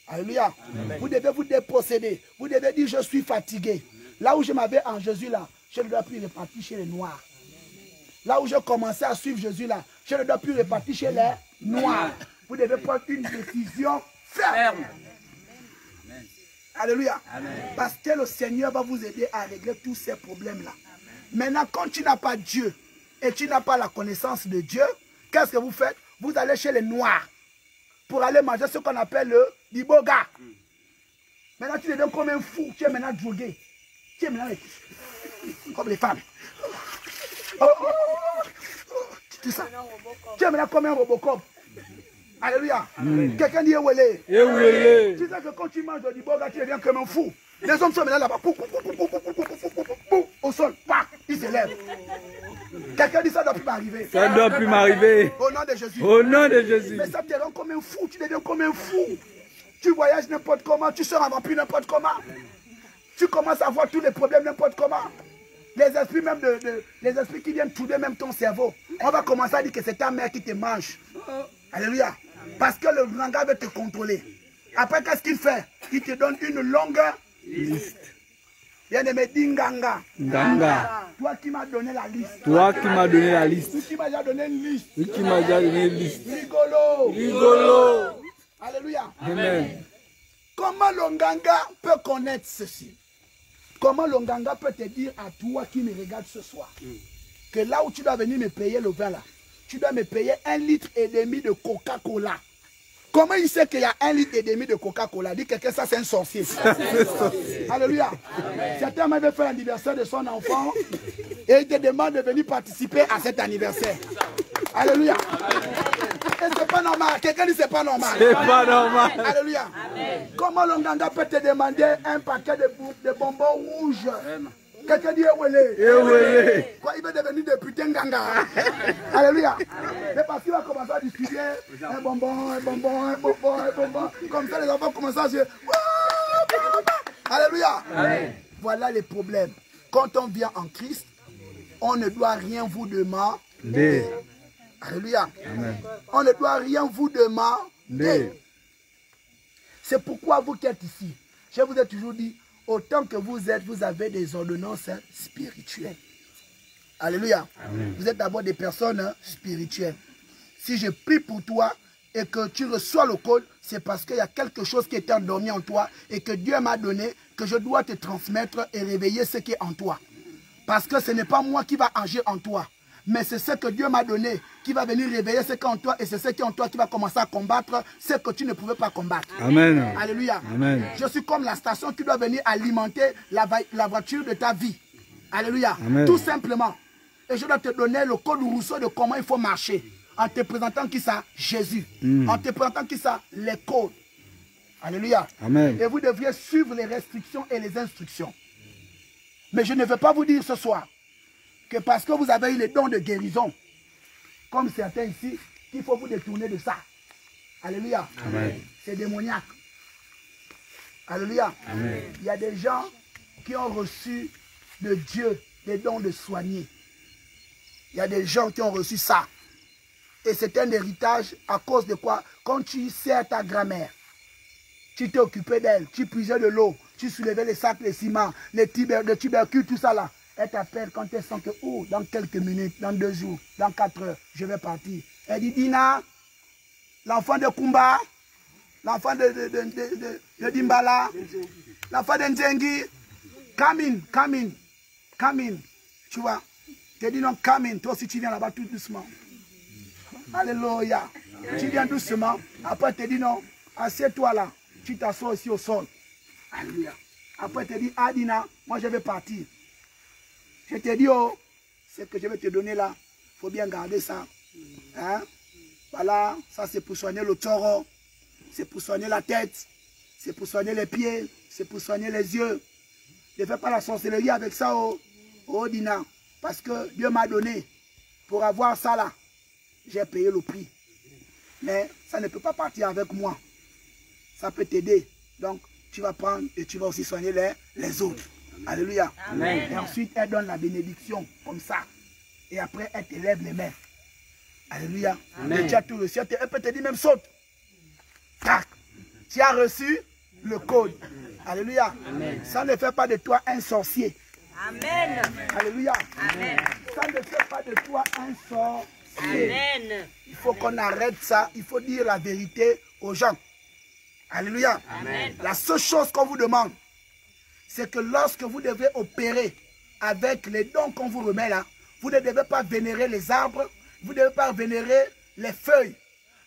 Speaker 5: Alléluia. Amen. Vous devez vous déposséder. Vous devez dire je suis fatigué. Là où je m'avais en Jésus là, je ne dois plus repartir chez les noirs. Là où je commençais à suivre Jésus là, je ne dois plus repartir chez les noirs. Vous devez prendre une décision ferme. Amen. Alléluia. Amen. Parce que le Seigneur va vous aider à régler tous ces problèmes là. Maintenant, quand tu n'as pas Dieu et tu n'as pas la connaissance de Dieu, qu'est-ce que vous faites? Vous allez chez les noirs pour aller manger ce qu'on appelle le diboga. Maintenant, tu deviens comme un fou. Tu es maintenant drogué. Tu es maintenant comme les femmes. Tout ça. Tu es maintenant comme un Robocop. Alléluia. Quelqu'un dit Ewele. Tu sais que quand tu manges du diboga, tu deviens comme un fou. Les hommes sont maintenant là-bas. Au sol. Ils se lèvent. Quelqu'un dit ça ne doit plus m'arriver.
Speaker 2: Ça ne doit plus m'arriver.
Speaker 5: Au nom de Jésus.
Speaker 2: Au nom de Jésus.
Speaker 5: Mais ça te rend comme un fou. Tu deviens comme un fou. Tu voyages n'importe comment. Tu sors en vampire n'importe comment. Tu commences à voir tous les problèmes n'importe comment. Les esprits même les esprits qui viennent trouver même ton cerveau. On va commencer à dire que c'est ta mère qui te mange. Alléluia. Parce que le Nganga veut te contrôler. Après, qu'est-ce qu'il fait? Il te donne une longue liste. Bien-aimé, Dinganga. Nganga. Toi qui m'as donné la liste.
Speaker 2: Toi qui m'as donné la liste.
Speaker 5: Toi qui m'as déjà donné une liste.
Speaker 2: Toi qui m'as déjà donné une liste.
Speaker 5: Rigolo.
Speaker 2: Rigolo.
Speaker 5: Alléluia.
Speaker 2: Amen.
Speaker 5: Comment le Nganga peut connaître ceci? Comment le Nganga peut te dire à toi qui me regarde ce soir que là où tu dois venir me payer le vin là, tu dois me payer 1,5 litre de Coca-Cola. Comment il sait qu'il y a 1,5 litre de Coca-Cola? Dit quelqu'un, ça c'est un sorcier. Alléluia. Certains m'avaient fait l'anniversaire de son enfant et il te demande de venir participer à cet anniversaire. Alléluia. Et c'est pas normal. Quelqu'un dit c'est pas normal.
Speaker 2: C'est pas normal.
Speaker 5: Alléluia. Comment l'onganga peut te demander un paquet de bonbons rouges? Quelqu'un dit Ewele. Quoi, il veut devenir député Nganga. Alléluia. Mais parce qu'il va commencer à discuter un bonbon. Comme ça, les enfants commencent à dire Alléluia. Voilà les problèmes. Quand on vient en Christ, on ne doit rien vous demander. Alléluia. Amen. On ne doit rien vous demander. C'est pourquoi vous qui êtes ici, je vous ai toujours dit, autant que vous êtes, vous avez des ordonnances spirituelles. Alléluia. Amen. Vous êtes d'abord des personnes spirituelles. Si je prie pour toi et que tu reçois le code, c'est parce qu'il y a quelque chose qui est endormi en toi et que Dieu m'a donné, que je dois te transmettre et réveiller ce qui est en toi. Parce que ce n'est pas moi qui va agir en toi, mais c'est ce que Dieu m'a donné qui va venir réveiller ce qui est en toi et c'est ce qui est en toi qui va commencer à combattre ce que tu ne pouvais pas combattre. Amen. Alléluia. Amen. Je suis comme la station qui doit venir alimenter la voiture de ta vie. Alléluia. Amen. Tout simplement. Et je dois te donner le code Rousseau de comment il faut marcher. En te présentant qui ça? Jésus. En te présentant qui ça? Les codes. Alléluia. Amen. Et vous devriez suivre les restrictions et les instructions. Mais je ne veux pas vous dire ce soir que parce que vous avez eu les dons de guérison, comme certains ici, qu'il faut vous détourner de ça. Alléluia. C'est démoniaque. Alléluia. Amen. Il y a des gens qui ont reçu de Dieu les dons de soigner. Il y a des gens qui ont reçu ça. Et c'est un héritage à cause de quoi? Quand tu sers ta grand-mère, tu t'es occupé d'elle, tu puisais de l'eau, tu soulevais les sacs, les ciments, les tubercules, tout ça là. Elle t'appelle quand elle sent que, oh, dans quelques minutes, dans 2 jours, dans 4 heures, je vais partir. Elle dit, Dina, l'enfant de Kumba, l'enfant de Dimbala, l'enfant de Nzengi, come in. Tu vois, tu dis non, come in. Toi aussi, tu viens là-bas tout doucement. Alléluia. Tu viens doucement. Après, tu dis non, assieds-toi là. Tu t'assois aussi au sol. Alléluia. Après, tu dis, ah Dina, moi je vais partir. Je te dis, oh, ce que je vais te donner là, il faut bien garder ça. Hein? Voilà, ça c'est pour soigner le taureau, c'est pour soigner la tête, c'est pour soigner les pieds, c'est pour soigner les yeux. Ne fais pas la sorcellerie avec ça, oh Dina, parce que Dieu m'a donné pour avoir ça là. J'ai payé le prix. Mais ça ne peut pas partir avec moi. Ça peut t'aider. Donc, tu vas prendre et tu vas aussi soigner les autres. Alléluia. Amen. Et ensuite, elle donne la bénédiction comme ça. Et après, elle te lève les mains. Alléluia. Amen. Et tu as tout reçu. Elle peut te dire même saute. Tac. Tu as reçu le code. Alléluia. Amen. Ça ne fait pas de toi un sorcier. Amen. Alléluia. Amen. Ça ne fait pas de toi un sorcier. Amen. Il faut qu'on arrête ça. Il faut dire la vérité aux gens. Alléluia. Amen. La seule chose qu'on vous demande, c'est que lorsque vous devez opérer avec les dons qu'on vous remet là, vous ne devez pas vénérer les arbres, vous ne devez pas vénérer les feuilles.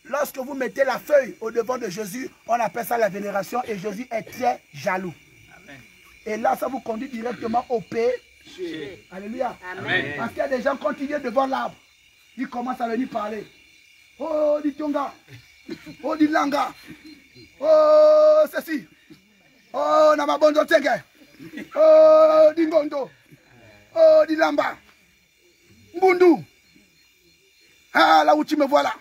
Speaker 5: Lorsque vous mettez la feuille au devant de Jésus, on appelle ça la vénération et Jésus est très jaloux. Amen. Et là, ça vous conduit directement au péché. Alléluia. Amen. Parce qu'il y a des gens, quand ils viennent devant l'arbre, ils commencent à venir parler. Oh, dit Tonga. Oh, dit Langa. Oh, ceci. Oh, Namabondo Tenge. Oh, Dingondo. Oh, Dilamba. Mbundu. Ah, là où tu me vois là.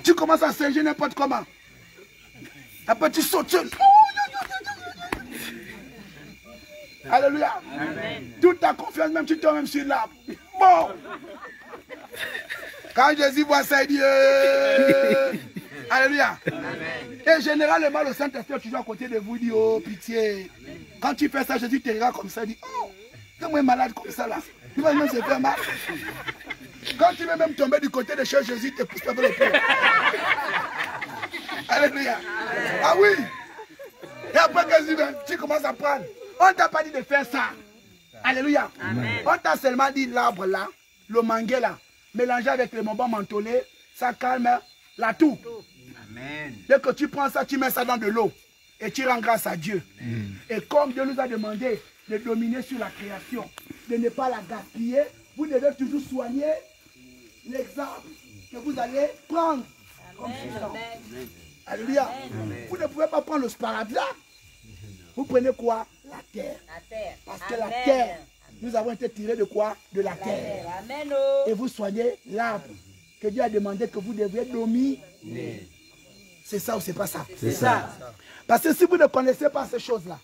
Speaker 5: Tu commences à singer n'importe comment. Après tu sautes. Alléluia. Amen. Toute ta confiance, même tu tombes même sur l'arbre. Bon. Quand Jésus voit ça, il dit Alléluia. Amen. Et généralement, le Saint-Esprit est toujours à côté de vous, il dit oh, pitié. Amen. Quand tu fais ça, Jésus te regarde comme ça, il dit oh, t'es moins malade comme ça là. Tu vas même se faire mal. Quand tu veux même tomber du côté de chez Jésus, te pousse pas vers le pied. Alléluia. Ah oui. Et après que tu commences à prendre, on ne t'a pas dit de faire ça. Alléluia. Amen. On t'a seulement dit l'arbre là, le mangué là, mélangé avec le bonbon mentholé, ça calme la toux. Amen. Dès que tu prends ça, tu mets ça dans de l'eau et tu rends grâce à Dieu. Amen. Et comme Dieu nous a demandé de dominer sur la création, de ne pas la gaspiller, vous devez toujours soigner l'exemple que vous allez prendre. Comme Amen. Alléluia. Amen. Vous ne pouvez pas prendre le sparadrap. Vous prenez quoi? La terre. Parce que la terre, nous avons été tirés de quoi? De la terre. Amen. Et vous soignez l'arbre que Dieu a demandé que vous deviez dominer. C'est ça ou c'est pas ça? C'est ça. Parce que si vous ne connaissez pas ces choses-là,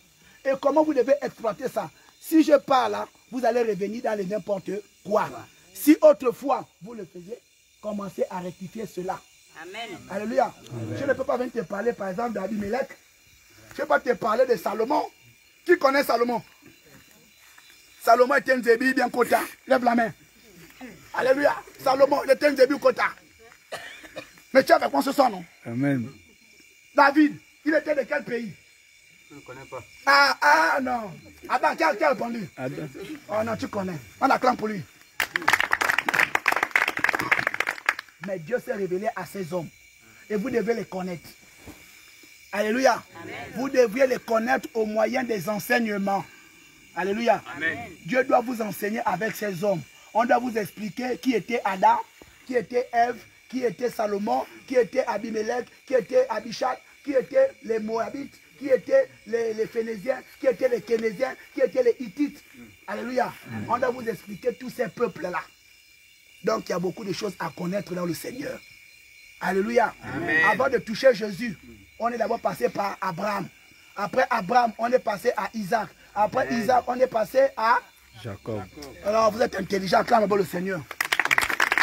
Speaker 5: et comment vous devez exploiter ça, si je parle là, vous allez revenir dans les n'importe quoi. Si autrefois vous le faisiez, commencez à rectifier cela. Amen. Alléluia. Amen. Je ne peux pas venir te parler par exemple d'Abimelech. Je ne vais pas te parler de Salomon. Qui connaît Salomon? Salomon était un zébi bien quota. Lève la main. Alléluia. Salomon, il était un zébi quota. Mais tu as avec moi ce soir, non? Amen. David, il était de quel pays? Je ne connais pas. Ah non. Adam, qui a répondu? Adam. Oh non, tu connais. On acclame pour lui. Mais Dieu s'est révélé à ces hommes. Et vous devez les connaître. Alléluia. Amen. Vous devriez les connaître au moyen des enseignements. Alléluia. Amen. Dieu doit vous enseigner avec ces hommes. On doit vous expliquer qui était Adam, qui était Ève, qui était Salomon, qui était Abimelech, qui était Abishag, qui étaient les Moabites, qui étaient les Phénésiens, qui étaient les Kénésiens, qui étaient les Hittites. Alléluia. Amen. On doit vous expliquer tous ces peuples-là. Donc il y a beaucoup de choses à connaître dans le Seigneur. Alléluia. Amen. Avant de toucher Jésus, on est d'abord passé par Abraham. Après Abraham, on est passé à Isaac. Après Amen. Isaac, on est passé à Jacob. Alors vous êtes intelligent, acclame d'abord le Seigneur.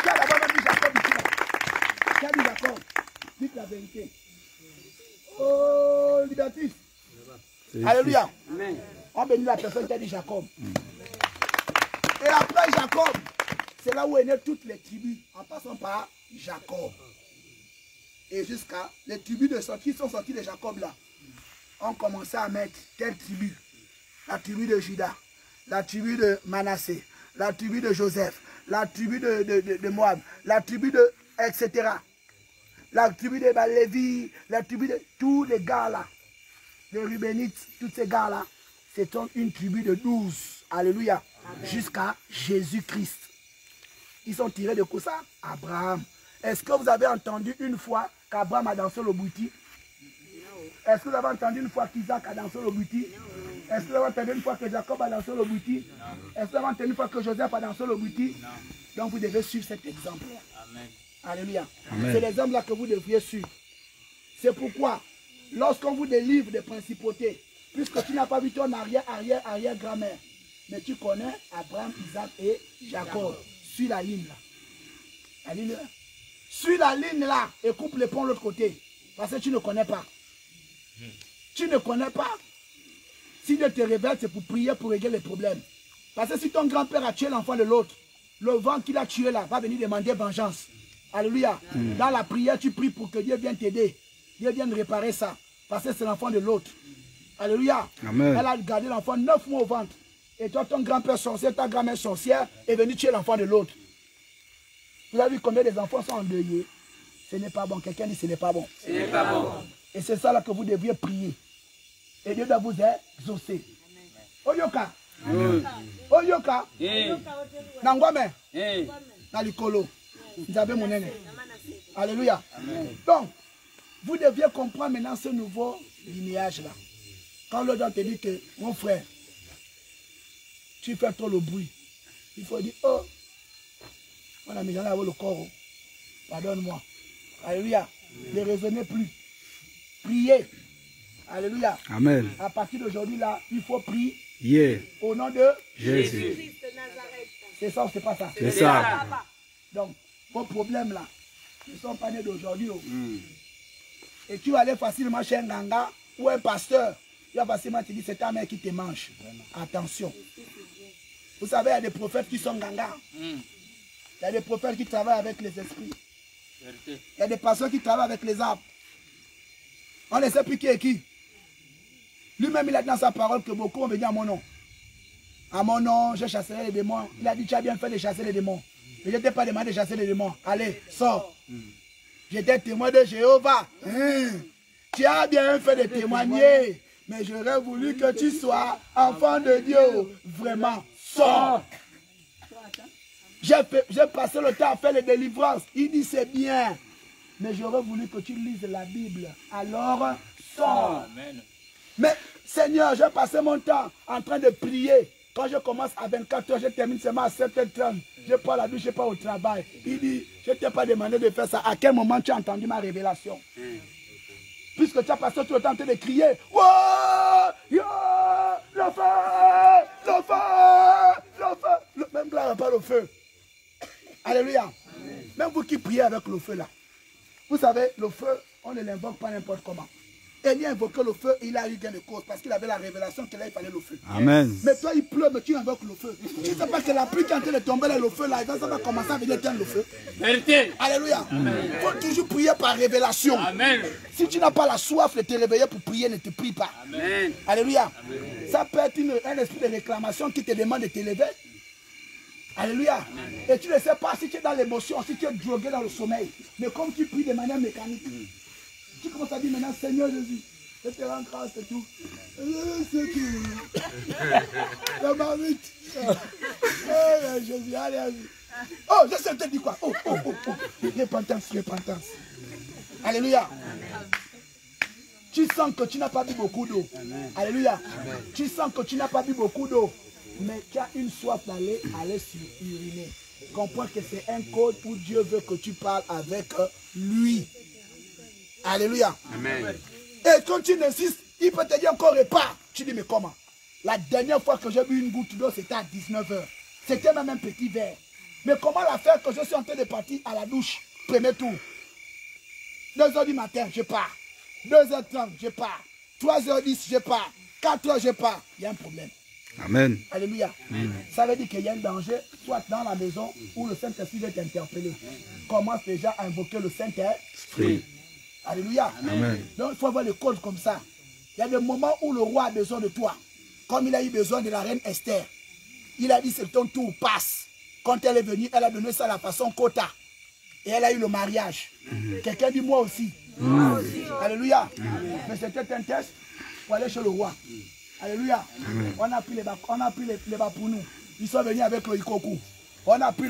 Speaker 5: Qui a d'abord dit Jacob ici là? Qui a dit Jacob? Dites la vérité. Oh, Libertis. Alléluia. Amen. On bénit la personne qui a dit Jacob. Et après Jacob, c'est là où est né toutes les tribus, en passant par Jacob. Et jusqu'à les tribus qui sont sorties de Jacob là, ont commencé à mettre telle tribu. La tribu de Juda, la tribu de Manassé, la tribu de Joseph, la tribu de Moab, la tribu de etc. La tribu de Lévi, la tribu de tous les gars là, les Rubénites, tous ces gars là, c'est une tribu de 12. Alléluia. Jusqu'à Jésus-Christ. Ils sont tirés de quoi ça? Abraham. Est-ce que vous avez entendu une fois qu'Abraham a dansé le bouti? Est-ce que vous avez entendu une fois qu'Isaac a dansé le bouti? Est-ce que vous avez entendu une fois que Jacob a dansé le bouti? Est-ce que vous avez entendu une fois que Joseph a dansé le bouti? Donc vous devez suivre cet exemple-là. Alléluia. C'est l'exemple-là que vous devriez suivre. C'est pourquoi, lorsqu'on vous délivre des principautés, puisque tu n'as pas vu ton arrière-grand-mère, mais tu connais Abraham, Isaac et Jacob. Suis la ligne là. Alléluia. Suis la ligne là et coupe les ponts de l'autre côté. Parce que tu ne connais pas. Tu ne connais pas. Si Dieu te révèle, c'est pour prier, pour régler les problèmes. Parce que si ton grand-père a tué l'enfant de l'autre, le vent qu'il a tué là va venir demander vengeance. Alléluia. Dans la prière, tu pries pour que Dieu vienne t'aider. Dieu vienne réparer ça. Parce que c'est l'enfant de l'autre. Alléluia. Amen. Elle a gardé l'enfant 9 mois au ventre. Et toi, ton grand-père sorcier, ta grand-mère sorcière est venue tuer l'enfant de l'autre. Vous avez vu combien des enfants sont endeuillés? Ce n'est pas bon. Quelqu'un dit ce n'est pas bon. Ce n'est pas bon. Et c'est ça là que vous devriez prier. Et Dieu doit vous exaucer. Oyoka. Oyoka. Nangwame. Nalikolo. Vous avez mon aîné. Alléluia. Donc, vous deviez comprendre maintenant ce nouveau lignage là. Quand le gens te dit que, mon frère, tu fais trop le bruit, il faut dire, oh, on a mis dans le corps, pardonne-moi. Alléluia. Ne raisonnez plus. Priez. Alléluia. Amen. À partir d'aujourd'hui là, il faut prier. Au nom de Jésus. C'est ça ou c'est pas ça? C'est ça. Donc, vos problèmes là ne sont pas nés d'aujourd'hui. Et tu vas aller facilement chez un ganga ou un pasteur. Il va facilement te dire c'est ta mère qui te mange. Attention. Vous savez, il y a des prophètes qui sont ganga. Il y a des prophètes qui travaillent avec les esprits. Il y a des pasteurs qui travaillent avec les arbres. On ne sait plus qui est qui. Lui-même, il a dit dans sa parole que beaucoup vont venir à mon nom. À mon nom, je chasserai les démons. Il a dit, tu as bien fait de chasser les démons. Mais je ne t'ai pas demandé de chasser les démons. Allez, sors. J'étais témoin de Jéhovah. Tu as bien fait de témoigner. Mais j'aurais voulu que tu sois enfant de Dieu. Vraiment, sors. J'ai passé le temps à faire les délivrances. Il dit, c'est bien. Mais j'aurais voulu que tu lises la Bible. Alors, sors. Amen. Mais Seigneur, j'ai passé mon temps en train de prier. Quand je commence à 24 h, je termine seulement à 7h30. Je prends la douche, je pars au travail. Il dit, je ne t'ai pas demandé de faire ça. À quel moment tu as entendu ma révélation? Puisque tu as passé tout le temps en train de crier. Oh, yo, le feu, le feu, le feu. Même là, pas le feu. Alléluia. Même vous qui priez avec le feu là. Vous savez, le feu, on ne l'invoque pas n'importe comment. Élie a invoqué le feu, il a eu gain de cause parce qu'il avait la révélation qu'il fallait le feu.
Speaker 2: Amen.
Speaker 5: Mais toi, il pleut, mais tu invoques le feu. Tu ne sais pas que la pluie qui est en train de tomber là, le feu là, ça va commencer à venir éteindre le feu.
Speaker 1: Vérité.
Speaker 5: Alléluia. Il faut toujours prier par révélation.
Speaker 1: Amen.
Speaker 5: Si tu n'as pas la soif de te réveiller pour prier, ne te prie pas.
Speaker 1: Amen.
Speaker 5: Alléluia. Ça peut être un esprit de réclamation qui te demande de te lever. Alléluia. Et tu ne sais pas si tu es dans l'émotion, si tu es drogué dans le sommeil. Mais comme tu pries de manière mécanique, tu commences à dire maintenant, Seigneur Jésus, je te rends grâce et tout. C'est tout. La marmite. Oh Jésus, allez. Oh, je sais te dire quoi. Oh. Repentance, repentance. Alléluia. Tu sens que tu n'as pas bu beaucoup d'eau. Alléluia. Tu sens que tu n'as pas bu beaucoup d'eau. Mais tu as une soif d'aller uriner. Comprends que c'est un code où Dieu veut que tu parles avec lui. Alléluia. Amen. Et quand tu insistes, il peut te dire encore repars. Tu dis mais comment? La dernière fois que j'ai bu une goutte d'eau, c'était à 19 h. C'était même un petit verre. Mais comment la faire que je suis en train de partir à la douche? Premier tour. 2 h du matin, je pars. 2 h 30, je pars. 3 h 10, je pars. 4 h, je pars. Il y a un problème.
Speaker 2: Amen.
Speaker 5: Alléluia. Ça veut dire qu'il y a un danger, soit dans la maison où le Saint-Esprit va t'interpeller. Commence déjà à invoquer le Saint-Esprit. Alléluia. Amen. Donc il faut avoir le code comme ça. Il y a des moments où le roi a besoin de toi. Comme il a eu besoin de la reine Esther. Il a dit c'est ton tour, passe. Quand elle est venue, elle a donné ça à la façon quota. Et elle a eu le mariage. Quelqu'un dit moi aussi. Alléluia. Mais c'était un test pour aller chez le roi. Alléluia. On a pris les bas pour nous. Ils sont venus avec le ikoku. On a pris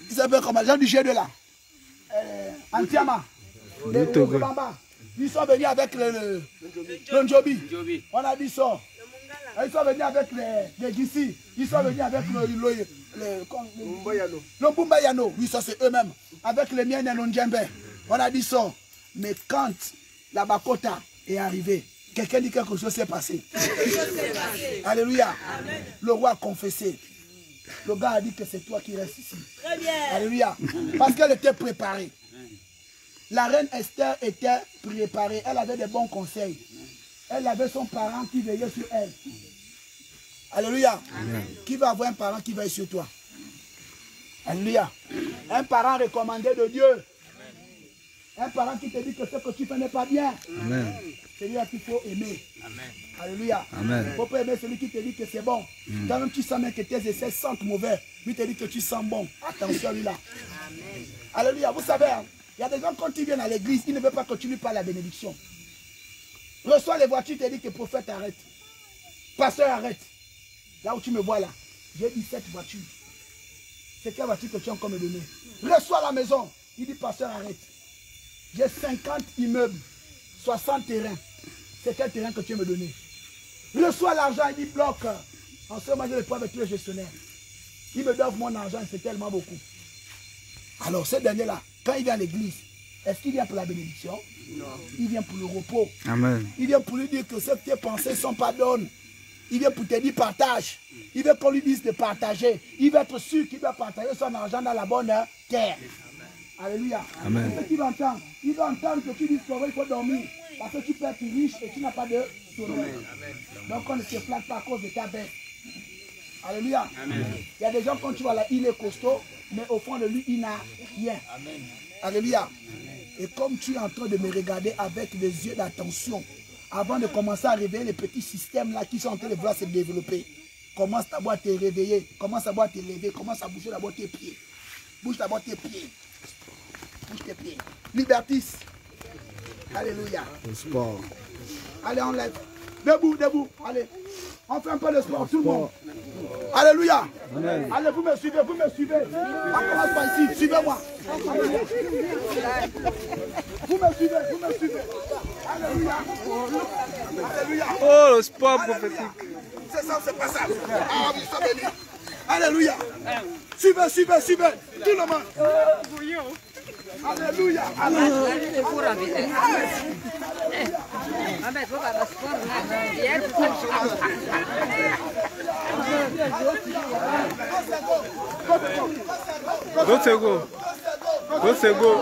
Speaker 5: ils s'appellent comment? Les gens du G2 là. Antiama. Ils sont venus avec le Njobi. On a dit ça. Ils sont venus avec les Gissi. Ils sont venus avec le Bumbayano. Oui, ça c'est eux-mêmes. Avec les miens et le Ndjembe. On a dit ça. Mais quand la Bakota est arrivée, quelqu'un dit quelque chose s'est passé. Alléluia. Amen. Le roi a confessé. Le gars a dit que c'est toi qui restes ici. Très bien. Alléluia. Parce qu'elle était préparée. La reine Esther était préparée. Elle avait des bons conseils. Elle avait son parent qui veillait sur elle. Alléluia. Amen. Qui va avoir un parent qui veille sur toi? Alléluia. Un parent recommandé de Dieu. Un parent qui te dit que ce que tu fais n'est pas bien. Amen. C'est lui qu'il faut aimer. Amen. Alléluia. Amen. Il ne faut pas aimer celui qui te dit que c'est bon. Quand même tu sens même que tes essais sentent mauvais. Lui te dit que tu sens bon. Attention lui là. Amen. Alléluia. Vous savez, il y a des gens quand ils viennent à l'église, ils ne veulent pas que tu lui parles la bénédiction. Reçois les voitures, tu te dis que prophète arrête. Pasteur arrête. Là où tu me vois là, j'ai 17 voitures. C'est quelle voiture que tu as encore me donné? Reçois la maison. Il dit pasteur arrête. J'ai 50 immeubles, 60 terrains. C'est quel terrain que tu veux me donner? Reçois l'argent, il dit bloc. En ce moment, je le prends avec tous les gestionnaires. Ils me doivent mon argent, c'est tellement beaucoup. Alors, ce dernier-là, quand il vient à l'église, est-ce qu'il vient pour la bénédiction? Non. Il vient pour le repos. Amen. Il vient pour lui dire que tes pensées sont pas bonnes. Il vient pour te dire partage. Il veut qu'on lui dise de partager. Il veut être sûr qu'il doit partager son argent dans la bonne terre. Alléluia. Amen. C'est ce qu'il va entendre. Il va entendre que tu dis qu'il faut dormir. Parce que tu peux être riche et tu n'as pas de sommeil. Donc on ne se flatte pas à cause de ta bête. Alléluia. Amen. Il y a des gens quand tu vois là, il est costaud, mais au fond de lui, il n'a rien. Amen. Alléluia. Et comme tu es en train de me regarder avec des yeux d'attention, avant de commencer à réveiller les petits systèmes là qui sont en train de vouloir se développer, commence d'abord à te réveiller, commence d'abord à te lever, commence à bouger d'abord tes pieds. Bouge d'abord tes pieds. Bouge tes pieds. Libertis. Alléluia.
Speaker 2: Le sport.
Speaker 5: Allez, on lève. Debout, debout. Allez. On fait un peu de sport, tout le monde. Alléluia. Amen. Allez, vous me suivez, vous me suivez. On commence par ici. Suivez-moi. Vous me suivez, vous me suivez. Alléluia. Alléluia.
Speaker 2: Oh, le sport prophétique.
Speaker 5: C'est ça, c'est pas ça. Ah, oui, ça béni. Alléluia. Suivez, suivez, suivez. Tout le monde. Alléluia.
Speaker 2: Go.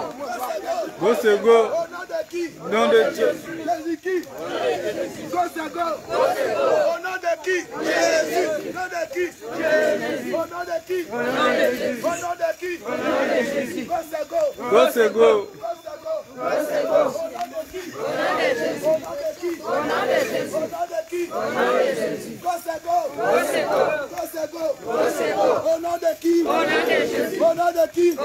Speaker 2: Nom de Dieu.
Speaker 5: Au nom de qui? Jésus. Au nom de qui? Jésus.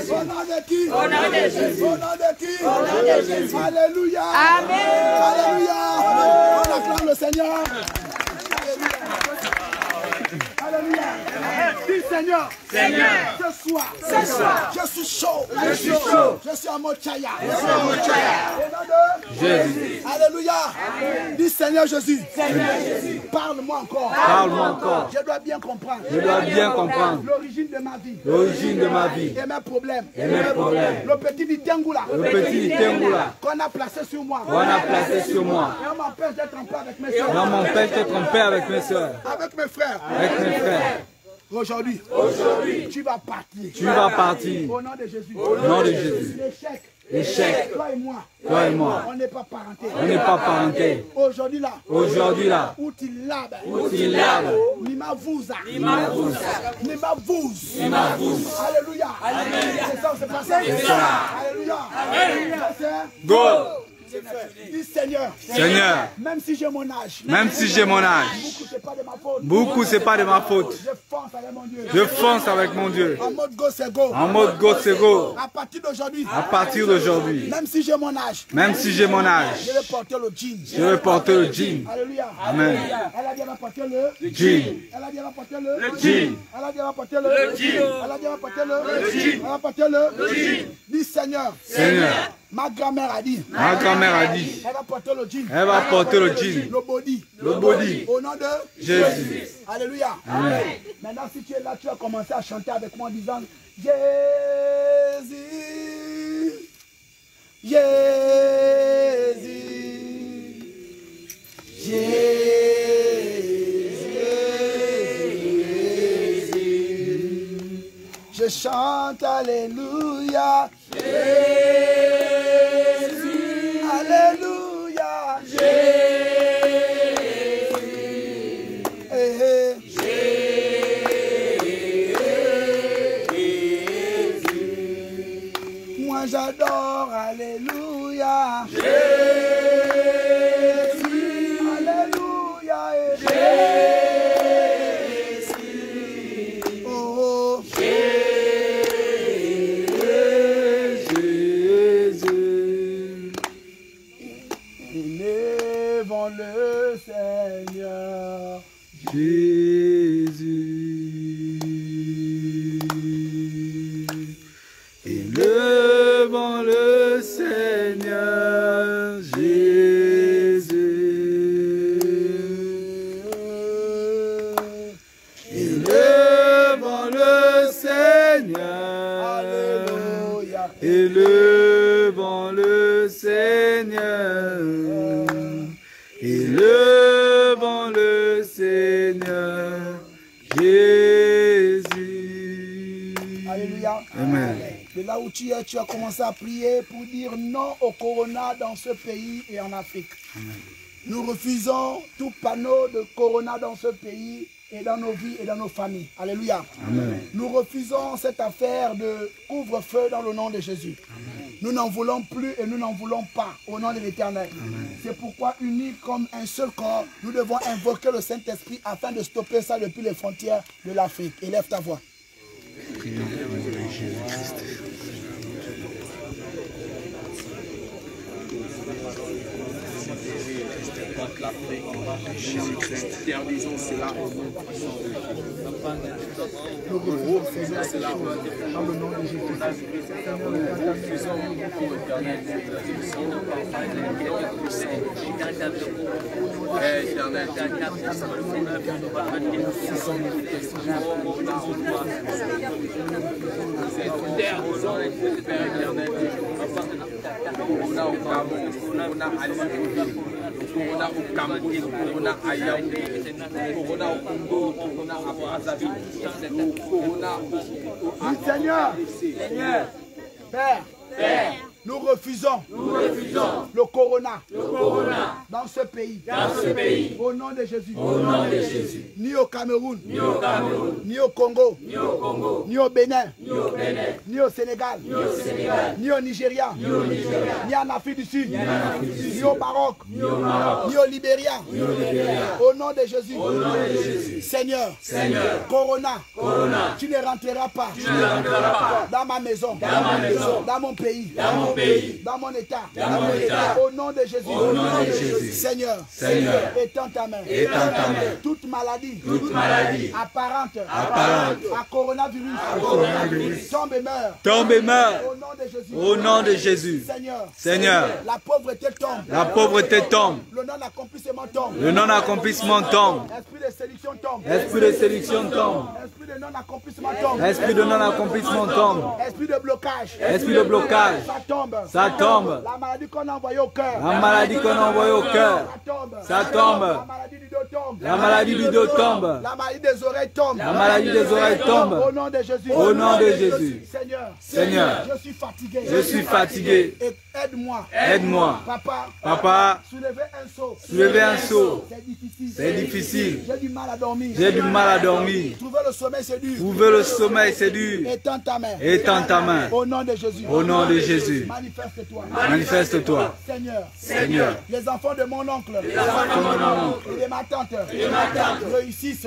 Speaker 5: Au nom de qui? Au nom de Jésus. Au nom de qui? Au nom de Jésus. Go. Alléluia. Amen. Alléluia. On acclame le Seigneur. Alléluia. Dis Seigneur. Ce soir. Je suis chaud. Je suis en mode chaya.
Speaker 2: Jésus.
Speaker 5: Alléluia. Dis Seigneur Jésus. Parle-moi encore. Je dois bien comprendre. L'origine de ma vie. Et mes problèmes. Le petit Ditengula. Qu'on a placé sur moi. Et on m'empêche d'être en paix avec mes soeurs. Avec mes frères. Aujourd'hui, tu vas partir. Au nom de Jésus. L'échec. Toi et moi. On n'est pas parentés. Aujourd'hui là. Où tu labes. Nimavuza. Alléluia. C'est ça, c'est pas ça. Alléluia.
Speaker 2: Go.
Speaker 5: Dis Seigneur. Même si j'ai mon âge. Beaucoup c'est pas de ma faute. Je fonce avec mon Dieu. En mode go c'est go. À partir d'aujourd'hui. Même si j'ai mon âge. Je vais porter le jean. Alléluia.
Speaker 2: Amen.
Speaker 5: Elle a dit elle va porter le jean. Elle a dit elle va porter le jean. Elle a dit elle va porter le jean. Elle a dit elle va porter le jean. Elle va porter le jean. Dis Seigneur. Ma grand-mère a dit. Elle va porter le jean. Le body. Au nom de Jésus. Alléluia. Amen. Maintenant, si tu es là, tu vas commencer à chanter avec moi en disant Jésus. Je chante Alléluia. Alléluia. Moi j'adore. Alléluia. Alléluia. Oh. Élevons le Seigneur Jésus. Élevons le Seigneur Jésus. Élevons le Seigneur. Alléluia. Élevons le Seigneur. Élevons le Seigneur Jésus. Alléluia.
Speaker 2: Amen.
Speaker 5: De là où tu es, tu as commencé à prier pour dire non au corona dans ce pays et en Afrique. Amen. Nous refusons tout panneau de corona dans ce pays et dans nos vies et dans nos familles. Alléluia. Amen. Nous refusons cette affaire de couvre-feu dans le nom de Jésus. Amen. Nous n'en voulons plus et nous n'en voulons pas au nom de l'Éternel. C'est pourquoi, unis comme un seul corps, nous devons invoquer le Saint-Esprit afin de stopper ça depuis les frontières de l'Afrique. Élève ta voix.
Speaker 4: Interdisons cela au nom puissant de
Speaker 5: Nous refusons Seigneur ces choses dans le nom de Jésus.
Speaker 4: Corona au Cameroun, Corona à Yaoundé, Corona au Congo, Corona à Brazzaville, Corona au
Speaker 5: Seigneur, Père, nous refusons le corona dans ce pays. Au nom de Jésus. Ni au Cameroun, ni au Congo, ni au Bénin, ni au Sénégal, ni au Nigeria, ni en Afrique du Sud, ni au Maroc, ni au Libéria. Au nom de Jésus. Seigneur, corona, tu ne rentreras pas dans ma maison, dans mon pays, dans mon état, au nom de Jésus. Seigneur, étends ta main. Toute maladie apparente à coronavirus, tombe et meurt. Au nom de Jésus. Seigneur, la pauvreté tombe. Le non-accomplissement tombe. Esprit de séduction tombe. Esprit de non-accomplissement tombe. Esprit de blocage. Ça tombe. La maladie qu'on a envoyée au cœur. Ça tombe. La maladie du dos tombe. La maladie des oreilles tombe. Au nom de Jésus. Seigneur, je suis fatigué. Et aide-moi. Papa, soulevez un seau. C'est difficile. J'ai du mal à dormir. Trouver le sommeil, c'est dur. Étends ta main. Au nom de Jésus. Manifeste-toi. Seigneur. Les enfants de mon oncle et de ma tante réussissent.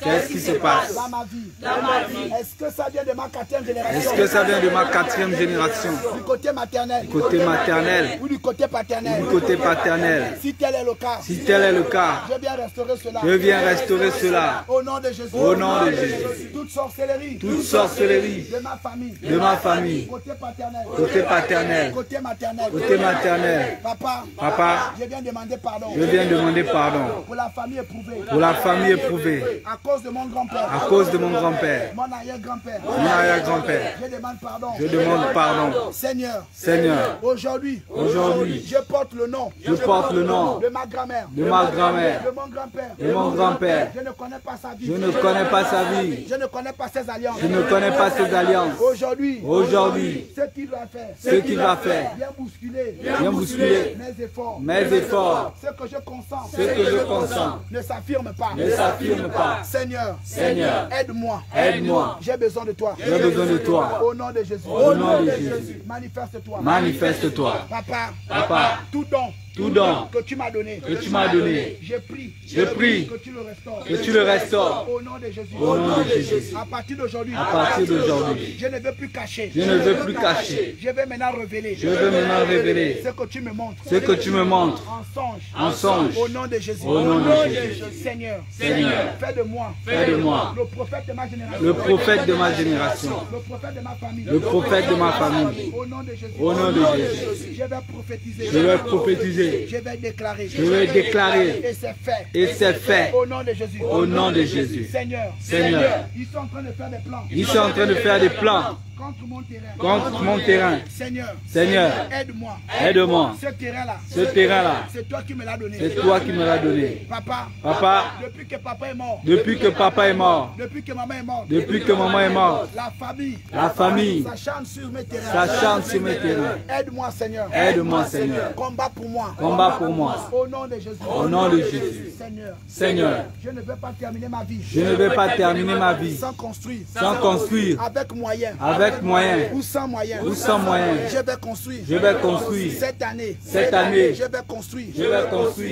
Speaker 5: Qu'est-ce qui se passe dans ma vie? Est-ce que ça vient de ma quatrième génération? Du côté maternel. Ou du côté paternel? Si tel est le cas, je viens restaurer cela. Au nom de Jésus. Toute sorcellerie de ma famille. Côté paternel. Côté maternel. Papa, je viens demander pardon. Pour la famille éprouvée. À cause de mon grand-père. Mon arrière-grand-père. Je demande pardon. Seigneur. Aujourd'hui. Je porte le nom. De ma grand-mère. De mon grand-père. Je ne connais pas sa vie. Je ne connais pas ses alliances. Aujourd'hui. Ce qu'il va faire. Bien bousculer. Mes efforts. Ce que je consens. Ne s'affirme pas. Seigneur. Aide-moi. J'ai besoin de toi. Au nom de Jésus. Manifeste-toi. Papa. Tout don que tu m'as donné. Je prie que tu le restaures. Au nom de Jésus. À partir d'aujourd'hui. Je ne veux plus cacher. Je vais maintenant révéler. Ce que tu me montres. En songe. Au nom de Jésus. Seigneur. Fais de moi. Le prophète de ma génération. Le prophète de ma famille. Au nom de Jésus. Je vais prophétiser. Je vais déclarer. Et c'est fait. Au nom de Jésus. Seigneur. Ils sont en train de faire des plans. Contre mon terrain. Seigneur. Aide-moi. Ce terrain-là. C'est toi qui me l'as donné. Papa. Depuis que papa est mort. Depuis que maman est morte. La famille. Ça chante sur mes terrains. Aide-moi, Seigneur. Combat pour moi. Au nom de Jésus. Seigneur. Je ne vais pas terminer ma vie. Sans construire. Avec moyens.
Speaker 2: avec moyens
Speaker 5: ou sans moyens, je vais construire. Cette année, je vais construire.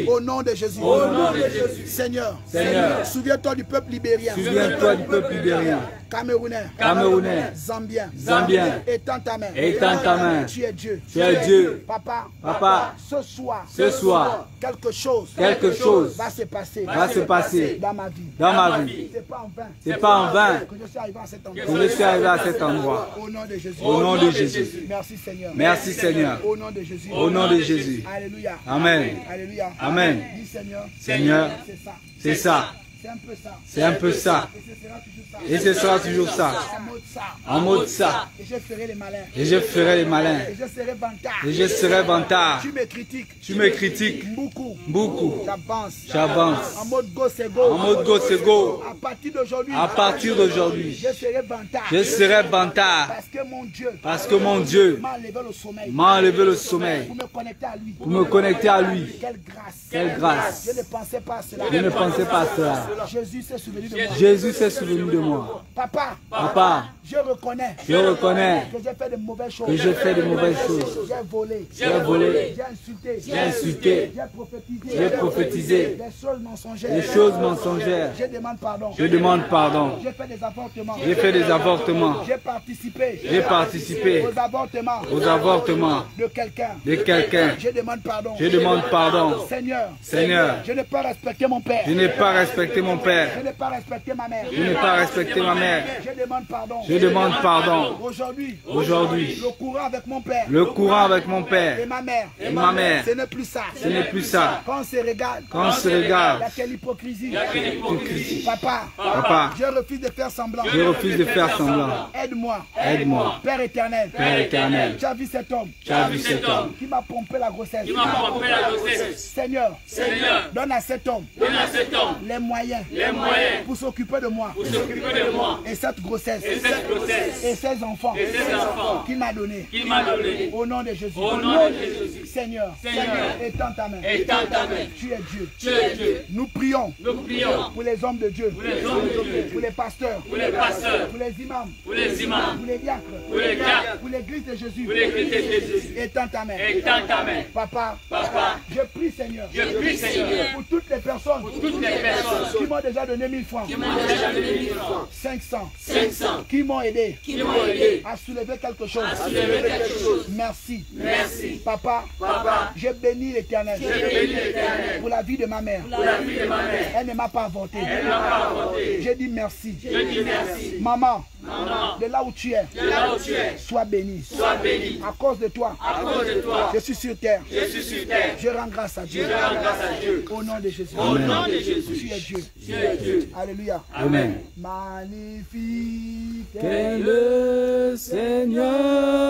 Speaker 5: Au nom de Jésus. Seigneur, souviens-toi du peuple libérien. Camerounais, Zambien, étends ta main. Tu es Dieu. Papa, ce soir, quelque chose va se passer dans ma vie. C'est pas en vain que je suis arrivé à cet endroit. Au nom de Jésus. Merci Seigneur. Au nom de Jésus. Alléluia. Amen. Dis Seigneur, c'est ça. C'est un peu ça. Et ce sera toujours ça. En mode ça. Et je ferai les malins. Et je serai vantard. Tu me critiques. Beaucoup. J'avance. En mode go c'est go. À partir d'aujourd'hui. Je serai vantard. Parce que mon Dieu m'a enlevé le sommeil. Pour me connecter à lui. Quelle grâce. Je ne pensais pas à cela. Jésus s'est souvenu de moi. Papa, je reconnais que j'ai fait de mauvaises choses. J'ai volé. J'ai insulté. J'ai prophétisé. Des choses mensongères. Je demande pardon. J'ai fait des avortements. J'ai participé aux avortements de quelqu'un. Je demande pardon. Seigneur, je n'ai pas respecté mon père. Je n'ai pas respecté ma mère. Je demande pardon. Aujourd'hui, le courant avec mon père. Et ma mère. Ce n'est plus ça. Quand on se regarde. Il y a l'hypocrisie. Papa, je refuse de faire semblant. Aide-moi. Père éternel. Tu as vu cet homme. Qui m'a pompé la grossesse. Seigneur, donne à cet homme les moyens pour s'occuper de moi. Et cette grossesse. Et ces enfants qu'il m'a donné. Au nom de Jésus. Seigneur, étends ta main. Tu es Dieu. Nous prions pour les hommes de Dieu, pour les pasteurs, pour les imams, pour les diacres, pour l'église de Jésus. Étends ta main. Papa, je prie Seigneur pour toutes les personnes qui m'ont déjà donné 1000 francs, 500, qui m'ont aidé à soulever quelque chose. Merci. Papa, je bénis l'Éternel pour la vie de ma mère. Elle ne m'a pas avorté. Je dis merci. Maman, de là où tu es, sois béni. À cause de toi, je suis sur terre. Je rends grâce à Dieu. Au nom de Jésus. Tu es Dieu. Alléluia.
Speaker 2: Amen.
Speaker 5: Magnifique
Speaker 2: est le Seigneur.